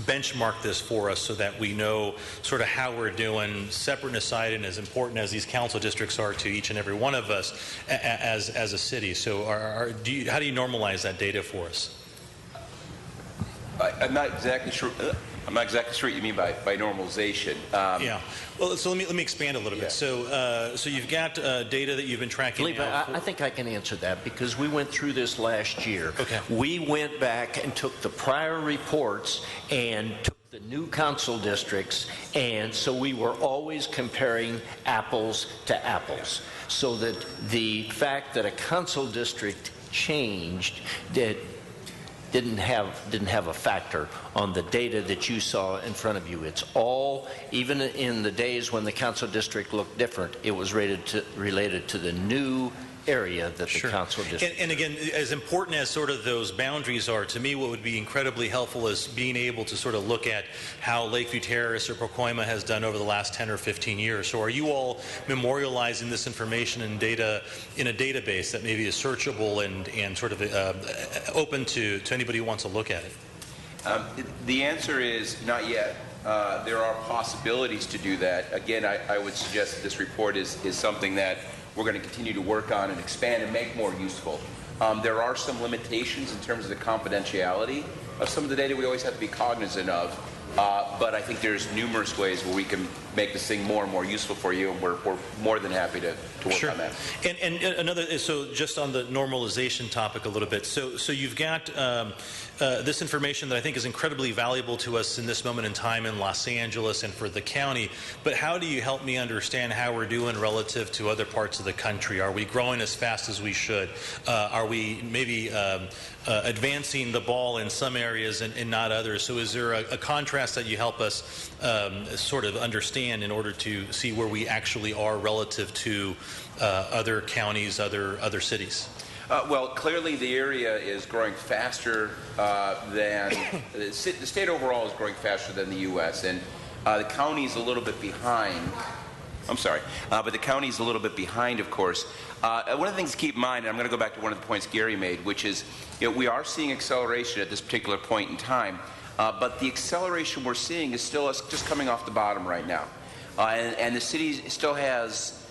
benchmark this for us so that we know sort of how we're doing, separate and aside, and as important as these council districts are to each and every one of us as a city. So how do you normalize that data for us? I'm not exactly sure. I'm not exactly sure what you mean by normalization. Yeah. Well, so let me expand a little bit. So you've got data that you've been tracking. Felipe, I think I can answer that because we went through this last year. Okay. We went back and took the prior reports and took the new council districts, and so we were always comparing apples to apples. So that the fact that a council district changed didn't have a factor on the data that you saw in front of you. It's all, even in the days when the council district looked different, it was related to the new area that the council district. And again, as important as sort of those boundaries are, to me what would be incredibly helpful is being able to sort of look at how Lakeview Terrace or Pacoima has done over the last 10 or 15 years. So are you all memorializing this information and data in a database that maybe is searchable and sort of open to anybody who wants to look at it? The answer is not yet. There are possibilities to do that. Again, I would suggest that this report is something that we're going to continue to work on and expand and make more useful. There are some limitations in terms of the confidentiality of some of the data we always have to be cognizant of, but I think there's numerous ways where we can make this thing more and more useful for you, and we're more than happy to work on that. And another, so just on the normalization topic a little bit, so you've got this information that I think is incredibly valuable to us in this moment in time in Los Angeles and for the county, but how do you help me understand how we're doing relative to other parts of the country? Are we growing as fast as we should? Are we maybe advancing the ball in some areas and not others? So is there a contrast that you help us sort of understand in order to see where we actually are relative to other counties, other cities? Well, clearly the area is growing faster than the state overall is growing faster than the U.S. and the county is a little bit behind. I'm sorry, but the county is a little bit behind, of course. One of the things to keep in mind, and I'm going to go back to one of the points Gary made, which is, you know, we are seeing acceleration at this particular point in time, but the acceleration we're seeing is still us just coming off the bottom right now, and the city still has.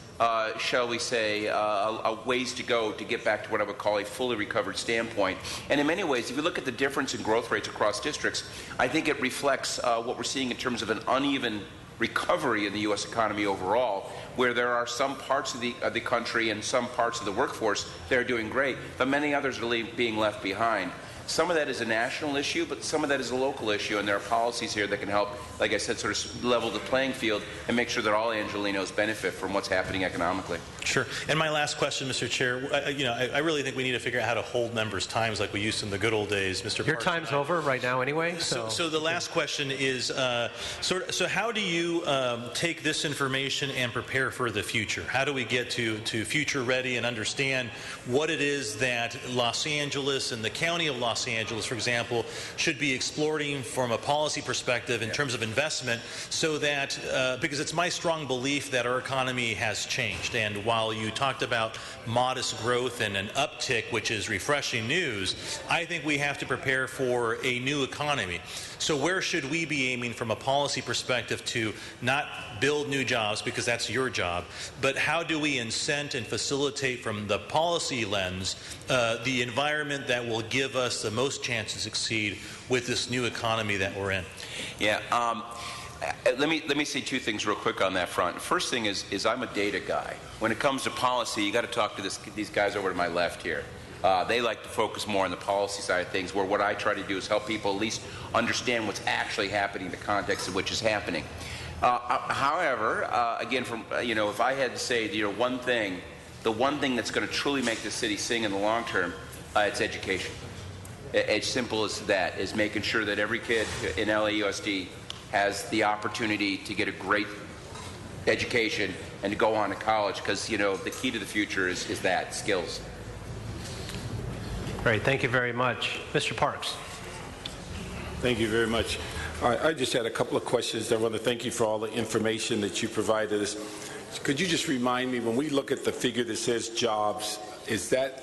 Shall we say, a ways to go to get back to what I would call a fully recovered standpoint. And in many ways, if you look at the difference in growth rates across districts, I think it reflects what we're seeing in terms of an uneven recovery in the U.S. economy overall, where there are some parts of the country and some parts of the workforce that are doing great, but many others are being left behind. Some of that is a national issue, but some of that is a local issue, and there are policies here that can help, like I said, sort of level the playing field and make sure that all Angelenos benefit from what's happening economically. Sure. And my last question, Mr. Chair, I really think we need to figure out how to hold members' times like we used in the good old days. Mr. Your Parks, time's over right now anyway. So the last question is, so how do you take this information and prepare for the future? How do we get to future ready and understand what it is that Los Angeles and the County of Los Angeles, for example, should be exploring from a policy perspective in terms of investment, so that, because it's my strong belief that our economy has changed, and while you talked about modest growth and an uptick, which is refreshing news, I think we have to prepare for a new economy. So where should we be aiming from a policy perspective to not build new jobs, because that's your job, but how do we incent and facilitate from the policy lens the environment that will give us the most chance to succeed with this new economy that we're in? Yeah. Let me say two things real quick on that front. First thing is I'm a data guy. When it comes to policy, you got to talk to these guys over to my left here. They like to focus more on the policy side of things, where what I try to do is help people at least understand what's actually happening, the context of which is happening. However, again, if I had to say, one thing, the one thing that's going to truly make this city sing in the long term, it's education. As simple as that, is making sure that every kid in LAUSD has the opportunity to get a great education and to go on to college, because the key to the future is that, skills. Great, thank you very much. Mr. Parks. Thank you very much. I just had a couple of questions. I want to thank you for all the information that you provided us. Could you just remind me, when we look at the figure that says jobs, is that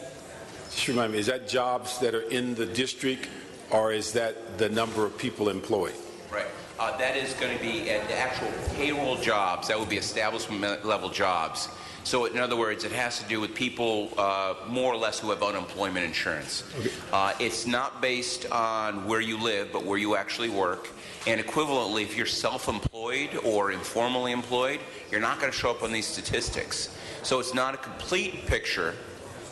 jobs that are in the district, or is that the number of people employed? Right. That is going to be the actual payroll jobs. That would be establishment level jobs. So in other words, it has to do with people more or less who have unemployment insurance. Okay. It's not based on where you live, but where you actually work. And equivalently, if you're self-employed or informally employed, you're not going to show up on these statistics. So it's not a complete picture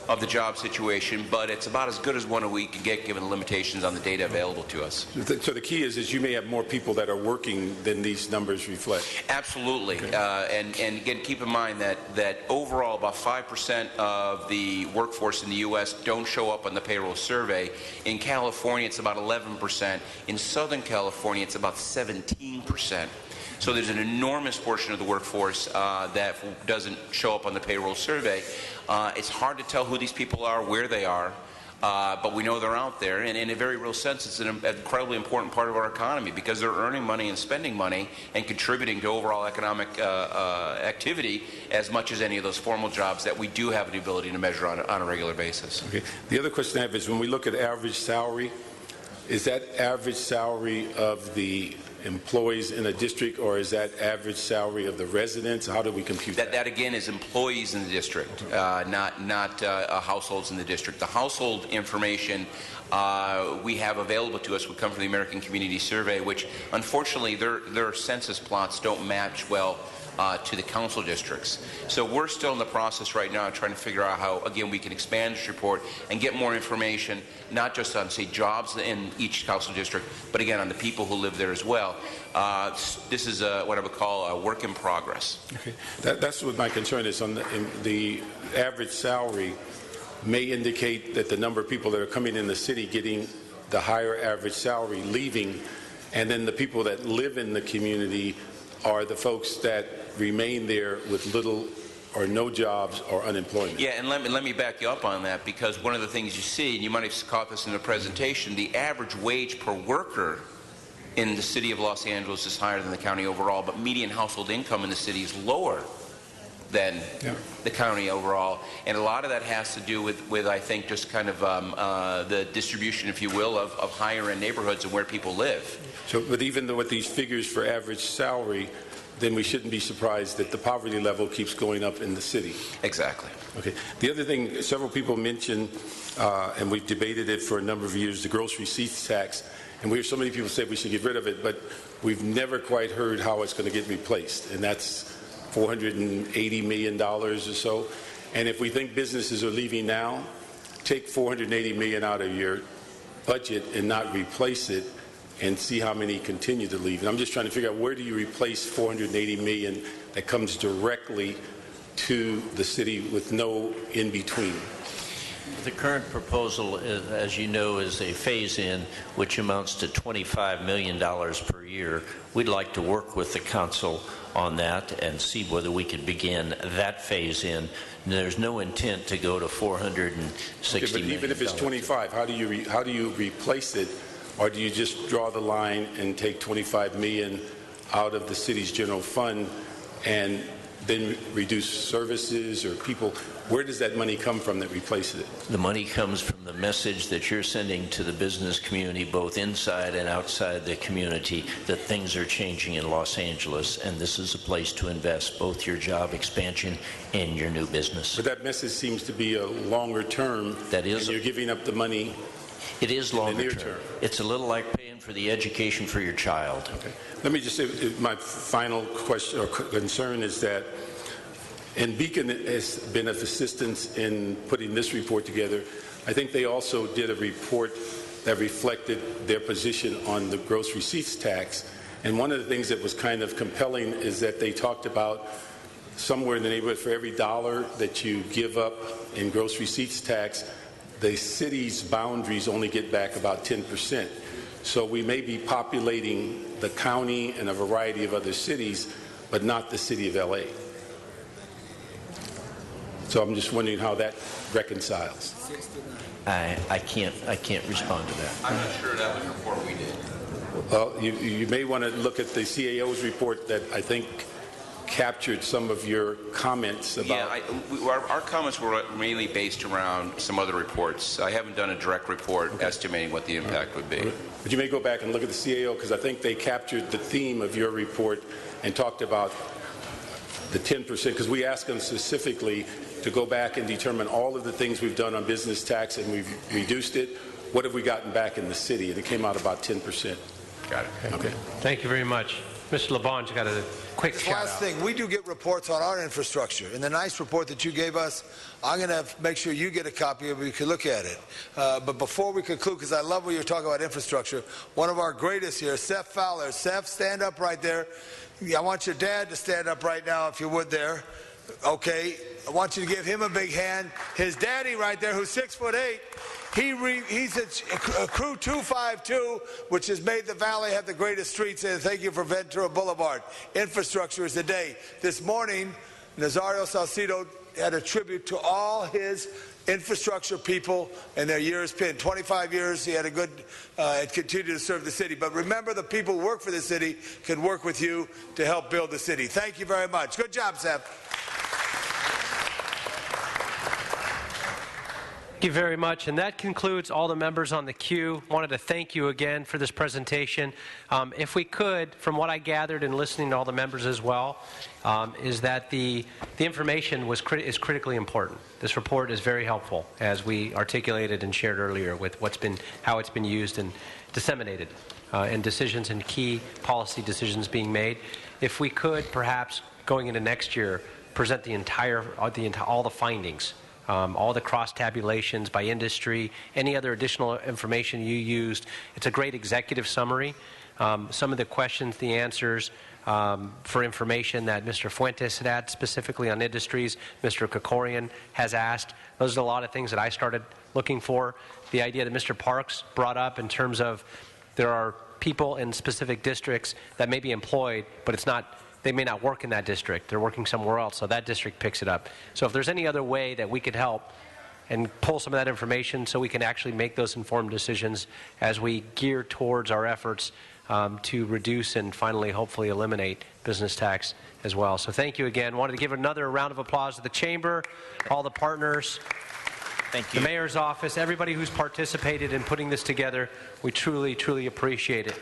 of the job situation, but it's about as good as one we can get given the limitations on the data available to us. So the key is you may have more people that are working than these numbers reflect. Absolutely. Okay. And again, keep in mind that overall about 5% of the workforce in the U.S. don't show up on the payroll survey. In California, it's about 11%. In Southern California, it's about 17%. So there's an enormous portion of the workforce that doesn't show up on the payroll survey. It's hard to tell who these people are, where they are, but we know they're out there. And in a very real sense, it's an incredibly important part of our economy, because they're earning money and spending money and contributing to overall economic activity as much as any of those formal jobs that we do have the ability to measure on a regular basis. Okay. The other question I have is, when we look at average salary, is that average salary of the employees in a district, or is that average salary of the residents? How do we compute that? That again is employees in the district, not households in the district. The household information we have available to us would come from the American Community Survey, which unfortunately their census plots don't match well to the council districts. So we're still in the process right now trying to figure out how, again, we can expand this report and get more information, not just on, say, jobs in each council district, but again on the people who live there as well. This is what I would call a work in progress. Okay. That's what my concern is. On the average salary may indicate that the number of people that are coming in the city getting the higher average salary leaving, and then the people that live in the community are the folks that remain there with little or no jobs or unemployment. Yeah, and let me back you up on that, because one of the things you see, and you might have caught this in the presentation, the average wage per worker in the city of Los Angeles is higher than the county overall, but median household income in the city is lower than the county overall. And a lot of that has to do with I think, just kind of the distribution, if you will, of higher end neighborhoods and where people live. So, but even though with these figures for average salary, then we shouldn't be surprised that the poverty level keeps going up in the city. Exactly. Okay. The other thing, several people mentioned, and we've debated it for a number of years, the gross receipts tax. And we hear so many people say we should get rid of it, but we've never quite heard how it's going to get replaced. And that's $480 million or so. And if we think businesses are leaving now, take $480 million out of your budget and not replace it and see how many continue to leave. And I'm just trying to figure out, where do you replace $480 million that comes directly to the city with no in-between? The current proposal, as you know, is a phase-in, which amounts to $25 million per year. We'd like to work with the council on that and see whether we can begin that phase-in. There's no intent to go to $460 million. Even if it's 25, how do you replace it? Or do you just draw the line and take $25 million out of the city's general fund and then reduce services or people? Where does that money come from that replaces it? The money comes from the message that you're sending to the business community, both inside and outside the community, that things are changing in Los Angeles, and this is a place to invest both your job expansion and your new business. But that message seems to be a longer term. That is. And you're giving up the money. It is longer term. It's a little like paying for the education for your child. Okay. Let me just say, my final question or concern is that, and Beacon has been of assistance in putting this report together. I think they also did a report that reflected their position on the gross receipts tax. And one of the things that was kind of compelling is that they talked about somewhere in the neighborhood, for every dollar that you give up in gross receipts tax, the city's boundaries only get back about 10%. So we may be populating the county and a variety of other cities, but not the city of LA. So I'm just wondering how that reconciles. I can't respond to that. I'm not sure that was the report we did. Well, you may want to look at the CAO's report that I think captured some of your comments about. Yeah, our comments were mainly based around some other reports. I haven't done a direct report estimating what the impact would be. But you may go back and look at the CAO, because I think they captured the theme of your report and talked about the 10%, because we asked them specifically to go back and determine all of the things we've done on business tax, and we've reduced it. What have we gotten back in the city? And it came out about 10%. Got it. Okay. Thank you very much. Mr. LeBon's got a quick shout out. Last thing, we do get reports on our infrastructure. In the nice report that you gave us, I'm going to make sure you get a copy of it. You can look at it. But before we conclude, because I love when you're talking about infrastructure, one of our greatest here, Seth Fowler. Seth, stand up right there. I want your dad to stand up right now, if you would there. Okay. I want you to give him a big hand. His daddy right there, who's 6'8", he's a Crew 252, which has made the Valley have the greatest streets. And thank you for Ventura Boulevard. Infrastructure is the day. This morning, Nazario Salcido had a tribute to all his infrastructure people and their years pinned. 25 years, he had a good, and continued to serve the city. But remember, the people who work for the city can work with you to help build the city. Thank you very much. Good job, Seth. Thank you very much. And that concludes all the members on the queue. Wanted to thank you again for this presentation. If we could, from what I gathered and listening to all the members as well, is that the information is critically important. This report is very helpful, as we articulated and shared earlier, with how it's been used and disseminated, and decisions and key policy decisions being made. If we could, perhaps going into next year, present all the findings. All the cross-tabulations by industry, any other additional information you used. It's a great executive summary. Some of the questions, the answers for information that Mr. Fuentes had specifically on industries, Mr. Krikorian has asked. Those are a lot of things that I started looking for. The idea that Mr. Parks brought up in terms of there are people in specific districts that may be employed, but they may not work in that district. They're working somewhere else, so that district picks it up. So if there's any other way that we could help and pull some of that information so we can actually make those informed decisions as we gear towards our efforts to reduce and finally, hopefully, eliminate business tax as well. So thank you again. Wanted to give another round of applause to the Chamber, all the partners, thank you, the Mayor's office, everybody who's participated in putting this together. We truly, truly appreciate it.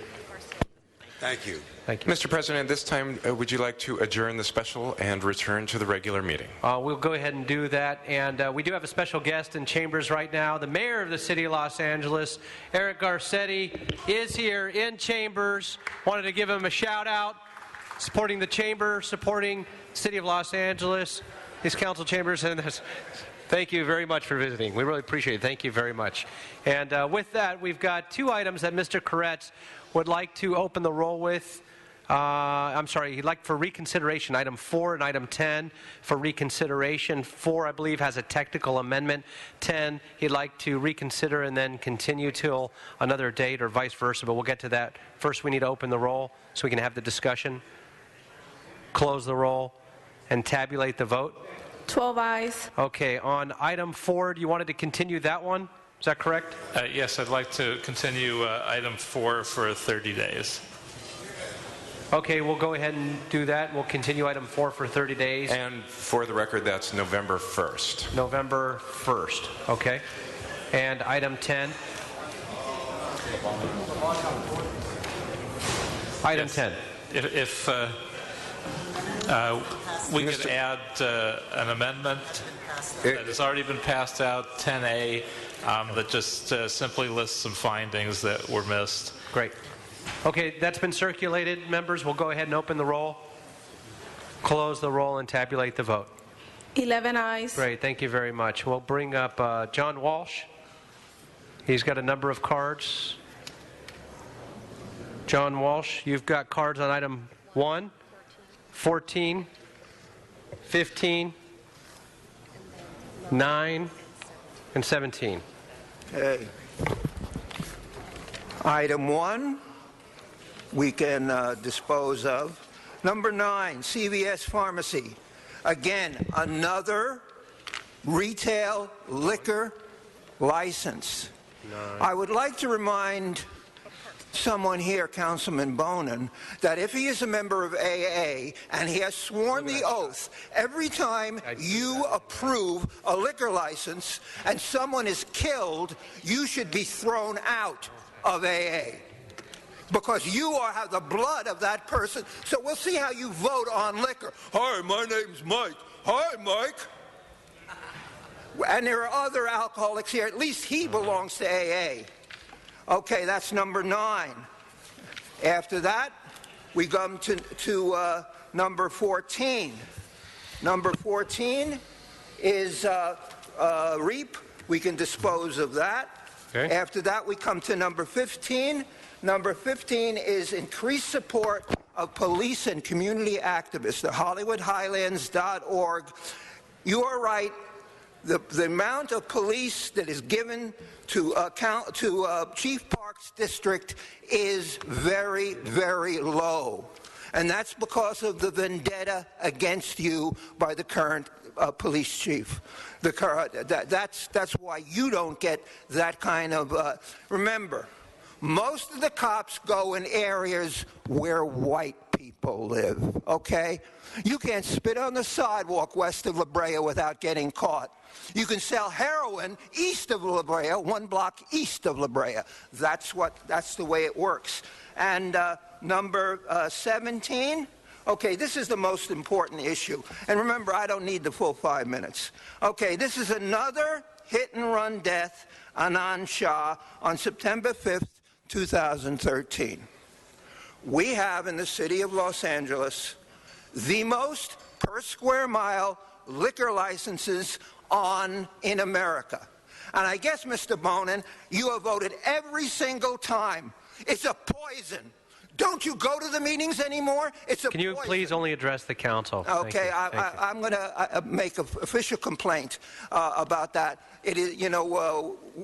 Thank you. Thank you. Mr. President, at this time, would you like to adjourn the special and return to the regular meeting? We'll go ahead and do that. And we do have a special guest in chambers right now. The mayor of the city of Los Angeles, Eric Garcetti, is here in chambers. Wanted to give him a shout out, supporting the chamber, supporting the city of Los Angeles, these council chambers. And Thank you very much for visiting. We really appreciate it. Thank you very much. And with that, we've got two items that Mr. Koretz would like to open the roll with. He'd like for reconsideration, item 4 and item 10 for reconsideration. 4, I believe, has a technical amendment. 10, he'd like to reconsider and then continue till another date or vice versa, but we'll get to that. First, we need to open the roll so we can have the discussion, close the roll, and tabulate the vote. 12 ayes. Okay, on item 4, you wanted to continue that one? Is that correct? Yes, I'd like to continue item 4 for 30 days. Okay, we'll go ahead and do that. We'll continue item 4 for 30 days. And for the record, that's November 1st. November 1st, okay. And item 10? Item 10. If we could add an amendment that has already been passed out, 10A, that just simply lists some findings that were missed. Great. Okay, that's been circulated, members. We'll go ahead and open the roll, close the roll, and tabulate the vote. 11 ayes. Great, thank you very much. We'll bring up John Walsh. He's got a number of cards. John Walsh, you've got cards on item 1, 14, 15, 9, and 17. Okay. Item 1, we can dispose of. Number 9, CVS Pharmacy. Again, another retail liquor license. I would like to remind someone here, Councilman Bonin, that if he is a member of AA and he has sworn the oath, every time you approve a liquor license and someone is killed, you should be thrown out of AA. Because you have the blood of that person. So we'll see how you vote on liquor. Hi, my name's Mike. Hi, Mike. And there are other alcoholics here. At least he belongs to AA. Okay, that's number 9. After that, we come to number 14. Number 14 is REAP. We can dispose of that. Okay. After that, we come to number 15. Number 15 is increased support of police and community activists, the HollywoodHighlands.org. You are right. The amount of police that is given to Chief Park's district is very, very low. And that's because of the vendetta against you by the current police chief. That's why you don't get that kind of... remember, most of the cops go in areas where white people live, okay? You can't spit on the sidewalk west of La Brea without getting caught. You can sell heroin east of La Brea, 1 block east of La Brea. That's the way it works. And number 17, okay, this is the most important issue. And remember, I don't need the full 5 minutes. Okay, this is another hit-and-run death, Anand Shah, on September 5th, 2013. We have in the city of Los Angeles the most per square mile liquor licenses in America. And I guess, Mr. Bonin, you have voted every single time. It's a poison. Don't you go to the meetings anymore? It's a Can you poison. please only address the council? Okay, I'm going to make an official complaint about that. It is,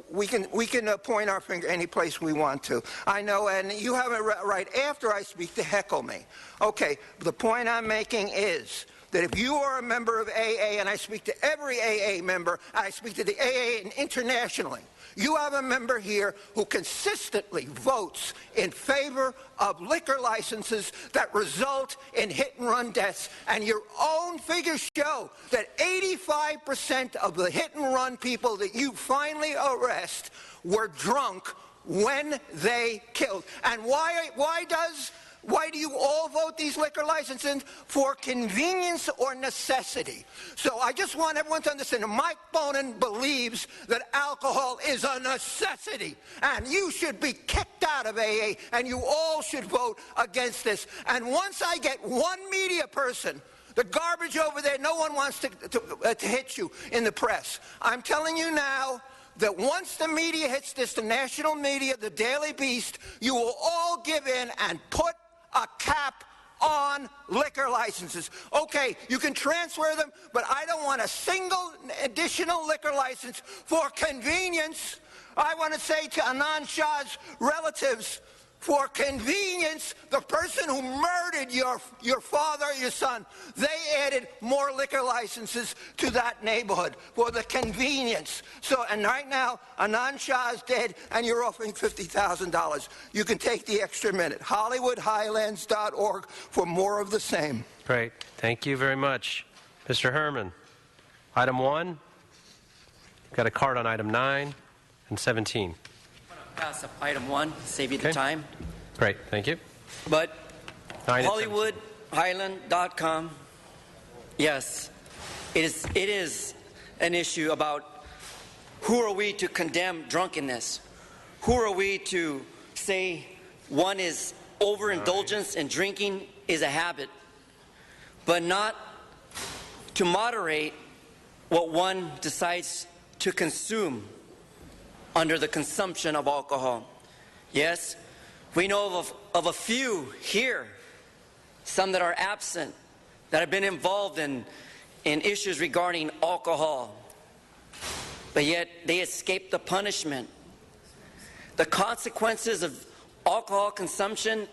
we can point our finger any place we want to. I know, and you have a right after I speak to heckle me. Okay, the point I'm making is that if you are a member of AA, and I speak to every AA member, and I speak to the AA internationally, you have a member here who consistently votes in favor of liquor licenses that result in hit-and-run deaths. And your own figures show that 85% of the hit-and-run people that you finally arrest were drunk when they killed. And why do you all vote these liquor licenses? For convenience or necessity. So I just want everyone to understand that Mike Bonin believes that alcohol is a necessity. And you should be kicked out of AA, and you all should vote against this. And once I get one media person The garbage over there, no one wants to hit you in the press. I'm telling you now that once the media hits this, the national media, the Daily Beast, you will all give in and put a cap on liquor licenses. Okay, you can transfer them, but I don't want a single additional liquor license for convenience. I want to say to Anand Shah's relatives, for convenience, the person who murdered your father, your son, they added more liquor licenses to that neighborhood for the convenience. So, and right now, Anand Shah is dead, and you're offering $50,000. You can take the extra minute. HollywoodHighlands.org for more of the same. Great. Thank you very much. Mr. Herman, item 1. You've got a card on item 9 and 17. Pass up item 1, save you the time. Great, thank you. But HollywoodHighland.com, yes, it is an issue about who are we to condemn drunkenness? Who are we to say one is overindulgence and drinking is a habit, but not to moderate what one decides to consume under the consumption of alcohol. Yes, we know of a few here, some that are absent, that have been involved in issues regarding alcohol, but yet they escaped the punishment. The consequences of alcohol consumption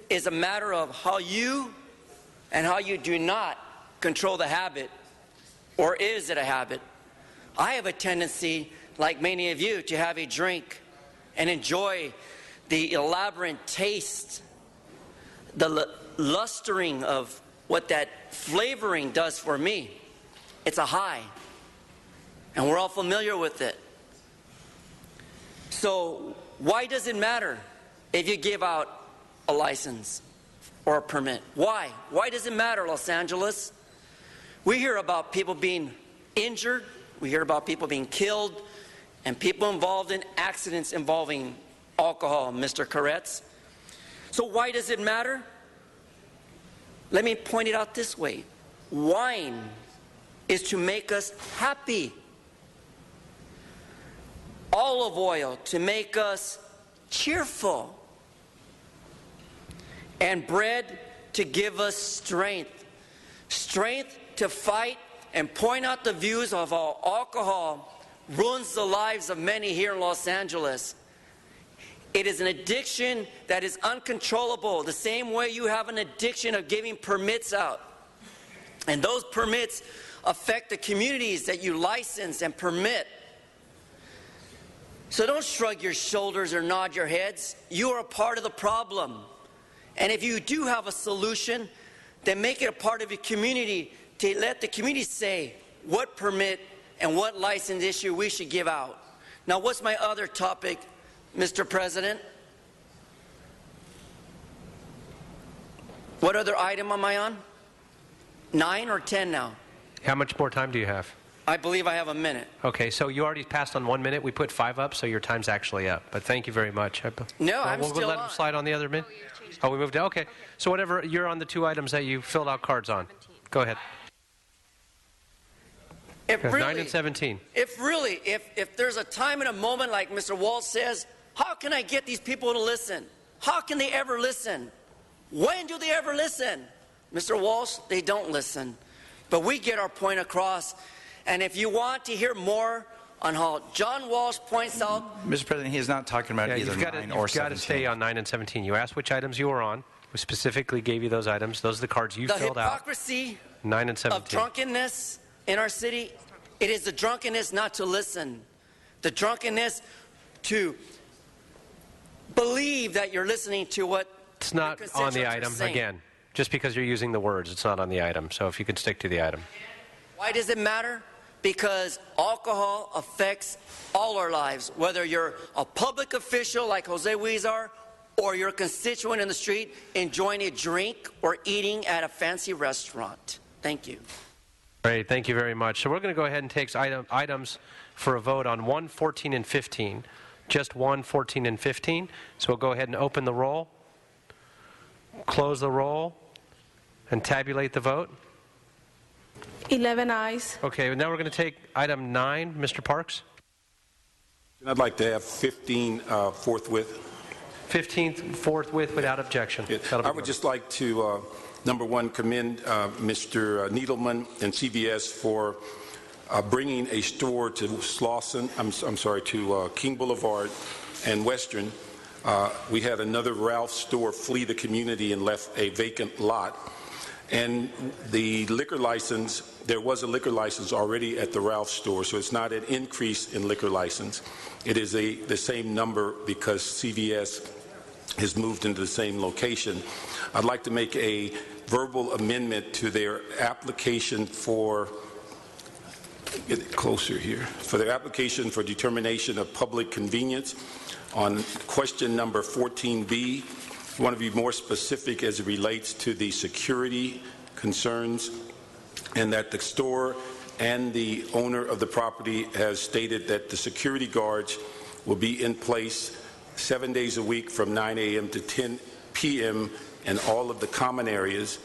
is a matter of how you and how you do not control the habit, or is it a habit? I have a tendency, like many of you, to have a drink and enjoy the elaborate taste, the lustering of what that flavoring does for me. It's a high, and we're all familiar with it. So why does it matter if you give out a license or a permit? Why? Why does it matter, Los Angeles? We hear about people being injured, we hear about people being killed, and people involved in accidents involving alcohol, Mr. Koretz. So why does it matter? Let me point it out this way. Wine is to make us happy. Olive oil to make us cheerful. And bread to give us strength. Strength to fight and point out the views of how alcohol ruins the lives of many here in Los Angeles. It is an addiction that is uncontrollable, the same way you have an addiction of giving permits out. And those permits affect the communities that you license and permit. So don't shrug your shoulders or nod your heads. You are a part of the problem. And if you do have a solution, then make it a part of your community to let the community say what permit and what license issue we should give out. Now, what's my other topic, Mr. President? What other item am I on? 9 or 10 now? How much more time do you have? I believe I have a minute. Okay, so you already passed on 1 minute. We put 5 up, so your time's actually up. But thank you very much. No, I'm we'll still let on. him slide on the other minute? Oh, we moved it? Okay. So whatever, you're on the 2 items that you filled out cards on. Go ahead. If really, 9 and 17. If there's a time and a moment like Mr. Walsh says, how can I get these people to listen? How can they ever listen? When do they ever listen? Mr. Walsh, they don't listen. But we get our point across. And if you want to hear more on how John Walsh points out... Mr. President, he is not talking about either 9 or 17. You've got to stay on 9 and 17. You asked which items you were on. We specifically gave you those items. Those are the cards you filled out. The hypocrisy 9 and 17. of drunkenness in our city, it is the drunkenness not to listen. The drunkenness to believe that you're listening to what it's not on the item. Again, just because you're using the words, it's not on the item. So if you can stick to the item. Why does it matter? Because alcohol affects all our lives, whether you're a public official like Jose Huizar or you're a constituent in the street enjoying a drink or eating at a fancy restaurant. Thank you. Great, thank you very much. So we're going to go ahead and take items for a vote on 1, 14, and 15. Just 1, 14, and 15. So we'll go ahead and open the roll, close the roll, and tabulate the vote. 11 ayes. Okay, now we're going to take item 9. Mr. Parks? And I'd like to have 15 forthwith. 15th forthwith without objection. I would just like to, number one, commend Mr. Needleman and CVS for bringing a store to Slauson, to King Boulevard and Western. We had another Ralph's store flee the community and left a vacant lot. And the liquor license, there was a liquor license already at the Ralph's store, so it's not an increase in liquor license. It is the same number because CVS has moved into the same location. I'd like to make a verbal amendment to their application for, get it closer here, for their application for determination of public convenience on question number 14B. I want to be more specific as it relates to the security concerns, and that the store and the owner of the property has stated that the security guards will be in place 7 days a week from 9 a.m. to 10 p.m. in all of the common areas,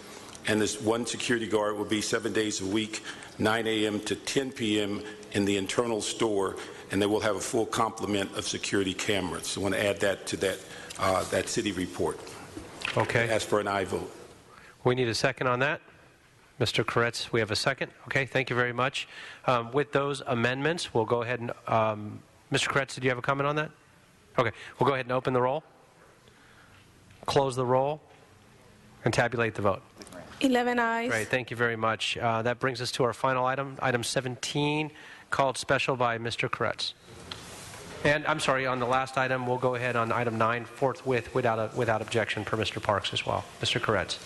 and this one security guard will be 7 days a week, 9 a.m. to 10 p.m. in the internal store, and they will have a full complement of security cameras. So I want to add that to that city report. Okay. Ask for an aye vote. We need a second on that. Mr. Koretz, we have a second. Okay, thank you very much. With those amendments, we'll go ahead and, Mr. Koretz, did you have a comment on that? Okay, we'll go ahead and open the roll, close the roll, and tabulate the vote. 11 ayes. Great, thank you very much. That brings us to our final item, item 17, called special by Mr. Koretz. And I'm sorry, on the last item, we'll go ahead on item 9 forthwith without objection per Mr. Parks as well. Mr. Koretz.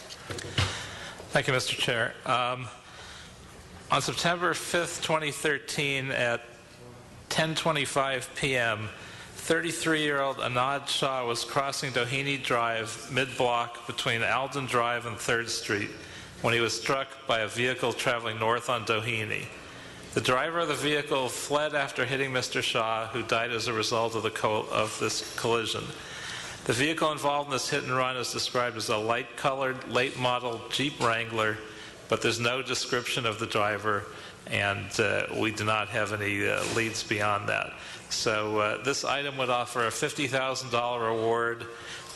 Thank you, Mr. Chair. On September 5th, 2013 at 10:25 p.m., 33-year-old Anand Shah was crossing Doheny Drive mid-block between Alden Drive and 3rd Street when he was struck by a vehicle traveling north on Doheny. The driver of the vehicle fled after hitting Mr. Shah, who died as a result of this collision. The vehicle involved in this hit and run is described as a light-colored, late-model Jeep Wrangler, but there's no description of the driver, and we do not have any leads beyond that. So this item would offer a $50,000 award.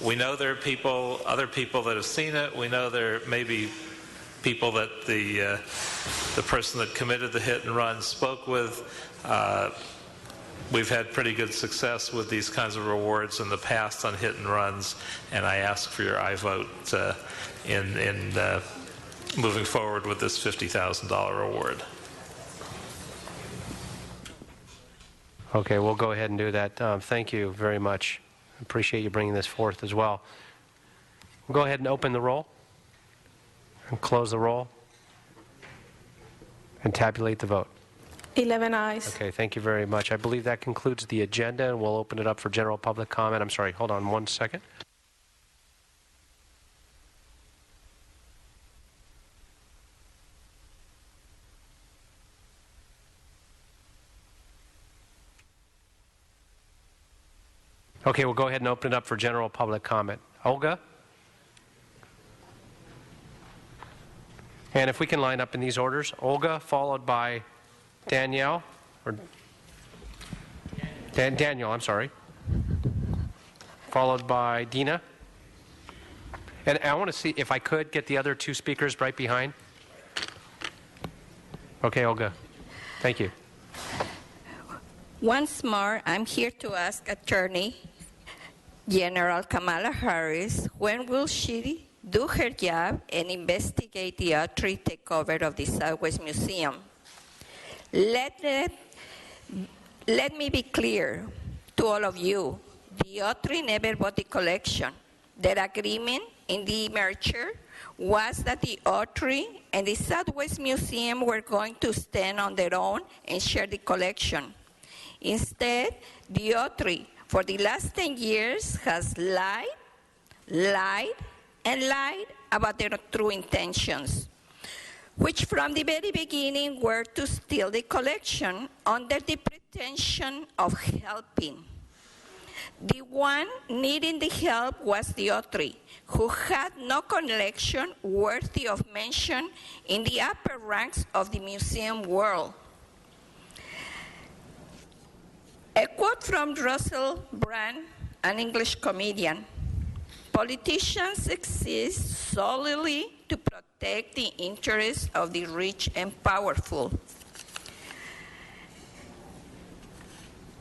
We know there are other people that have seen it. We know there may be people that the person that committed the hit and run spoke with. We've had pretty good success with these kinds of rewards in the past on hit and runs, and I ask for your aye vote in moving forward with this $50,000 award. Okay, we'll go ahead and do that. Thank you very much. Appreciate you bringing this forth as well. We'll go ahead and open the roll and close the roll and tabulate the vote. 11 ayes. Okay, thank you very much. I believe that concludes the agenda, and we'll open it up for general public comment. I'm sorry, hold on one second. Okay, we'll go ahead and open it up for general public comment. Olga? And if we can line up in these orders, Olga, followed by Danielle, or Daniel, I'm sorry, followed by Dina. And I want to see if I could get the other two speakers right behind. Okay, Olga. Thank you. Once more, I'm here to ask Attorney General Kamala Harris, when will she do her job and investigate the Autry takeover of the Southwest Museum? Let me be clear to all of you. The Autry never bought the collection. Their agreement in the merger was that the Autry and the Southwest Museum were going to stand on their own and share the collection. Instead, the Autry, for the last 10 years, has lied about their true intentions, which from the very beginning were to steal the collection under the pretension of helping. The one needing the help was the Otri, who had no collection worthy of mention in the upper ranks of the museum world. A quote from Russell Brand, an English comedian: "Politicians exist solely to protect the interests of the rich and powerful."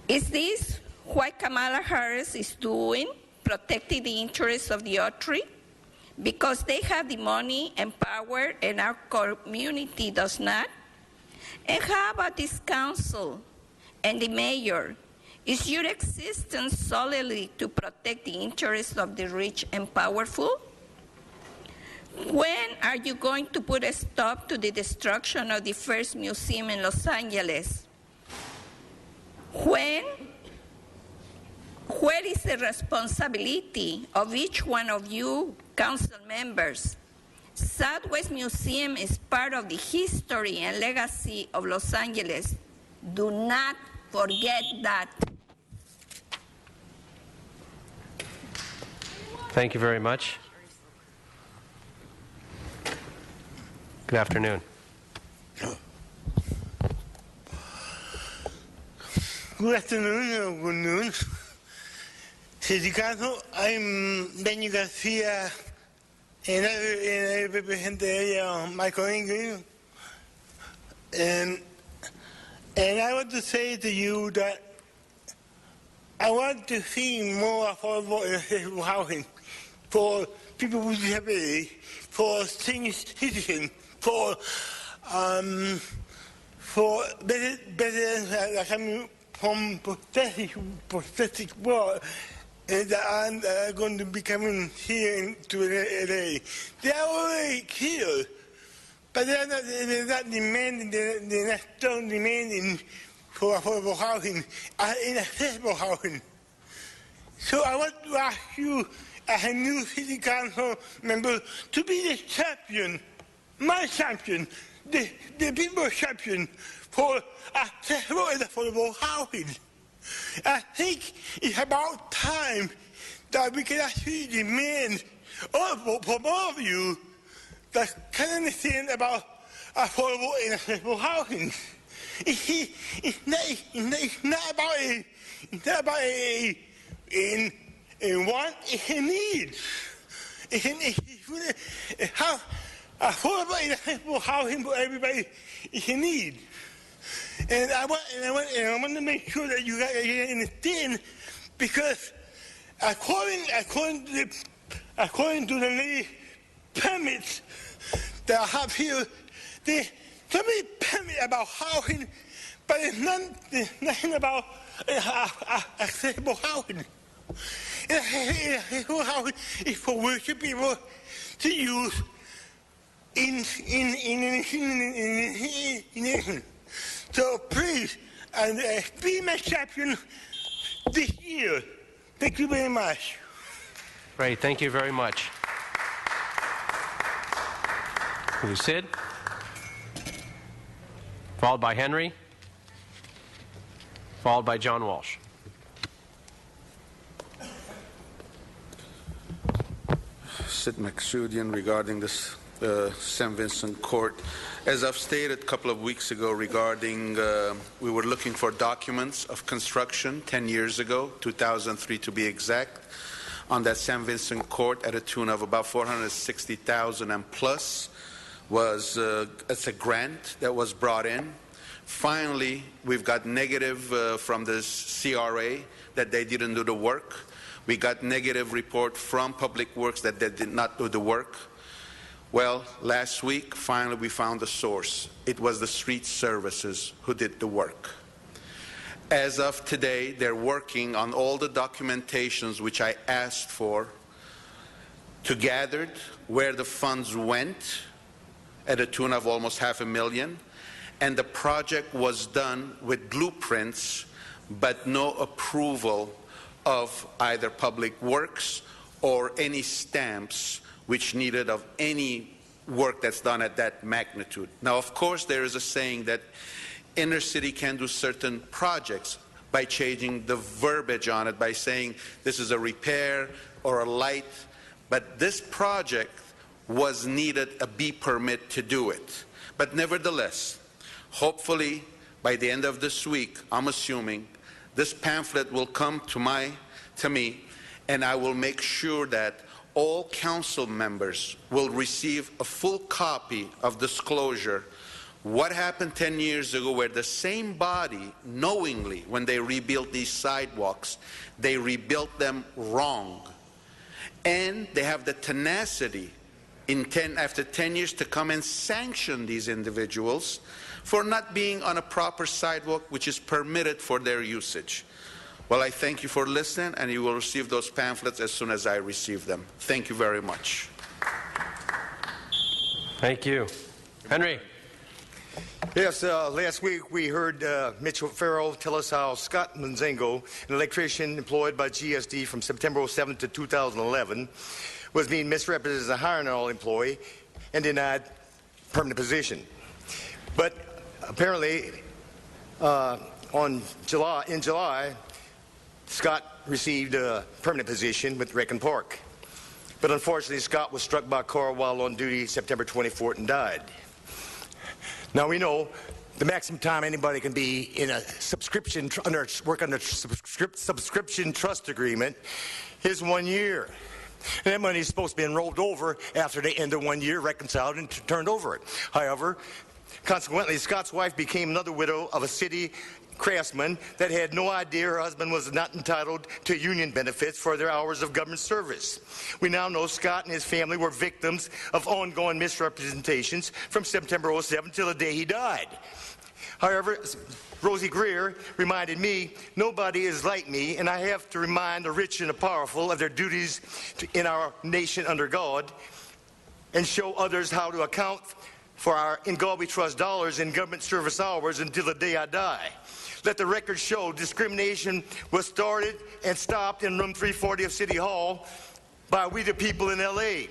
Is this what Kamala Harris is doing, protecting the interests of the Otri? Because they have the money and power and our community does not? And how about this council and the mayor? Is your existence solely to protect the interests of the rich and powerful? When are you going to put a stop to the destruction of the first museum in Los Angeles? When? Where is the responsibility of each one of you council members? Southwest Museum is part of the history and legacy of Los Angeles. Do not forget that. Thank you very much. Good afternoon. Good afternoon or good noon. City Council, I'm Benny Garcia, and I represent the area of Michael Ingrid. And I want to say to you that I want to see more affordable and accessible housing for people with disability, for senior citizens, for residents that are coming from prosthetic world and that are going to be coming here to LA. They are already here, but they're not demanding, they're not still demanding for affordable housing, inaccessible housing. So I want to ask you, as a new city council member, to be the champion, my champion, the people's champion for accessible and affordable housing. I think it's about time that we can actually demand from all of you that can understand about affordable and accessible housing. It's not about a want, it's a need. It's really affordable and accessible housing for everybody is a need. And I want to make sure that you guys understand, because according to the permits that I have here, there's so many permits about housing, but there's nothing about accessible housing. Accessible housing is for working people to use in So please, be my champion this year. Thank you very much. Great, thank you very much. Sid, followed by Henry, followed by John Walsh. Sid Maksudian regarding this St. Vincent Court. As I've stated a couple of weeks ago regarding, we were looking for documents of construction 10 years ago, 2003 to be exact, on that St. Vincent Court at a tune of about $460,000 and plus. It's a grant that was brought in. Finally, we've got negative from the CRA that they didn't do the work. We got negative report from Public Works that they did not do the work. Well, last week, finally, we found the source. It was the street services who did the work. As of today, they're working on all the documentations which I asked for to gather where the funds went at a tune of almost $500,000. And the project was done with blueprints, but no approval of either Public Works or any stamps which needed of any work that's done at that magnitude. Now, of course, there is a saying that inner city can do certain projects, by changing the verbiage on it, by saying this is a repair or a light. But this project was needed a B permit to do it. But nevertheless, hopefully by the end of this week, I'm assuming, this pamphlet will come to me, and I will make sure that all council members will receive a full copy of disclosure. What happened 10 years ago, where the same body, knowingly, when they rebuilt these sidewalks, they rebuilt them wrong. And they have the tenacity after 10 years to come and sanction these individuals for not being on a proper sidewalk which is permitted for their usage. Well, I thank you for listening, and you will receive those pamphlets as soon as I receive them. Thank you very much. Thank you. Henry. Yes, last week we heard Mitchell Farrell tell us how Scott Manzengo, an electrician employed by GSD from September 07 to 2011, was being misrepresented as a hiring all employee and denied permanent position. But apparently, in July, Scott received a permanent position with Rec and Park. But unfortunately, Scott was struck by a car while on duty September 24th and died. Now we know the maximum time anybody can be in a subscription, work under a subscription trust agreement is 1 year. And that money is supposed to be enrolled over after the end of 1 year, reconciled and turned over. However, consequently, Scott's wife became another widow of a city craftsman that had no idea her husband was not entitled to union benefits for their hours of government service. We now know Scott and his family were victims of ongoing misrepresentations from September 07 till the day he died. However, Rosie Greer reminded me, nobody is like me, and I have to remind the rich and the powerful of their duties in our nation under God and show others how to account for our In God We Trust dollars in government service hours until the day I die. Let the record show discrimination was started and stopped in room 340 of City Hall by we the people in L.A.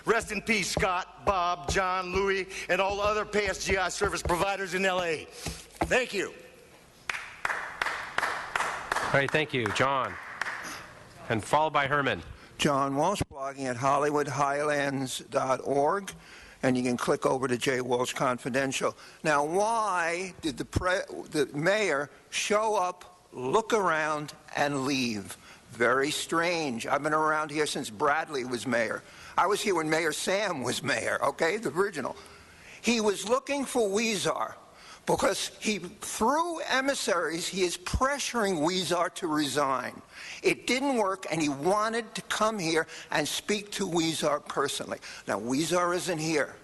Rest in peace, Scott, Bob, John, Louis, and all the other past GI service providers in L.A. Thank you. All right, thank you. John. And followed by Herman. John Walsh, blogging at HollywoodHighlands.org. And you can click over to J. Walsh Confidential. Now, why did the mayor show up, look around, and leave? Very strange. I've been around here since Bradley was mayor. I was here when Mayor Sam was mayor, okay, the original. He was looking for Weezer because through emissaries, he is pressuring Weezer to resign. It didn't work, and he wanted to come here and speak to Weezer personally. Now, Weezer isn't here.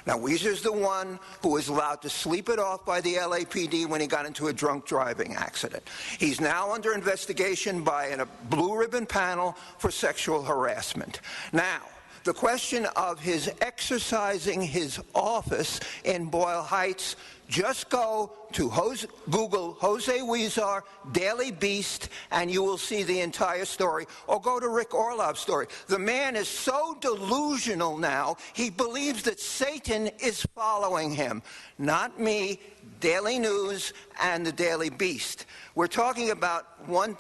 Now, Weezer's the one who was allowed to sleep it off by the LAPD when he got into a drunk driving accident. He's now under investigation by a blue ribbon panel for sexual harassment. Now, the question of his exercising his office in Boyle Heights, just go to Google Jose Weezer, Daily Beast, and you will see the entire story. Or go to Rick Orlov's story. The man is so delusional now, he believes that Satan is following him. Not me, Daily News, and the Daily Beast. We're talking about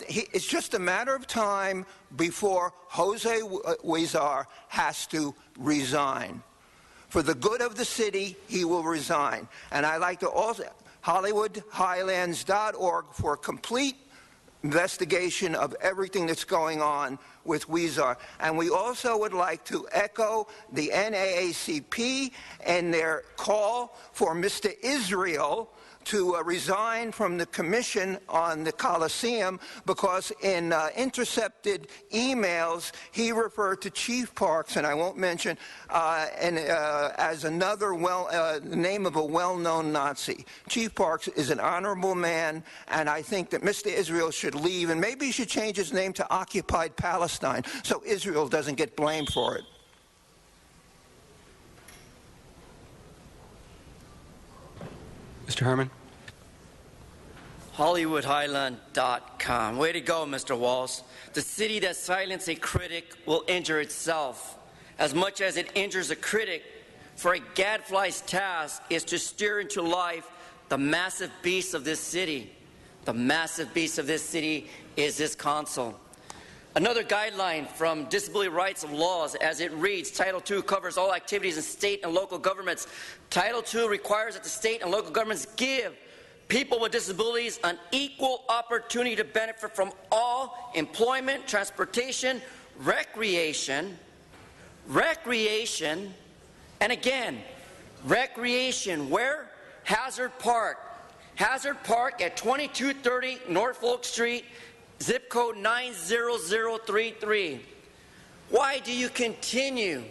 it's just a matter of time before Jose Weezer has to resign. For the good of the city, he will resign. And I like to also, HollywoodHighlands.org for a complete investigation of everything that's going on with Weezer. And we also would like to echo the NAACP and their call for Mr. Israel to resign from the commission on the Coliseum because in intercepted emails, he referred to Chief Parks, and I won't mention, as another name of a well-known Nazi. Chief Parks is an honorable man, and I think that Mr. Israel should leave, and maybe he should change his name to Occupied Palestine so Israel doesn't get blamed for it. Mr. Herman. HollywoodHighland.com. Way to go, Mr. Walsh. The city that silences a critic will injure itself as much as it injures a critic, for a gadfly's task is to steer into life the massive beast of this city. The massive beast of this city is this council. Another guideline from Disability Rights of Laws, as it reads, Title II covers all activities in state and local governments. Title II requires that the state and local governments give people with disabilities an equal opportunity to benefit from all employment, transportation, recreation, and again, recreation. Where? Hazard Park. Hazard Park at 2230 Norfolk Street, zip code 90033. Why do you continue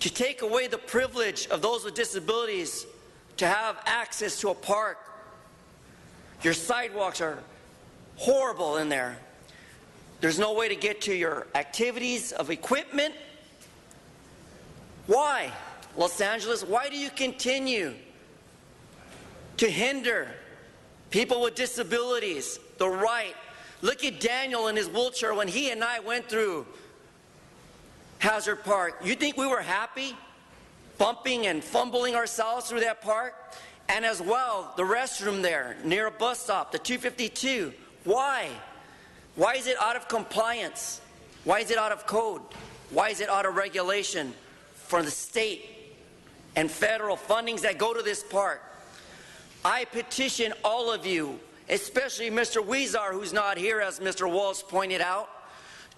to take away the privilege of those with disabilities to have access to a park? Your sidewalks are horrible in there. There's no way to get to your activities of equipment. Why, Los Angeles? Why do you continue to hinder people with disabilities the right? Look at Daniel in his wheelchair when he and I went through Hazard Park. You think we were happy bumping and fumbling ourselves through that park? And as well, the restroom there near a bus stop, the 252. Why? Why is it out of compliance? Why is it out of code? Why is it out of regulation for the state and federal fundings that go to this park? I petition all of you, especially Mr. Huizar, who's not here, as Mr. Walsh pointed out.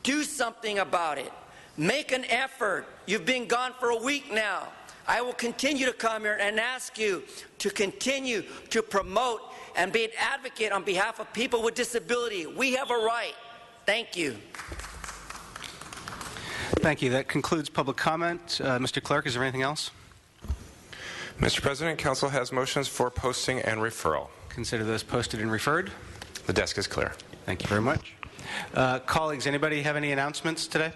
Do something about it. Make an effort. You've been gone for a week now. I will continue to come here and ask you to continue to promote and be an advocate on behalf of people with disability. We have a right. Thank you. Thank you. That concludes public comment. Mr. Clerk, is there anything else? Mr. President, Council has motions for posting and referral. Consider those posted and referred. The desk is clear. Thank you very much. Colleagues, anybody have any announcements today?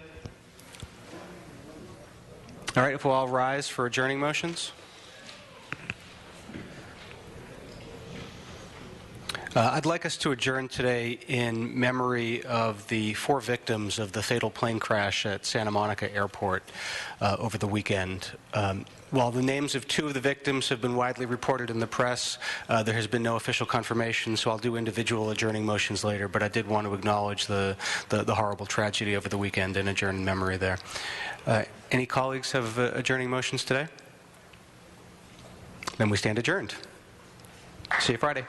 All right, if we'll all rise for adjourning motions. I'd like us to adjourn today in memory of the 4 victims of the fatal plane crash at Santa Monica Airport over the weekend. While the names of 2 of the victims have been widely reported in the press, there has been no official confirmation, so I'll do individual adjourning motions later, but I did want to acknowledge the horrible tragedy over the weekend and adjourn in memory there. Any colleagues have adjourning motions today? Then we stand adjourned. See you Friday.